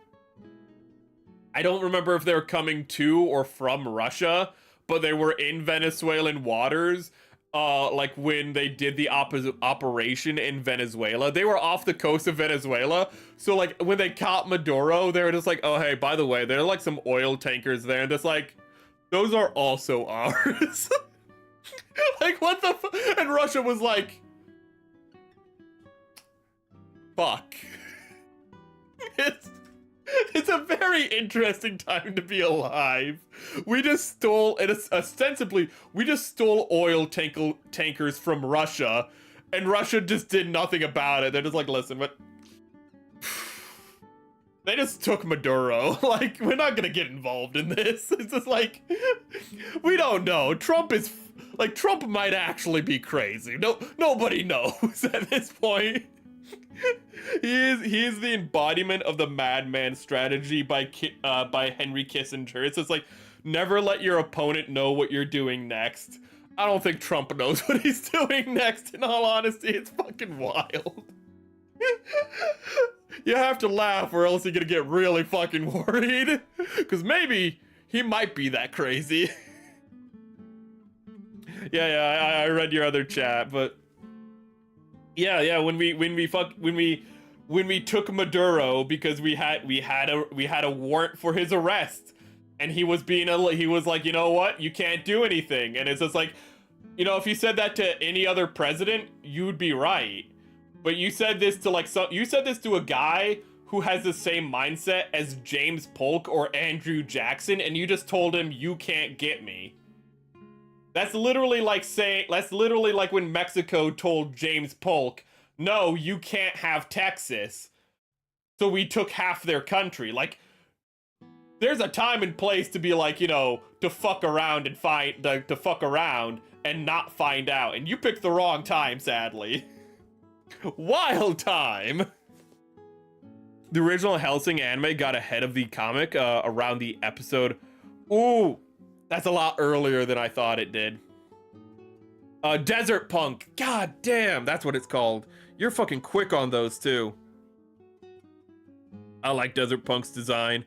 I don't remember if they were coming to or from Russia, but they were in Venezuelan waters. Like when they did the operation in Venezuela, they were off the coast of Venezuela. So like when they caught Maduro, they were just like, oh hey, by the way, there are like some oil tankers there, and just like, those are also ours. Like, what the and Russia was like, fuck. It's a very interesting time to be alive. We just stole, and ostensibly, we just stole oil tankers from Russia, and Russia just did nothing about it. They're just like, listen, but they just took Maduro. Like, we're not gonna get involved in this. It's just like, we don't know. Trump might actually be crazy. Nobody knows at this point. He is the embodiment of the madman strategy by Henry Kissinger. It's just like, never let your opponent know what you're doing next. I don't think Trump knows what he's doing next, in all honesty. It's fucking wild. You have to laugh or else you're gonna get really fucking worried. Because maybe he might be that crazy. Yeah, I read your other chat, but yeah, when we took Maduro because we had a warrant for his arrest, and he was like, you know what, you can't do anything, and it's just like, you know, if you said that to any other president, you'd be right, but you said this to a guy who has the same mindset as James Polk or Andrew Jackson, and you just told him, you can't get me. That's literally like when Mexico told James Polk, no, you can't have Texas. So we took half their country. Like, there's a time and place to be like, you know, to fuck around and not find out. And you picked the wrong time, sadly. Wild time. The original Hellsing anime got ahead of the comic around the episode. Ooh. That's a lot earlier than I thought it did. Desert Punk. God damn, that's what it's called. You're fucking quick on those too. I like Desert Punk's design.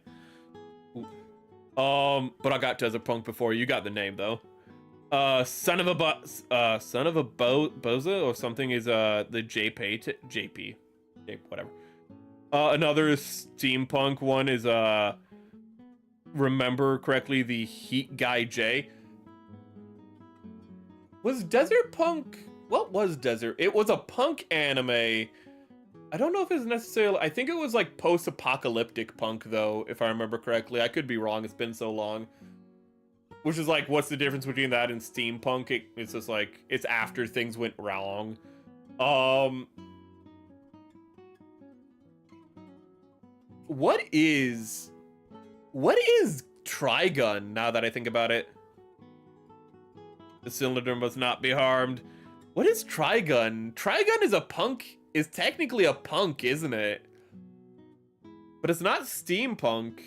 But I got Desert Punk before you got the name though. Son of a Boza or something is the JP, whatever. Another steampunk one is remember correctly, the Heat Guy J. Was Desert Punk... What was Desert? It was a punk anime. I don't know if it's necessarily... I think it was like post-apocalyptic punk, though, if I remember correctly. I could be wrong. It's been so long. Which is like, what's the difference between that and steampunk? It's just like, it's after things went wrong. What is Trigun, now that I think about it? The cylinder must not be harmed. What is Trigun? Trigun is technically a punk, isn't it? But it's not steampunk.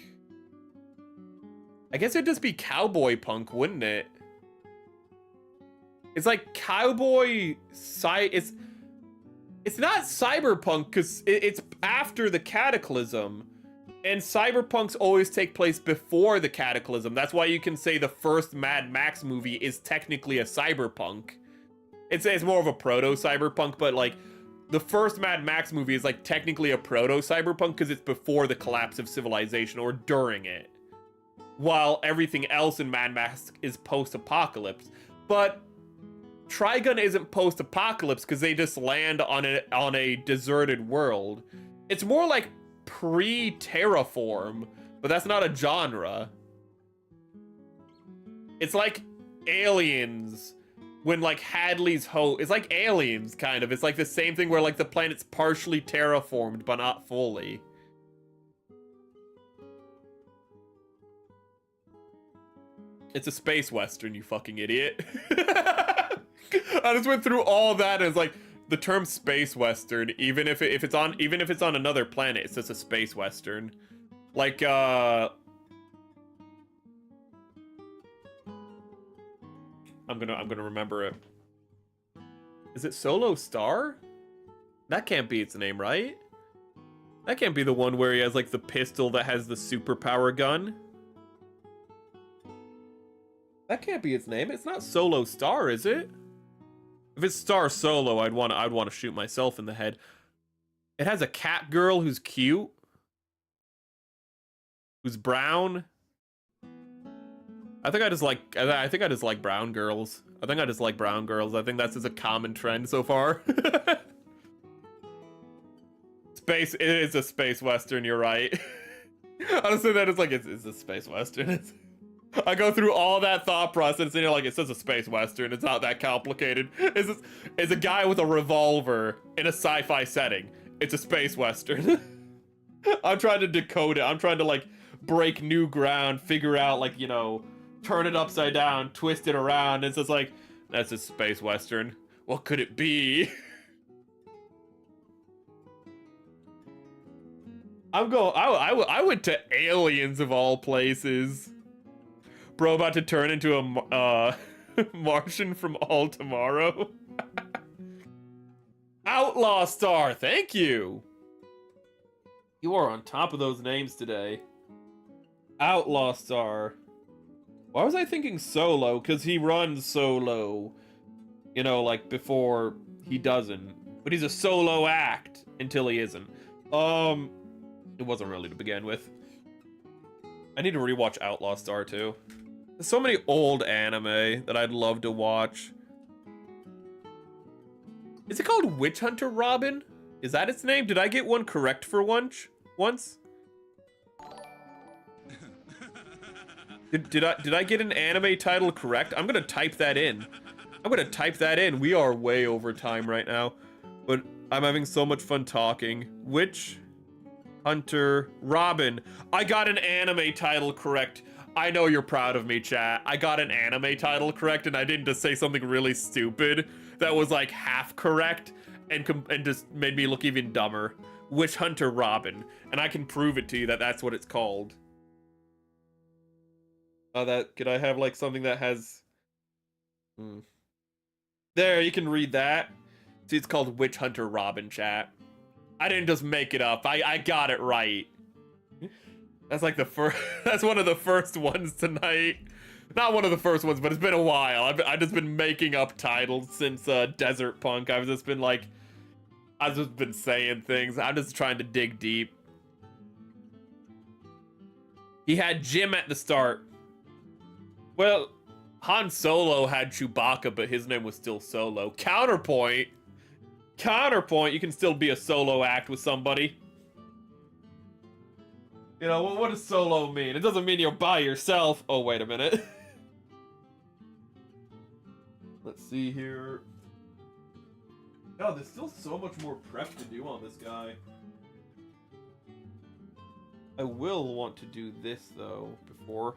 I guess it'd just be cowboy punk, wouldn't it? It's like cowboy it's not cyberpunk because it's after the cataclysm. And cyberpunks always take place before the Cataclysm. That's why you can say the first Mad Max movie is technically a cyberpunk. It's more of a proto-cyberpunk, but like the first Mad Max movie is like technically a proto-cyberpunk because it's before the collapse of civilization or during it. While everything else in Mad Max is post-apocalypse. But Trigun isn't post-apocalypse because they just land on a deserted world. It's more like pre-terraform, but that's not a genre. It's like Aliens when like Hadley's Hope. It's like Aliens kind of. It's like the same thing where like the planet's partially terraformed but not fully. It's a space western, you fucking idiot. I just went through all that and it's like the term space western, even if it's on another planet, it's just a space western. Like I'm gonna remember it. Is it Solo Star? That can't be its name, right? That can't be the one where he has like the pistol that has the superpower gun. That can't be its name. It's not Solo Star, is it? If it's Star Solo, I'd want to shoot myself in the head. It has a cat girl who's cute, who's brown. I think I just like brown girls. I think that's just a common trend so far. Space. It is a space western. You're right. Honestly, that is like it's a space western. I go through all that thought process and you're like, it's just a space western. It's not that complicated. It's a guy with a revolver in a sci-fi setting. It's a space western. I'm trying to decode it. I'm trying to like break new ground, figure out like, you know, turn it upside down, twist it around. It's just like, that's a space western. What could it be? I went to Aliens of all places. Bro about to turn into a Martian from All Tomorrow. Outlaw Star, thank you. You are on top of those names today. Outlaw Star. Why was I thinking Solo? Because he runs solo. You know, like before he doesn't. But he's a solo act until he isn't. It wasn't really to begin with. I need to rewatch Outlaw Star too. There's so many old anime that I'd love to watch. Is it called Witch Hunter Robin? Is that its name? Did I get one correct for once? Did I get an anime title correct? I'm gonna type that in. We are way over time right now, but I'm having so much fun talking. Witch Hunter Robin. I got an anime title correct. I know you're proud of me, chat. I got an anime title correct, and I didn't just say something really stupid that was like half correct and just made me look even dumber. Witch Hunter Robin, and I can prove it to you that that's what it's called. Could I have like something that has? There, you can read that. See, it's called Witch Hunter Robin, chat. I didn't just make it up. I got it right. That's like the first. That's one of the first ones tonight. Not one of the first ones, but it's been a while. I've just been making up titles since Desert Punk. I've just been saying things. I'm just trying to dig deep. He had Jim at the start. Well, Han Solo had Chewbacca, but his name was still Solo. Counterpoint. You can still be a solo act with somebody. You know, what does solo mean? It doesn't mean you're by yourself. Oh, wait a minute. Let's see here. Oh, there's still so much more prep to do on this guy. I will want to do this, though, before.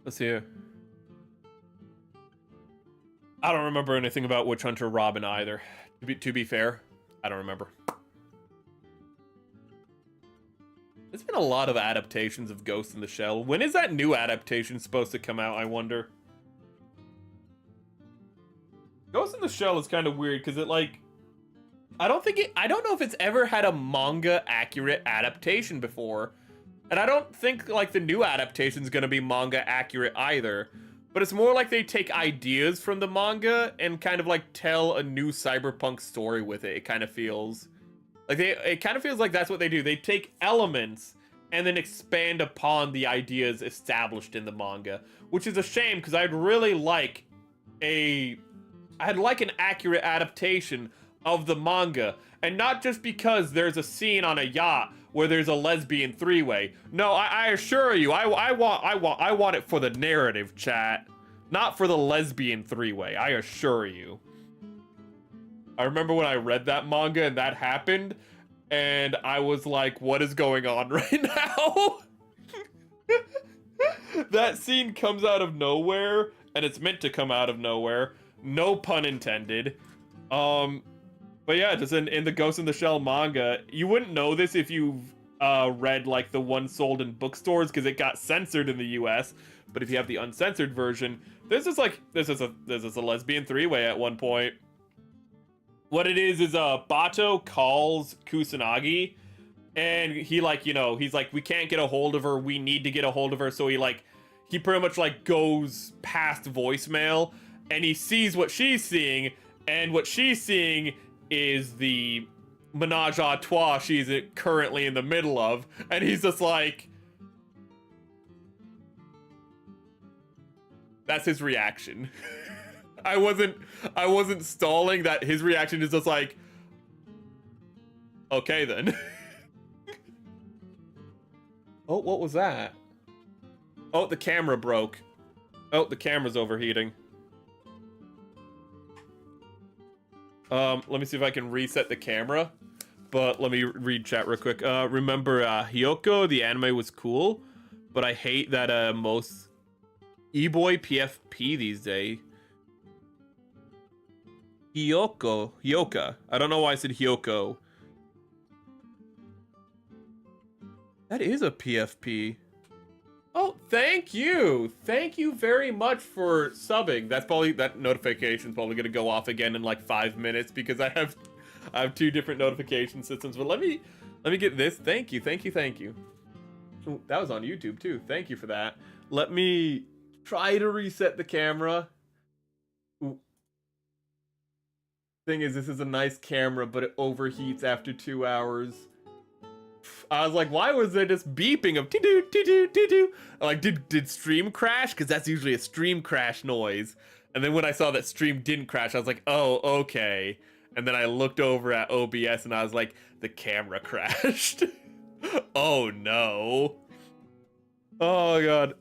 Let's see here. I don't remember anything about Witch Hunter Robin either. To be fair, I don't remember. There's been a lot of adaptations of Ghost in the Shell. When is that new adaptation supposed to come out, I wonder? Ghost in the Shell is kind of weird because it, like, I don't know if it's ever had a manga accurate adaptation before. And I don't think, like, the new adaptation is going to be manga accurate either. But it's more like they take ideas from the manga and kind of, like, tell a new cyberpunk story with it, it kind of feels. Like, it kind of feels like that's what they do. They take elements and then expand upon the ideas established in the manga. Which is a shame, because I'd like an accurate adaptation of the manga. And not just because there's a scene on a yacht where there's a lesbian three-way. No, I assure you, I want it for the narrative, chat. Not for the lesbian three-way, I assure you. I remember when I read that manga and that happened, and I was like, what is going on right now? That scene comes out of nowhere, and it's meant to come out of nowhere. No pun intended. But yeah, just in the Ghost in the Shell manga, you wouldn't know this if you've read like the one sold in bookstores because it got censored in the US. But if you have the uncensored version, there's just a lesbian three-way at one point. What it is Bato calls Kusanagi, and he like, you know, he's like, we can't get a hold of her, we need to get a hold of her. So he pretty much like goes past voicemail, and he sees what she's seeing, and what she's seeing is the menage a trois she's currently in the middle of, and he's just like, that's his reaction. I wasn't stalling. That his reaction is just like, okay then. Oh, what was that? Oh, the camera broke. Oh, the camera's overheating. Let me see if I can reset the camera. But let me read chat real quick. Remember, Hyoko, the anime was cool, but I hate that most e-boy PFP these days. Hyoka. I don't know why I said Hyoko. That is a PFP. Oh, thank you. Thank you very much for subbing. That notification's probably gonna go off again in like 5 minutes because I have two different notification systems. But let me get this. Thank you. Ooh, that was on YouTube too. Thank you for that. Let me try to reset the camera. Ooh. Thing is, this is a nice camera, but it overheats after 2 hours. I was like, why was there just beeping of doo doo doo doo? Like, did stream crash? Because that's usually a stream crash noise. And then when I saw that stream didn't crash, I was like, oh, okay. And then I looked over at OBS and I was like, the camera crashed. Oh no. Oh god.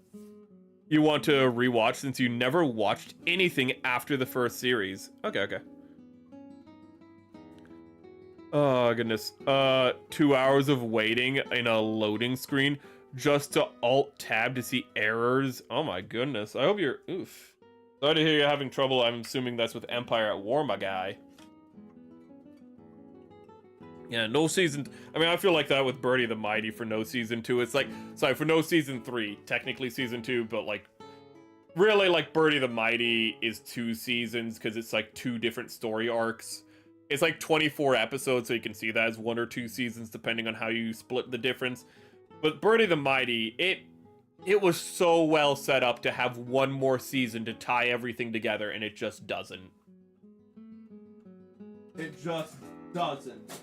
You want to rewatch since you never watched anything after the first series? Okay. Oh goodness. 2 hours of waiting in a loading screen just to alt tab to see errors. Oh my goodness. I hope you're oof. Sorry to hear you're having trouble. I'm assuming that's with Empire at War, my guy. Yeah, no season. I mean, I feel like that with Birdie the Mighty for no season 2. It's like, sorry, for no season 3. Technically season 2, but like, really, like, Birdie the Mighty is 2 seasons because it's like 2 different story arcs. It's like 24 episodes, so you can see that as 1 or 2 seasons, depending on how you split the difference. But Birdie the Mighty, it was so well set up to have 1 more season to tie everything together, and it just doesn't. It just doesn't.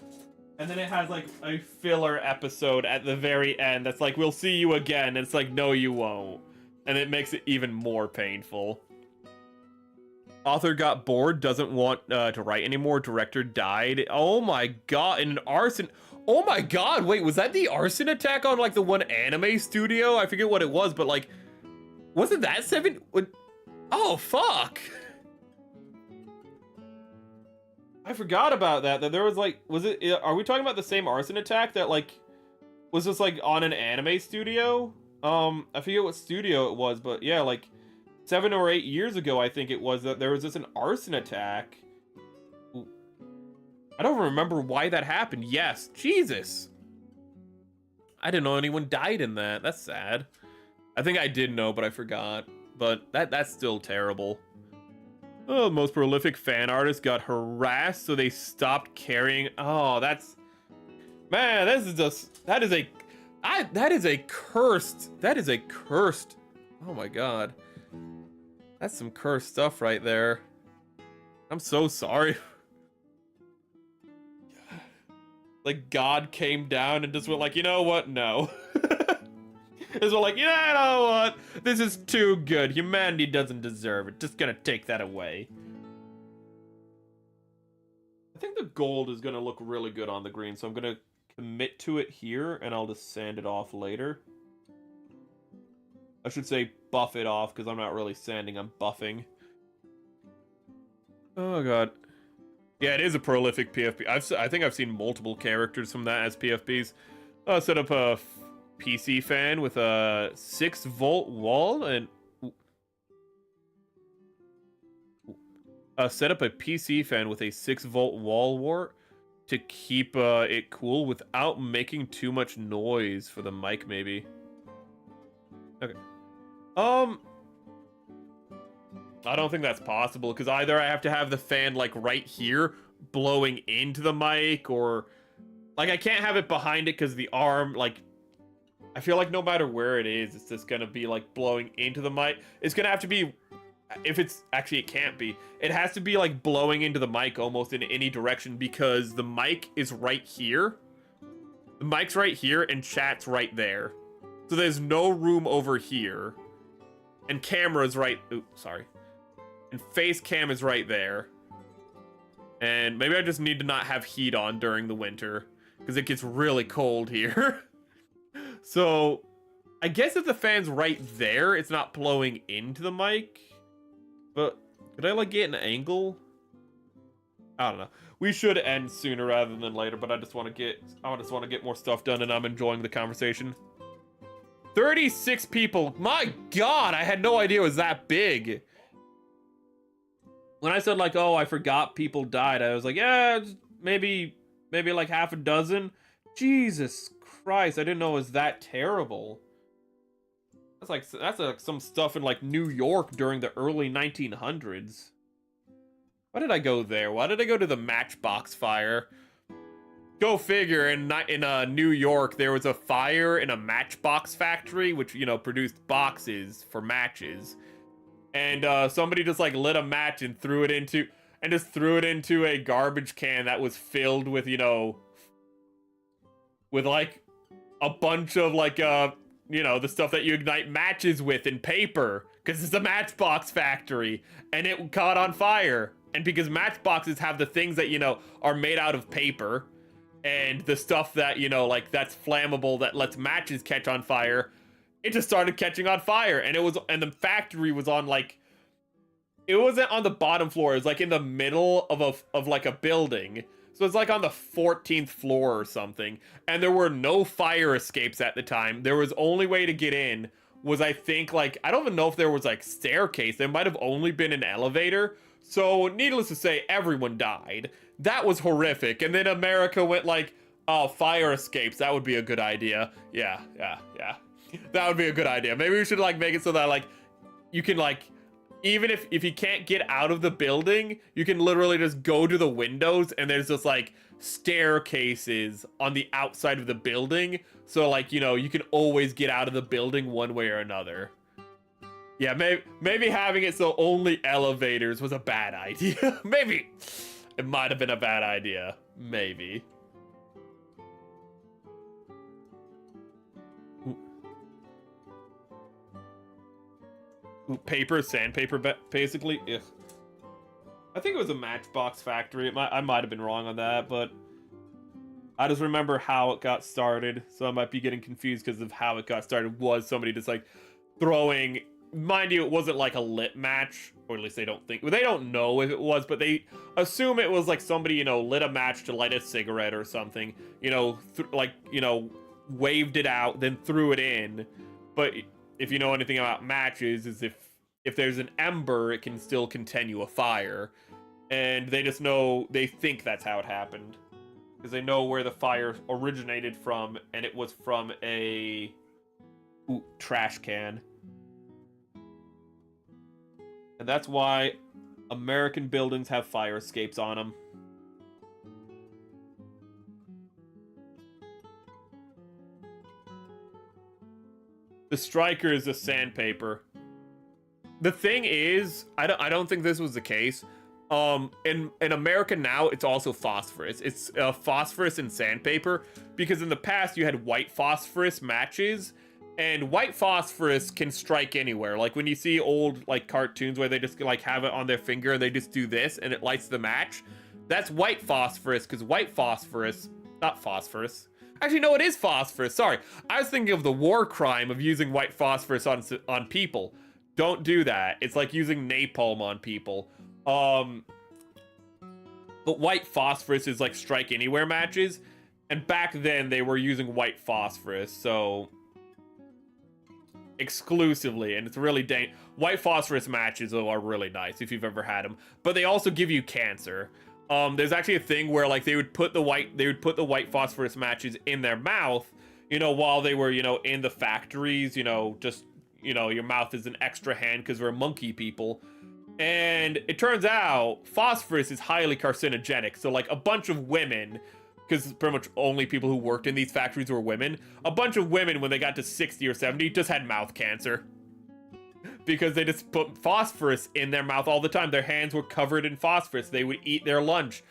And then it has like a filler episode at the very end that's like, we'll see you again. And it's like, no, you won't. And it makes it even more painful. Author got bored, doesn't want to write anymore. Director died. Oh my god, in an arson. Oh my god, wait, was that the arson attack on like the one anime studio? I forget what it was, but like, wasn't that 7? Oh, fuck. I forgot about that there was like, are we talking about the same arson attack that like, was just like on an anime studio? I forget what studio it was, but yeah, like 7 or 8 years ago, I think it was, that there was just an arson attack. Ooh. I don't remember why that happened. Yes, Jesus. I didn't know anyone died in that. That's sad. I think I did know, but I forgot. But that's still terrible. Oh, the most prolific fan artist got harassed, so they stopped carrying. Oh, that's... Man, this is just... That is a cursed... That is a cursed... Oh my god. That's some cursed stuff right there. I'm so sorry. Like, God came down and just went like, you know what? No. Just went like, you know what? This is too good. Humanity doesn't deserve it. Just gonna take that away. I think the gold is gonna look really good on the green, so I'm gonna commit to it here, and I'll just sand it off later. I should say buff it off, because I'm not really sanding, I'm buffing. Oh god. Yeah, it is a prolific PFP. I think I've seen multiple characters from that as PFPs. Set up a PC fan with a 6-volt wall and... set up a PC fan with a 6-volt wall wart to keep it cool without making too much noise for the mic, maybe. Okay. I don't think that's possible, because either I have to have the fan, like, right here, blowing into the mic, or... Like, I can't have it behind it, because the arm, like... I feel like no matter where it is, it's just gonna be, like, blowing into the mic. It's gonna have to be... If it's... Actually, it can't be. It has to be, like, blowing into the mic almost in any direction, because the mic is right here. The mic's right here, and chat's right there. So there's no room over here. And camera's right... Oops, sorry. And face cam is right there. And maybe I just need to not have heat on during the winter, because it gets really cold here. So, I guess if the fan's right there, it's not blowing into the mic. But, could I, like, get an angle? I don't know. We should end sooner rather than later, but I just want to get more stuff done, and I'm enjoying the conversation. 36 people. My god, I had no idea it was that big. When I said, like, oh, I forgot people died, I was like, yeah, maybe like half a dozen. Jesus Christ, I didn't know it was that terrible. That's like some stuff in, like, New York during the early 1900s. Why did I go there? Why did I go to the matchbox fire? Go figure, in New York, there was a fire in a matchbox factory, which, you know, produced boxes for matches. And somebody just, like, lit a match and threw it into a garbage can that was filled with, you know, with, like, a bunch of, like, you know, the stuff that you ignite matches with in paper, because it's a matchbox factory, and it caught on fire. And because matchboxes have the things that, you know, are made out of paper, and the stuff that, you know, like, that's flammable, that lets matches catch on fire, it just started catching on fire. And the factory was on, like, it wasn't on the bottom floor, it was, like, in the middle of like a building. So it's like on the 14th floor or something. And there were no fire escapes at the time. There was only way to get in was, I think, like, I don't even know if there was, like, staircase. There might have only been an elevator. So, needless to say, everyone died. That was horrific. And then America went like, oh, fire escapes. That would be a good idea. Yeah. That would be a good idea. Maybe we should, like, make it so that, like, you can, like, even if you can't get out of the building, you can literally just go to the windows and there's just, like, staircases on the outside of the building. So, like, you know, you can always get out of the building one way or another. Yeah, maybe having it so only elevators was a bad idea. Maybe. It might have been a bad idea. Maybe. Ooh, paper, sandpaper, basically. Ugh. I think it was a matchbox factory. I might have been wrong on that, but I just remember how it got started. So I might be getting confused because of how it got started. Was somebody just, like, throwing... Mind you, it wasn't like a lit match, or at least they don't think... Well, they don't know if it was, but they assume it was like somebody, you know, lit a match to light a cigarette or something. You know, like, you know, waved it out, then threw it in. But if you know anything about matches, is if there's an ember, it can still continue a fire. And they just know, they think that's how it happened. because they know where the fire originated from, and it was from a trash can. And that's why American buildings have fire escapes on them. The striker is the sandpaper. The thing is, I don't think this was the case. In America now, it's also phosphorus. It's phosphorus and sandpaper, because in the past you had white phosphorus matches, and white phosphorus can strike anywhere. Like when you see old like cartoons where they just like have it on their finger and they just do this and it lights the match. That's white phosphorus, because white phosphorus, not phosphorus. Actually, no, it is phosphorus. Sorry, I was thinking of the war crime of using white phosphorus on people. Don't do that. It's like using napalm on people. But white phosphorus is like strike anywhere matches, and back then they were using white phosphorus, so exclusively, and it's really white phosphorus matches though are really nice if you've ever had them, but they also give you cancer. There's actually a thing where like they would put the white phosphorus matches in their mouth, you know, while they were, you know, in the factories, you know, just, you know, your mouth is an extra hand because we're monkey people. And it turns out phosphorus is highly carcinogenic. So like a bunch of women, because pretty much only people who worked in these factories were women, a bunch of women when they got to 60 or 70 just had mouth cancer. Because they just put phosphorus in their mouth all the time. Their hands were covered in phosphorus. They would eat their lunch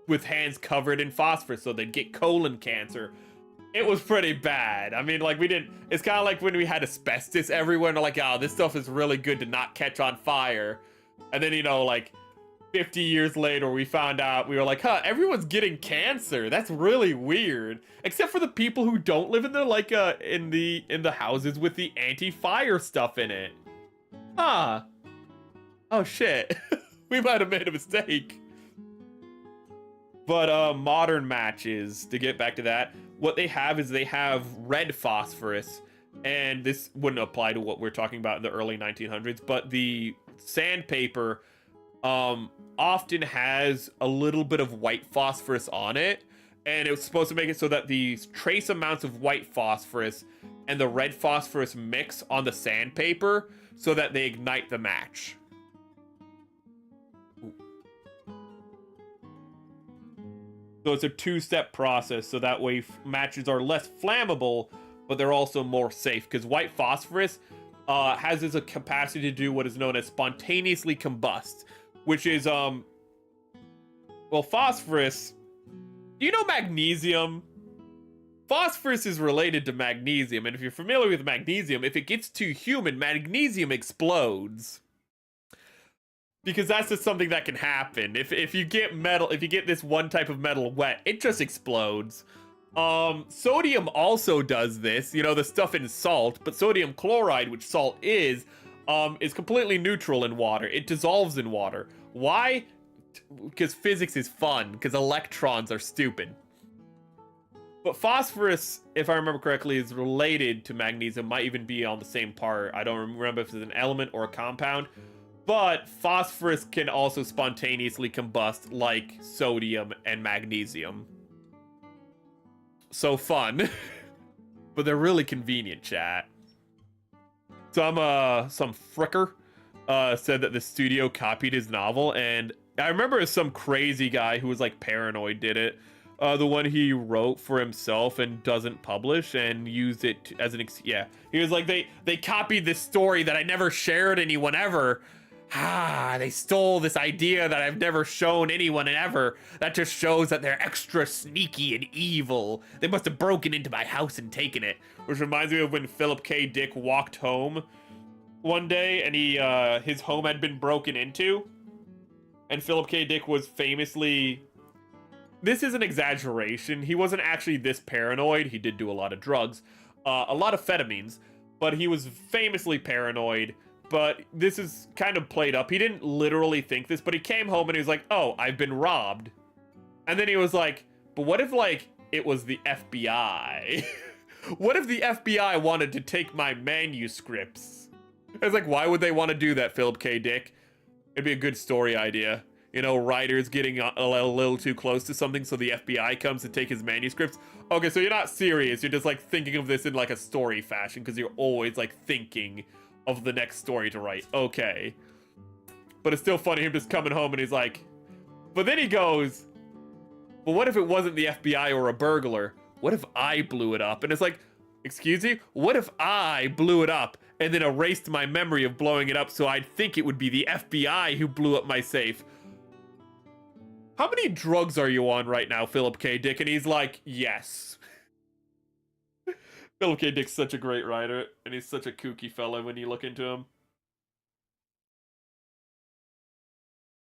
with hands covered in phosphorus, so they'd get colon cancer. It was pretty bad. I mean, like, it's kind of like when we had asbestos everywhere, and they're like, oh, this stuff is really good to not catch on fire. And then, you know, like 50 years later, we found out, we were like, huh, everyone's getting cancer. That's really weird. Except for the people who don't live in the, like, in the houses with the anti-fire stuff in it. Huh. Oh, shit. We might have made a mistake. But, modern matches, to get back to that, what they have is they have red phosphorus. And this wouldn't apply to what we're talking about in the early 1900s, but the sandpaper often has a little bit of white phosphorus on it, and it was supposed to make it so that the trace amounts of white phosphorus and the red phosphorus mix on the sandpaper so that they ignite the match. So it's a two-step process, so that way matches are less flammable, but they're also more safe, because white phosphorus has a capacity to do what is known as spontaneously combust, which is, well, phosphorus, do you know magnesium? Phosphorus is related to magnesium, and if you're familiar with magnesium, if it gets too humid, magnesium explodes. Because that's just something that can happen. If you get metal, if you get this one type of metal wet, it just explodes. Sodium also does this, you know, the stuff in salt, but sodium chloride, which salt is completely neutral in water. It dissolves in water. Why? Because physics is fun, because electrons are stupid. But phosphorus, if I remember correctly, is related to magnesium, might even be on the same part. I don't remember if it's an element or a compound. But phosphorus can also spontaneously combust like sodium and magnesium. So fun. But they're really convenient, chat. Some fricker said that the studio copied his novel, and I remember some crazy guy who was like paranoid did it. The one he wrote for himself and doesn't publish and used it as an yeah. He was like, they copied this story that I never shared anyone ever. They stole this idea that I've never shown anyone ever. That just shows that they're extra sneaky and evil. They must have broken into my house and taken it. Which reminds me of when Philip K. Dick walked home one day and his home had been broken into. And Philip K. Dick was famously... This is an exaggeration. He wasn't actually this paranoid. He did do a lot of drugs. A lot of amphetamines. But he was famously paranoid. But this is kind of played up. He didn't literally think this, but he came home and he was like, oh, I've been robbed. And then he was like, but what if, like, it was the FBI? What if the FBI wanted to take my manuscripts? I was like, why would they want to do that, Philip K. Dick? It'd be a good story idea. you know, writers getting a little too close to something, so the FBI comes to take his manuscripts. Okay, so you're not serious. You're just like thinking of this in like a story fashion because you're always like thinking of the next story to write. Okay. But it's still funny him just coming home and he's like, but then he goes, but what if it wasn't the FBI or a burglar? What if I blew it up? And it's like, excuse me? What if I blew it up and then erased my memory of blowing it up so I'd think it would be the FBI who blew up my safe? How many drugs are you on right now, Philip K. Dick? And he's like, yes. Philip K. Dick's such a great writer, and he's such a kooky fella when you look into him.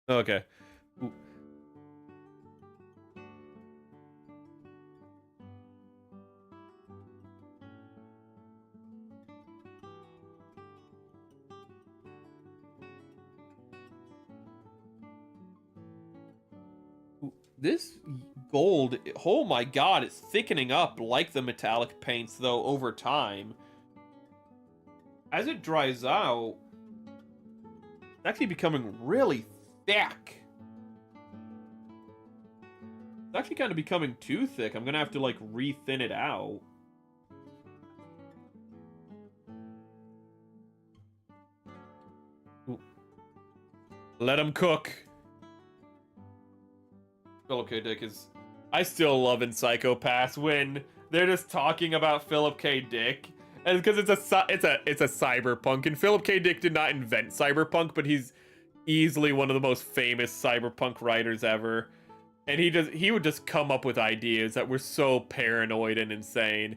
Okay. Ooh. This gold, oh my god, it's thickening up like the metallic paints, though, over time. As it dries out, it's actually becoming really thick. It's actually kind of becoming too thick. I'm gonna have to, like, re-thin it out. Ooh. Let him cook. Philip K. Dick is... I still love in Psycho-Pass when they're just talking about Philip K. Dick. And because it's a cyberpunk, and Philip K. Dick did not invent cyberpunk, but he's easily one of the most famous cyberpunk writers ever. And he would just come up with ideas that were so paranoid and insane.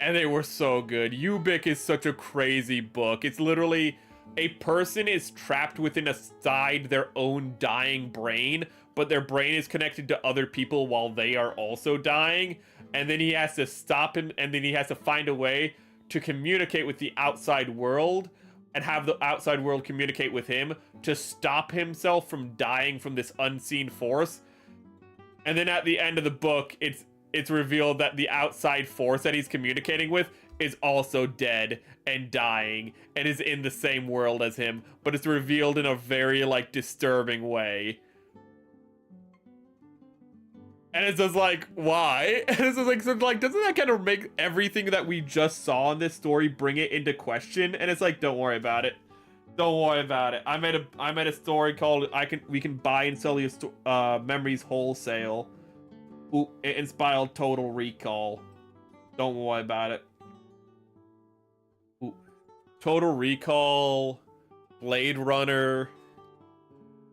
And they were so good. Ubik is such a crazy book. It's literally a person is trapped within their own dying brain, but their brain is connected to other people while they are also dying, and then he has to stop him, and then he has to find a way to communicate with the outside world and have the outside world communicate with him to stop himself from dying from this unseen force. And then at the end of the book, it's revealed that the outside force that he's communicating with is also dead and dying and is in the same world as him, but it's revealed in a very, like, disturbing way. And it's just like, why? And it's just like, so like, doesn't that kind of make everything that we just saw in this story bring it into question? And it's like, don't worry about it. Don't worry about it. I made a story called we can buy and sell your memories wholesale. Ooh, it inspired Total Recall. Don't worry about it. Ooh. Total Recall, Blade Runner,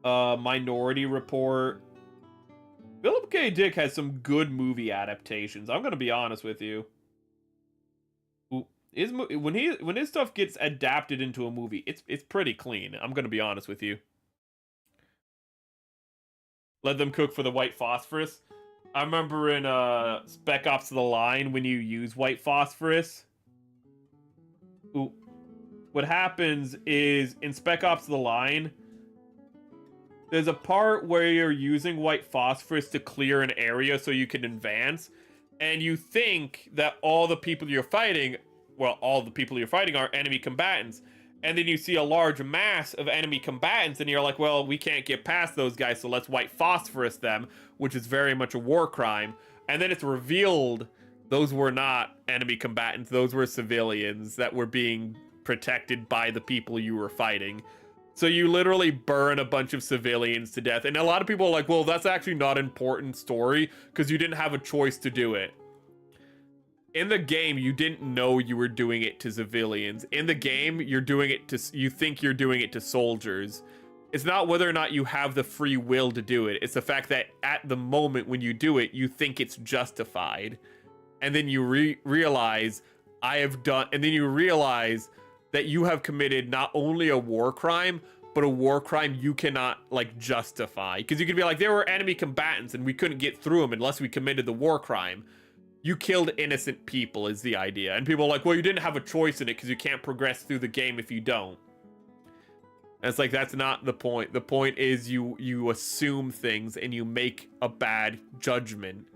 Minority Report. Philip K. Dick has some good movie adaptations. I'm gonna be honest with you. Ooh, when his stuff gets adapted into a movie, it's pretty clean. I'm gonna be honest with you. Let them cook for the white phosphorus. I remember in Spec Ops: The Line when you use white phosphorus. Ooh, what happens is in Spec Ops: The Line, there's a part where you're using white phosphorus to clear an area so you can advance, and you think that all the people you're fighting are enemy combatants, and then you see a large mass of enemy combatants, and you're like, well, we can't get past those guys, so let's white phosphorus them, which is very much a war crime. And then it's revealed those were not enemy combatants, those were civilians that were being protected by the people you were fighting. So you literally burn a bunch of civilians to death. And a lot of people are like, well, that's actually not an important story because you didn't have a choice to do it. In the game, you didn't know you were doing it to civilians. In the game, you think you're doing it to soldiers. It's not whether or not you have the free will to do it. It's the fact that at the moment when you do it, you think it's justified. And then you realize you realize that you have committed not only a war crime, but a war crime you cannot, like, justify. Because you could be like, there were enemy combatants and we couldn't get through them unless we committed the war crime. You killed innocent people is the idea. And people are like, well, you didn't have a choice in it because you can't progress through the game if you don't. And it's like, that's not the point. The point is you assume things and you make a bad judgment.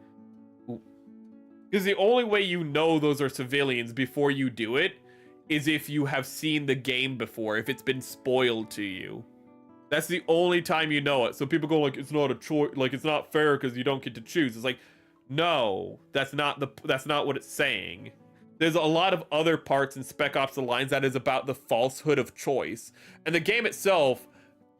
Because the only way you know those are civilians before you do it is if you have seen the game before, if it's been spoiled to you. That's the only time you know it. So people go like, it's not a choice, like it's not fair because you don't get to choose. It's like, no, that's not what it's saying. There's a lot of other parts in Spec Ops: The Lines that is about the falsehood of choice. And the game itself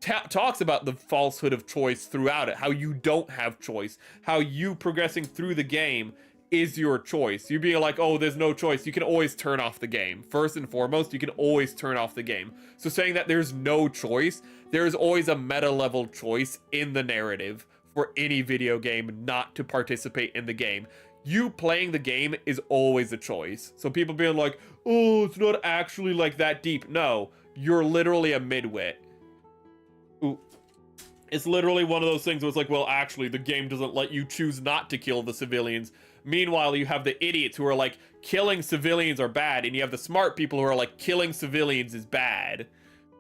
talks about the falsehood of choice throughout it, how you don't have choice, how you progressing through the game is your choice. You being like, oh, there's no choice. You can always turn off the game. First and foremost, you can always turn off the game. So saying that there's no choice, there's always a meta level choice in the narrative for any video game not to participate in the game. You playing the game is always a choice. So people being like, oh, it's not actually like that deep. No, you're literally a midwit. Ooh. It's literally one of those things where it's like, well, actually, the game doesn't let you choose not to kill the civilians. Meanwhile, you have the idiots who are like, killing civilians are bad, and you have the smart people who are like, killing civilians is bad.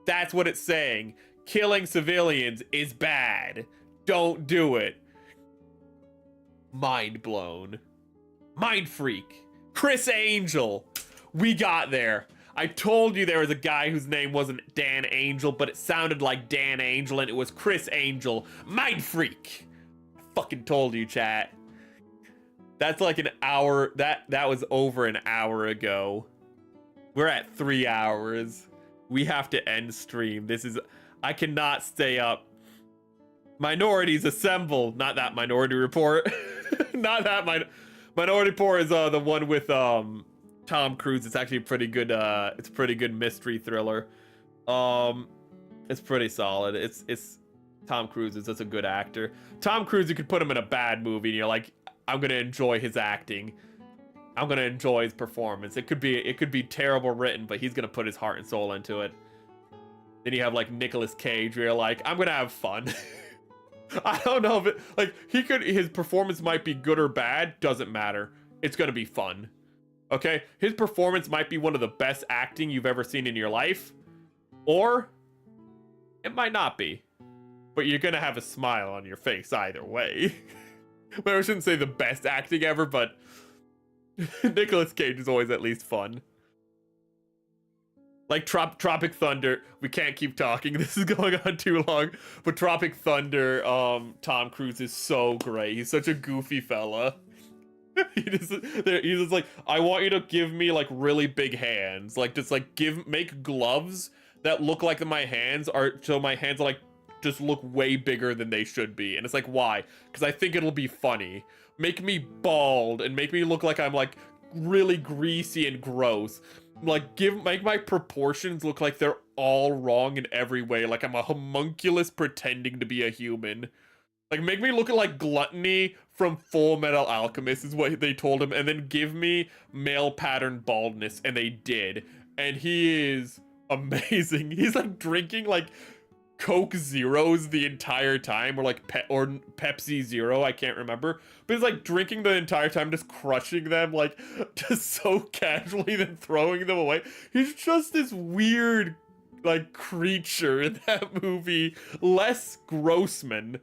That's what it's saying. Killing civilians is bad. Don't do it. Mind blown. Mind freak. Chris Angel. We got there. I told you there was a guy whose name wasn't Dan Angel, but it sounded like Dan Angel, and it was Chris Angel. Mind freak. I fucking told you, chat. That's like an hour. That was over an hour ago. We're at 3 hours. We have to end stream. I cannot stay up. Minorities assemble. Not that Minority Report. Not that Minority Report is the one with Tom Cruise. It's actually a pretty good it's a pretty good mystery thriller. It's pretty solid. It's Tom Cruise is just a good actor. Tom Cruise, you could put him in a bad movie and you're like, I'm gonna enjoy his acting. I'm gonna enjoy his performance. It could be terrible written, but he's gonna put his heart and soul into it. Then you have like Nicolas Cage, where you're like, I'm gonna have fun. I don't know if it, like, his performance might be good or bad, doesn't matter. It's gonna be fun. Okay? His performance might be one of the best acting you've ever seen in your life, or it might not be. But you're gonna have a smile on your face either way. But I shouldn't say the best acting ever, but Nicolas Cage is always at least fun. Like Tropic Thunder, we can't keep talking. This is going on too long. But Tropic Thunder, Tom Cruise is so great. He's such a goofy fella. He's just like, I want you to give me like really big hands. Like just like make gloves that look like my hands are, so my hands are like just look way bigger than they should be. And it's like, why? Because I think it'll be funny. Make me bald and make me look like I'm like really greasy and gross. Like make my proportions look like they're all wrong in every way. Like I'm a homunculus pretending to be a human. Like make me look like Gluttony from Full Metal Alchemist is what they told him. And then give me male pattern baldness. And they did. And he is amazing. He's like drinking like Coke Zeros the entire time, or like Pepsi Zero, I can't remember, but he's like drinking the entire time, just crushing them like just so casually, then throwing them away. He's just this weird like creature in that movie. Les Grossman,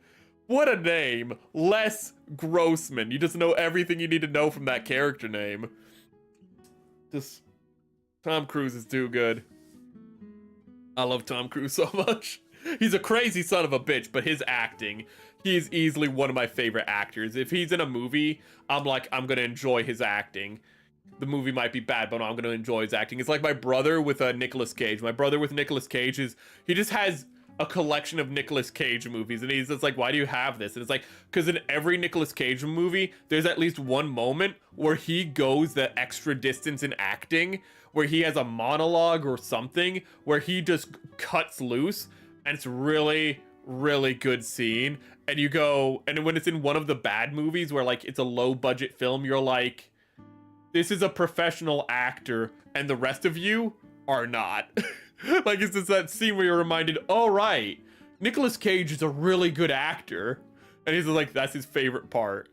what a name. Les Grossman. You just know everything you need to know from that character name. Just Tom Cruise is too good. I love Tom Cruise so much. He's a crazy son of a bitch, but his acting, he's easily one of my favorite actors. If he's in a movie, I'm like, I'm gonna enjoy his acting. The movie might be bad, but I'm gonna enjoy his acting. It's like my brother with Nicolas Cage. My brother with Nicolas Cage he just has a collection of Nicolas Cage movies, and he's just like, why do you have this? And it's like, because in every Nicolas Cage movie, there's at least one moment where he goes the extra distance in acting, where he has a monologue or something, where he just cuts loose. And it's really, really good scene. And you go, and when it's in one of the bad movies where like it's a low budget film, you're like, this is a professional actor and the rest of you are not. Like it's just that scene where you're reminded, oh right, Nicolas Cage is a really good actor. And he's like, that's his favorite part.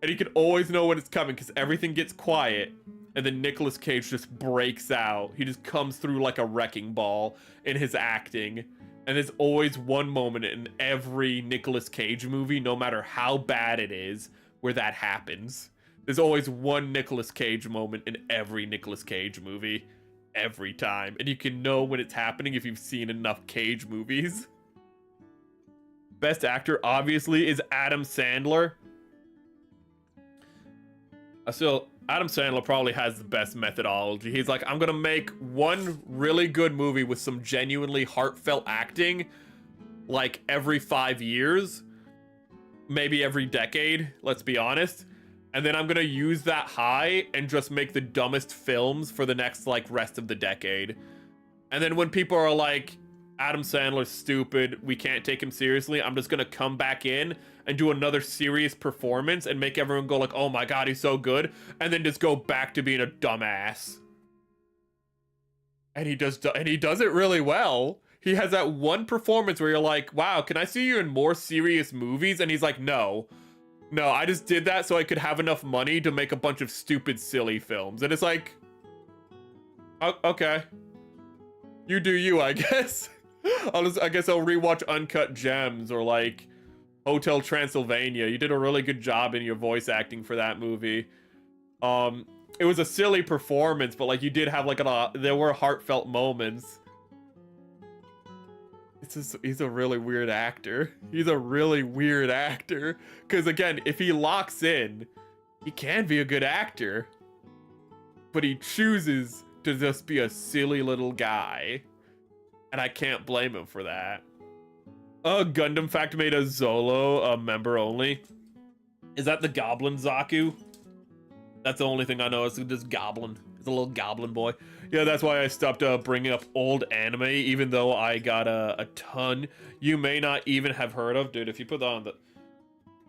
And he can always know when it's coming because everything gets quiet. And then Nicolas Cage just breaks out. He just comes through like a wrecking ball in his acting. And there's always one moment in every Nicolas Cage movie, no matter how bad it is, where that happens. There's always one Nicolas Cage moment in every Nicolas Cage movie. Every time. And you can know when it's happening if you've seen enough Cage movies. Best actor obviously is Adam Sandler. Adam Sandler probably has the best methodology. He's like, I'm gonna make one really good movie with some genuinely heartfelt acting, like every 5 years, maybe every decade, let's be honest. And then I'm gonna use that high and just make the dumbest films for the next, like, rest of the decade. And then when people are like, Adam Sandler's stupid, we can't take him seriously, I'm just gonna come back in and do another serious performance and make everyone go like, oh my god, he's so good, and then just go back to being a dumbass. And he does it really well. He has that one performance where you're like, wow, can I see you in more serious movies? And he's like, no, I just did that so I could have enough money to make a bunch of stupid, silly films. And it's like, okay, you do you, I guess. I guess I'll rewatch Uncut Gems or like Hotel Transylvania. You did a really good job in your voice acting for that movie. It was a silly performance, but like you did have like there were heartfelt moments. He's a really weird actor. He's a really weird actor. Because again, if he locks in, he can be a good actor. But he chooses to just be a silly little guy. And I can't blame him for that. Gundam Fact made a Zolo member only. Is that the Goblin Zaku? That's the only thing I know. It's this goblin. It's a little goblin boy. Yeah, that's why I stopped bringing up old anime, even though I got a ton you may not even have heard of. Dude, if you put that on the...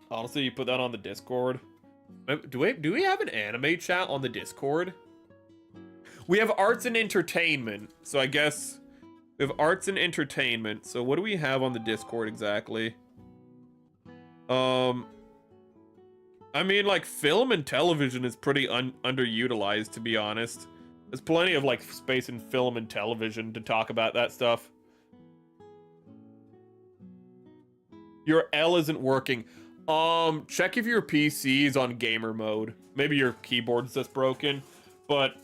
Honestly, you put that on the Discord. Do we have an anime chat on the Discord? We have arts and entertainment, so I guess... We have arts and entertainment. So what do we have on the Discord exactly? I mean, like, film and television is pretty underutilized, to be honest. There's plenty of, like, space in film and television to talk about that stuff. Your L isn't working. Check if your PC is on gamer mode. Maybe your keyboard's just broken, but...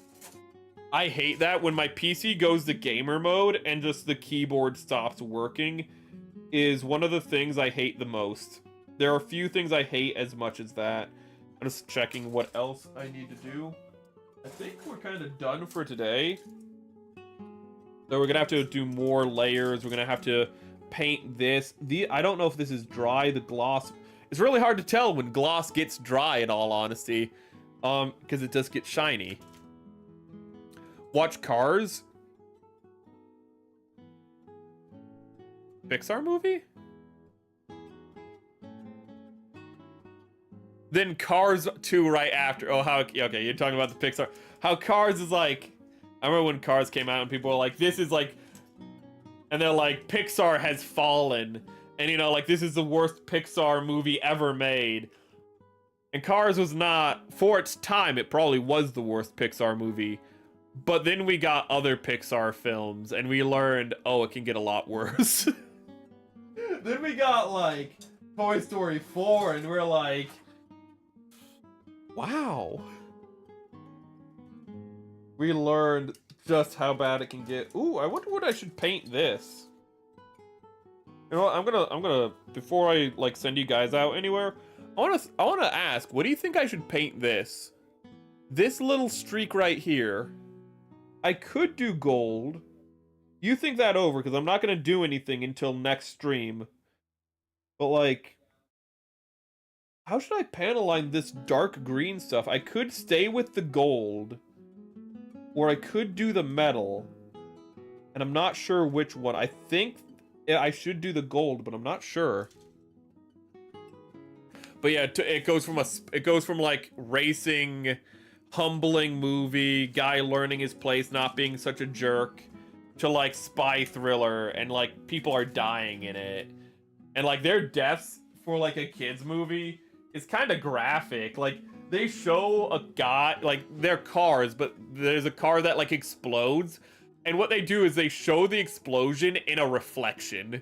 I hate that when my PC goes to gamer mode and just the keyboard stops working is one of the things I hate the most. There are a few things I hate as much as that. I'm just checking what else I need to do. I think we're kind of done for today. So we're gonna have to do more layers. We're gonna have to paint this. I don't know if this is dry, the gloss. It's really hard to tell when gloss gets dry, in all honesty. Because it does get shiny. Watch Cars? Pixar movie? Then Cars 2 right after. Oh, how... Okay, you're talking about the Pixar. How Cars is like... I remember when Cars came out and people were like, this is like... And they're like, Pixar has fallen. And, you know, like, this is the worst Pixar movie ever made. And Cars was not... For its time, it probably was the worst Pixar movie. But then we got other Pixar films, and we learned, oh, it can get a lot worse. Then we got, like, Toy Story 4, and we're like, wow. We learned just how bad it can get. Ooh, I wonder what I should paint this. You know what, I'm gonna, before I, like, send you guys out anywhere, I wanna ask, what do you think I should paint this? This little streak right here. I could do gold. You think that over, because I'm not going to do anything until next stream. But, like... How should I panel line this dark green stuff? I could stay with the gold. Or I could do the metal. And I'm not sure which one. I think I should do the gold, but I'm not sure. But yeah, it goes from like racing... humbling movie, guy learning his place, not being such a jerk, to like spy thriller, and like people are dying in it. And like their deaths for like a kid's movie is kind of graphic. Like they show a guy, like they're cars, but there's a car that like explodes. And what they do is they show the explosion in a reflection.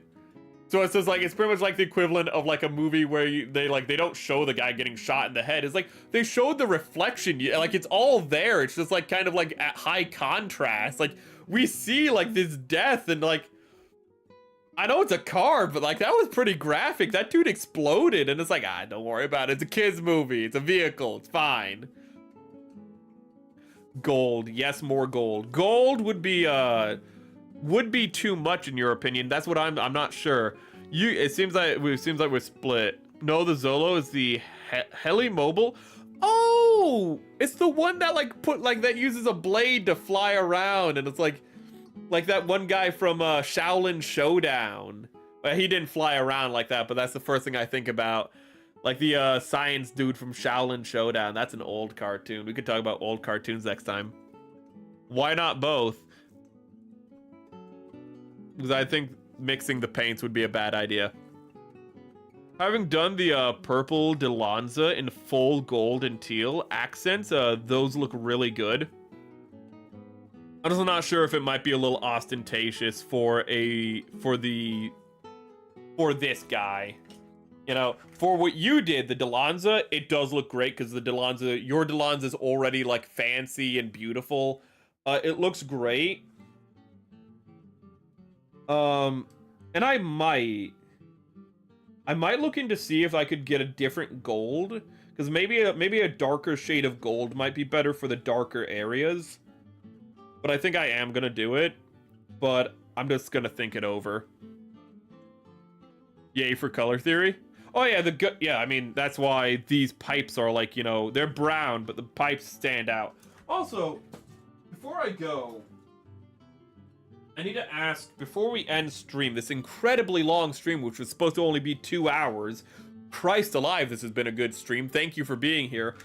So it's just like, it's pretty much like the equivalent of like a movie where they don't show the guy getting shot in the head. It's like, they showed the reflection, like it's all there. It's just like kind of like at high contrast. Like we see like this death and like, I know it's a car, but like that was pretty graphic. That dude exploded, and it's like, don't worry about it. It's a kids movie. It's a vehicle. It's fine. Gold, yes, more gold. Gold would be too much in your opinion. That's what I'm not sure. It seems like we're split. No, the Zolo is the heli mobile. Oh, it's the one that that uses a blade to fly around, and it's like that one guy from Shaolin Showdown. Well, he didn't fly around like that, but that's the first thing I think about. Like the science dude from Shaolin Showdown. That's an old cartoon. We could talk about old cartoons next time. Why not both? Because I think mixing the paints would be a bad idea. Having done the purple Delanza in full gold and teal accents, those look really good. I'm also not sure if it might be a little ostentatious for this guy. You know, for what you did, the Delanza, it does look great because your Delanza is already like fancy and beautiful. It looks great. And I might look into see if I could get a different gold, because maybe a darker shade of gold might be better for the darker areas. But I think I am gonna do it, but I'm just gonna think it over. Yay for color theory. Oh yeah, yeah, I mean, that's why these pipes are like, you know, they're brown, but the pipes stand out. Also, before I go, I need to ask, before we end stream, this incredibly long stream, which was supposed to only be 2 hours, Christ alive, this has been a good stream. Thank you for being here.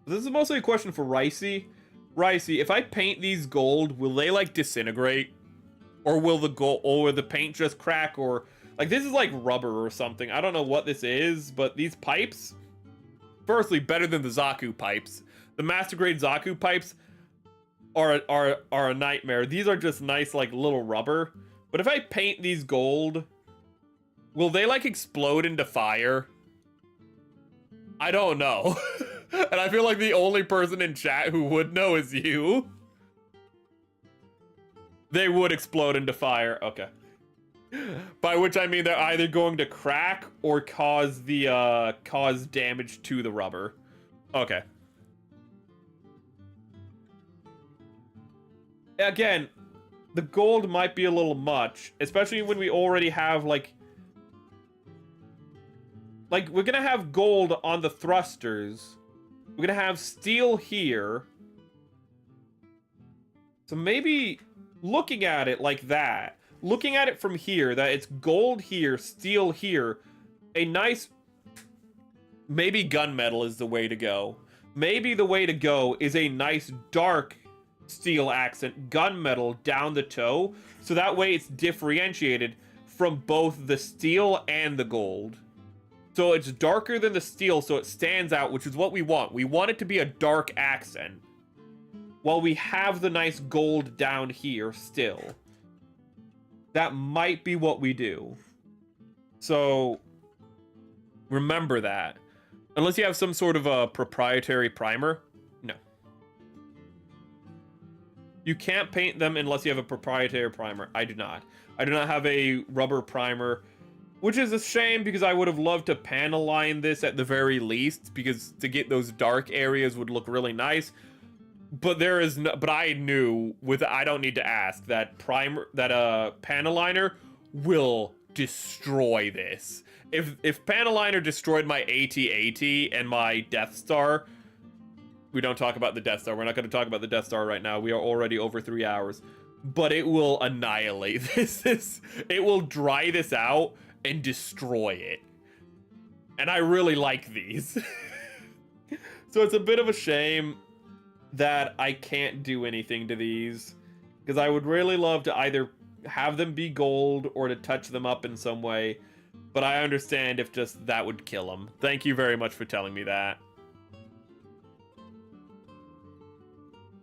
This is mostly a question for Ricey. Ricey, if I paint these gold, will they like disintegrate? Or will the paint just crack? Or like, this is like rubber or something. I don't know what this is, but these pipes, firstly, better than the Zaku pipes. The master grade Zaku pipes are a nightmare. These are just nice, like, little rubber. But if I paint these gold, will they like explode into fire? I don't know. And I feel like the only person in chat who would know is you. They would explode into fire. Okay. By which I mean they're either going to crack or cause damage to the rubber. Okay. Again, the gold might be a little much, especially when we already have like we're gonna have gold on the thrusters. We're gonna have steel here. So maybe looking at it like that, looking at it from here, that it's gold here, steel here, a nice, maybe gunmetal is the way to go. Maybe the way to go is a nice dark steel accent, gunmetal down the toe, so that way it's differentiated from both the steel and the gold. So it's darker than the steel, so it stands out, which is what we want. We want it to be a dark accent, while we have the nice gold down here still. That might be what we do. So remember that. Unless you have some sort of a proprietary primer. No. You can't paint them unless you have a proprietary primer. I do not. I do not have a rubber primer, which is a shame because I would have loved to panel line this at the very least, because to get those dark areas would look really nice. But there is no, but I knew I don't need to ask that panel liner will destroy this. If panel liner destroyed my AT-AT and my Death Star, we don't talk about the Death Star. We're not going to talk about the Death Star right now. We are already over 3 hours. But it will annihilate this. It will dry this out and destroy it. And I really like these. So it's a bit of a shame that I can't do anything to these, because I would really love to either have them be gold or to touch them up in some way, but I understand if just that would kill them. Thank you very much for telling me that.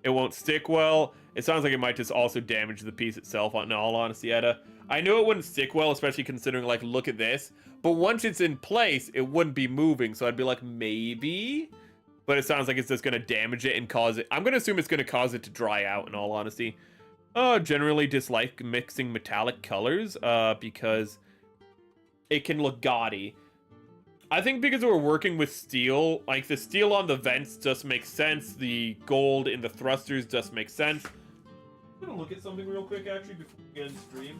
It won't stick well. It sounds like it might just also damage the piece itself, in all honesty, Etta. I knew it wouldn't stick well, especially considering, like, look at this. But once it's in place, it wouldn't be moving, so I'd be like, maybe? But it sounds like it's just going to damage it and cause it. I'm going to assume it's going to cause it to dry out, in all honesty. generally dislike mixing metallic colors, because it can look gaudy. I think because we're working with steel, like the steel on the vents just makes sense. The gold in the thrusters just makes sense. I'm gonna look at something real quick, actually, before we get in stream.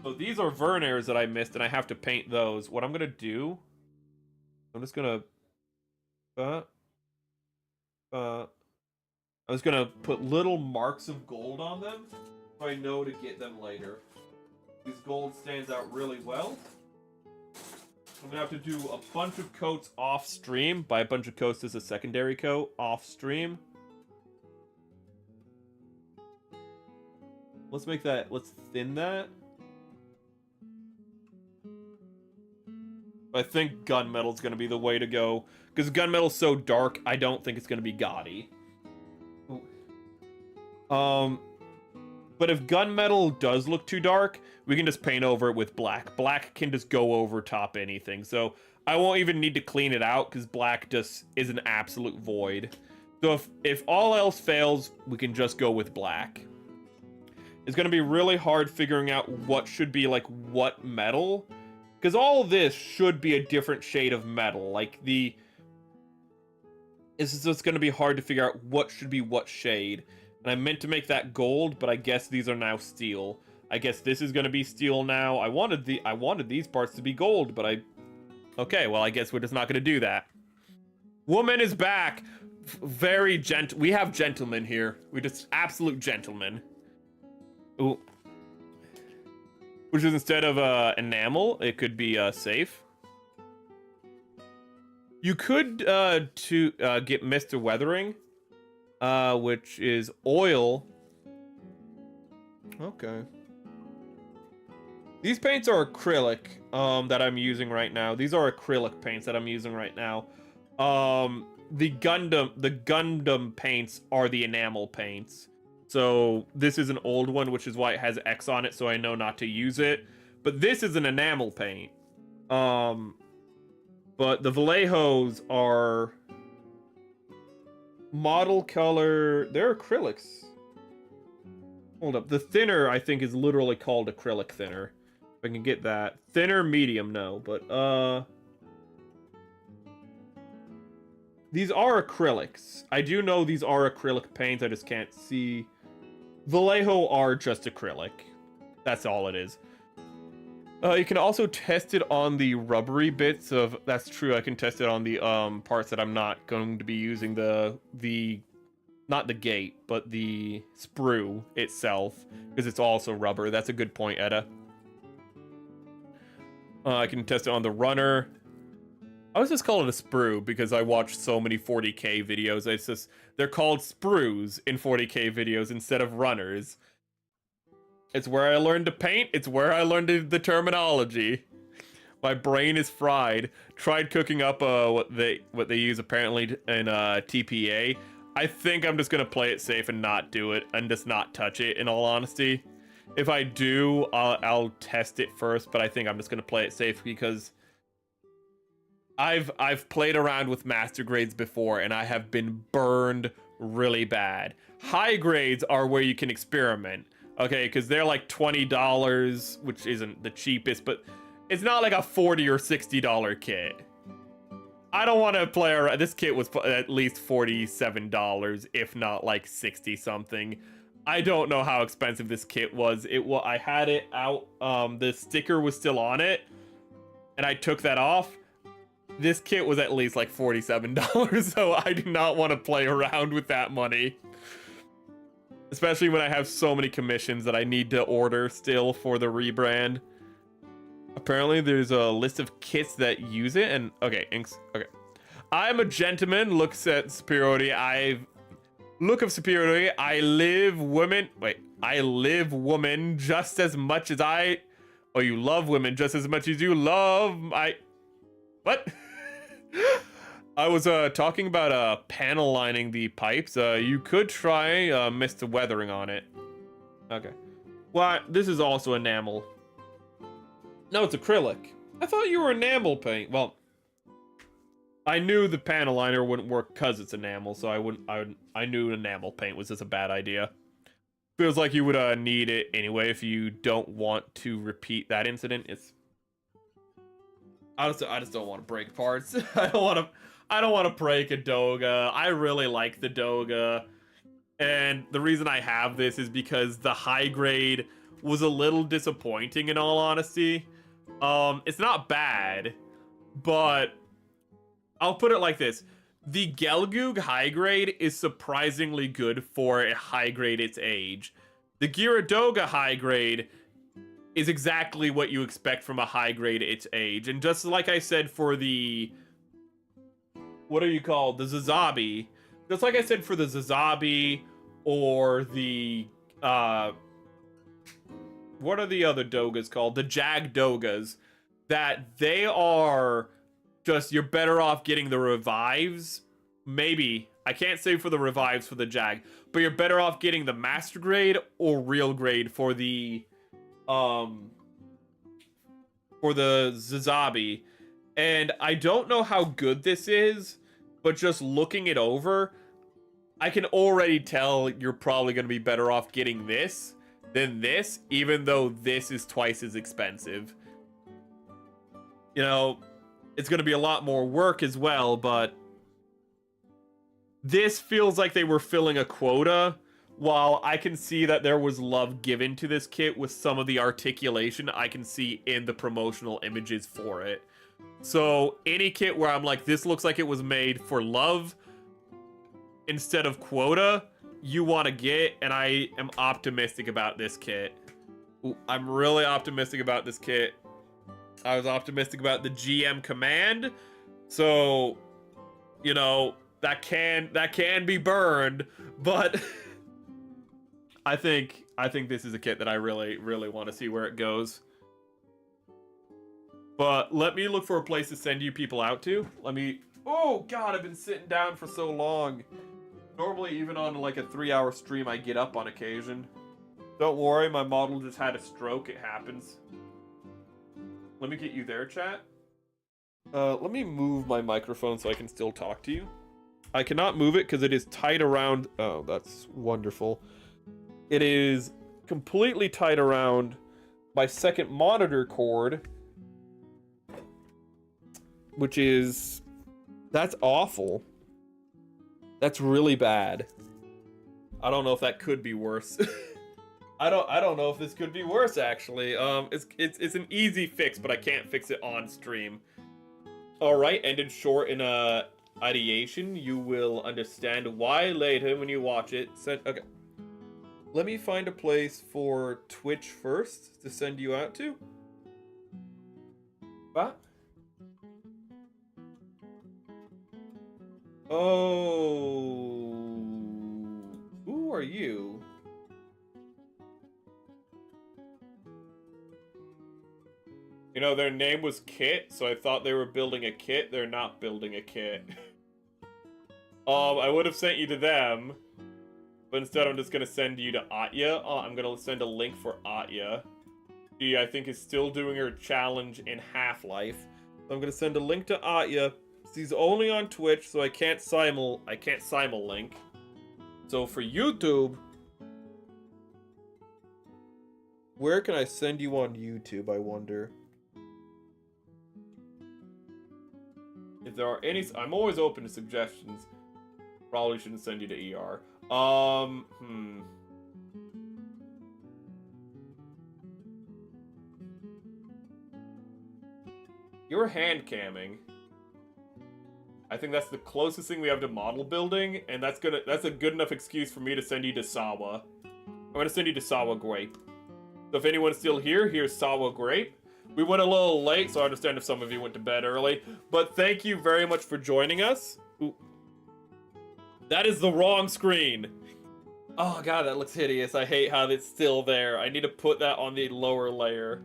So these are Vernairs that I missed, and I have to paint those. What I'm gonna do, I'm just gonna, I'm just gonna put little marks of gold on them, so I know to get them later. This gold stands out really well. I'm gonna have to do a bunch of coats off stream. By a bunch of coats, this is a secondary coat off stream. Let's make that, let's thin that. I think gunmetal's gonna be the way to go. Because gunmetal's so dark, I don't think it's gonna be gaudy. But if gunmetal does look too dark, we can just paint over it with black. Black can just go over top anything. So I won't even need to clean it out because black just is an absolute void. So if all else fails, we can just go with black. It's going to be really hard figuring out what should be like what metal. Because all of this should be a different shade of metal. Like it's just going to be hard to figure out what should be what shade. And I meant to make that gold, but I guess these are now steel. I guess this is going to be steel now. I wanted these parts to be gold, but okay, well, I guess we're just not going to do that. Woman is back. Very gentle. We have gentlemen here. We just absolute gentlemen. Ooh. Which is instead of enamel, it could be safe. You could get Mr. Weathering. Which is oil. Okay. These paints are acrylic, that I'm using right now. These are acrylic paints that I'm using right now. The Gundam paints are the enamel paints. So this is an old one, which is why it has X on it, so I know not to use it. But this is an enamel paint. But the Vallejos are model color. They're acrylics. Hold up. The thinner, I think, is literally called acrylic thinner. If I can get that. Thinner, medium, no. But, these are acrylics. I do know these are acrylic paints. I just can't see. Vallejo are just acrylic. That's all it is. You can also test it on the rubbery bits of... That's true, I can test it on the parts that I'm not going to be using not the gate, but the sprue itself, because it's also rubber. That's a good point, Edda. I can test it on the runner. I was just calling it a sprue because I watched so many 40k videos. It's just, they're called sprues in 40k videos instead of runners. It's where I learned to paint. It's where I learned the terminology. My brain is fried. Tried cooking up what they use apparently in TPA. I think I'm just gonna play it safe and not do it and just not touch it. In all honesty, if I do, I'll test it first. But I think I'm just gonna play it safe because I've played around with master grades before and I have been burned really bad. High grades are where you can experiment. Okay, because they're like $20, which isn't the cheapest, but it's not like a $40 or $60 kit. I don't want to play around. This kit was at least $47, if not like 60 something. I don't know how expensive this kit was. I had it out. The sticker was still on it, and I took that off. This kit was at least like $47, so I do not want to play around with that money. Especially when I have so many commissions that I need to order still for the rebrand. Apparently there's a list of kits that use it, and okay, okay. I'm a gentleman, looks at superiority. Look of superiority. I live women just as much as you love women just as much as you love what? I was talking about panel lining the pipes. You could try Mr. Weathering on it. Okay. Well, this is also enamel. No, it's acrylic. I thought you were enamel paint. Well, I knew the panel liner wouldn't work because it's enamel, so I knew enamel paint was just a bad idea. Feels like you would need it anyway if you don't want to repeat that incident. I just don't want to break parts. I don't want to break a Doga. I really like the Doga. And the reason I have this is because the high grade was a little disappointing in all honesty. It's not bad, but I'll put it like this. The Gelgoog high grade is surprisingly good for a high grade its age. The Geara Doga high grade is exactly what you expect from a high grade its age. And just like I said for the... What are you called? The Zazabi. Just like I said for the Zazabi or the... what are the other Dogas called? The Jag Dogas. That they are... Just, you're better off getting the revives. Maybe. I can't say for the revives for the Jag. But you're better off getting the master grade or real grade for the Zazabi. And I don't know how good this is, but just looking it over, I can already tell you're probably going to be better off getting this than this, even though this is twice as expensive. You know, it's going to be a lot more work as well, but this feels like they were filling a quota, while I can see that there was love given to this kit with some of the articulation I can see in the promotional images for it. So any kit where I'm like, this looks like it was made for love instead of quota, you want to get, and I am optimistic about this kit. Ooh, I'm really optimistic about this kit. I was optimistic about the GM command, so, you know, that can be burned, but I think this is a kit that I really want to see where it goes. But let me look for a place to send you people out to. Oh god, I've been sitting down for so long. Normally, even on like a 3-hour stream, I get up on occasion. Don't worry, my model just had a stroke. It happens. Let me get you there, chat. Let me move my microphone so I can still talk to you. I cannot move it because it is tied around... Oh, that's wonderful. It is completely tied around my second monitor cord, which is... That's awful. That's really bad. I don't know if that could be worse. I don't know if this could be worse, actually. It's an easy fix, but I can't fix it on stream. Alright, ended short in ideation. You will understand why later when you watch it. Okay. Let me find a place for Twitch first to send you out to. What? Oh. Who are you? You know, their name was Kit, so I thought they were building a kit. They're not building a kit. I would have sent you to them, but instead I'm just gonna send you to Atya. I'm gonna send a link for Atya. She, I think, is still doing her challenge in Half-Life. So I'm gonna send a link to Atya. She's only on Twitch, so I can't simul link. So for YouTube, where can I send you on YouTube, I wonder? If there are any, I'm always open to suggestions. Probably shouldn't send you to ER. You're hand camming. I think that's the closest thing we have to model building, and that's a good enough excuse for me to send you to Sawa. I'm gonna send you to Sawa Grape. So if anyone's still here, here's Sawa Grape. We went a little late, so I understand if some of you went to bed early. But thank you very much for joining us. Ooh. That is the wrong screen. Oh god, that looks hideous. I hate how it's still there. I need to put that on the lower layer.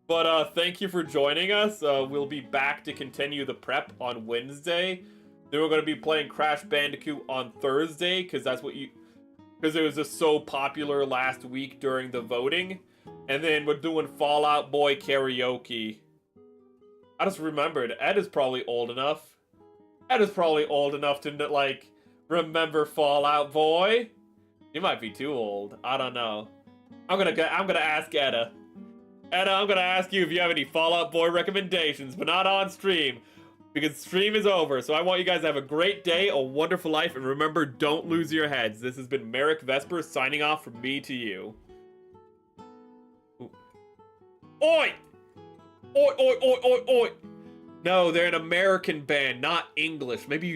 But thank you for joining us. We'll be back to continue the prep on Wednesday. Then we're going to be playing Crash Bandicoot on Thursday, because it was just so popular last week during the voting. And then we're doing Fall Out Boy karaoke. I just remembered, Ed is probably old enough Edda's probably old enough to, like, remember Fallout Boy. You might be too old. I don't know. I'm gonna ask Edda. Edda, I'm gonna ask you if you have any Fallout Boy recommendations, but not on stream. Because stream is over, so I want you guys to have a great day, a wonderful life, and remember, don't lose your heads. This has been Merrick Vesper signing off from me to you. Ooh. Oi! Oi, oi, oi, oi, oi! No, they're an American band, not English. Maybe you don't.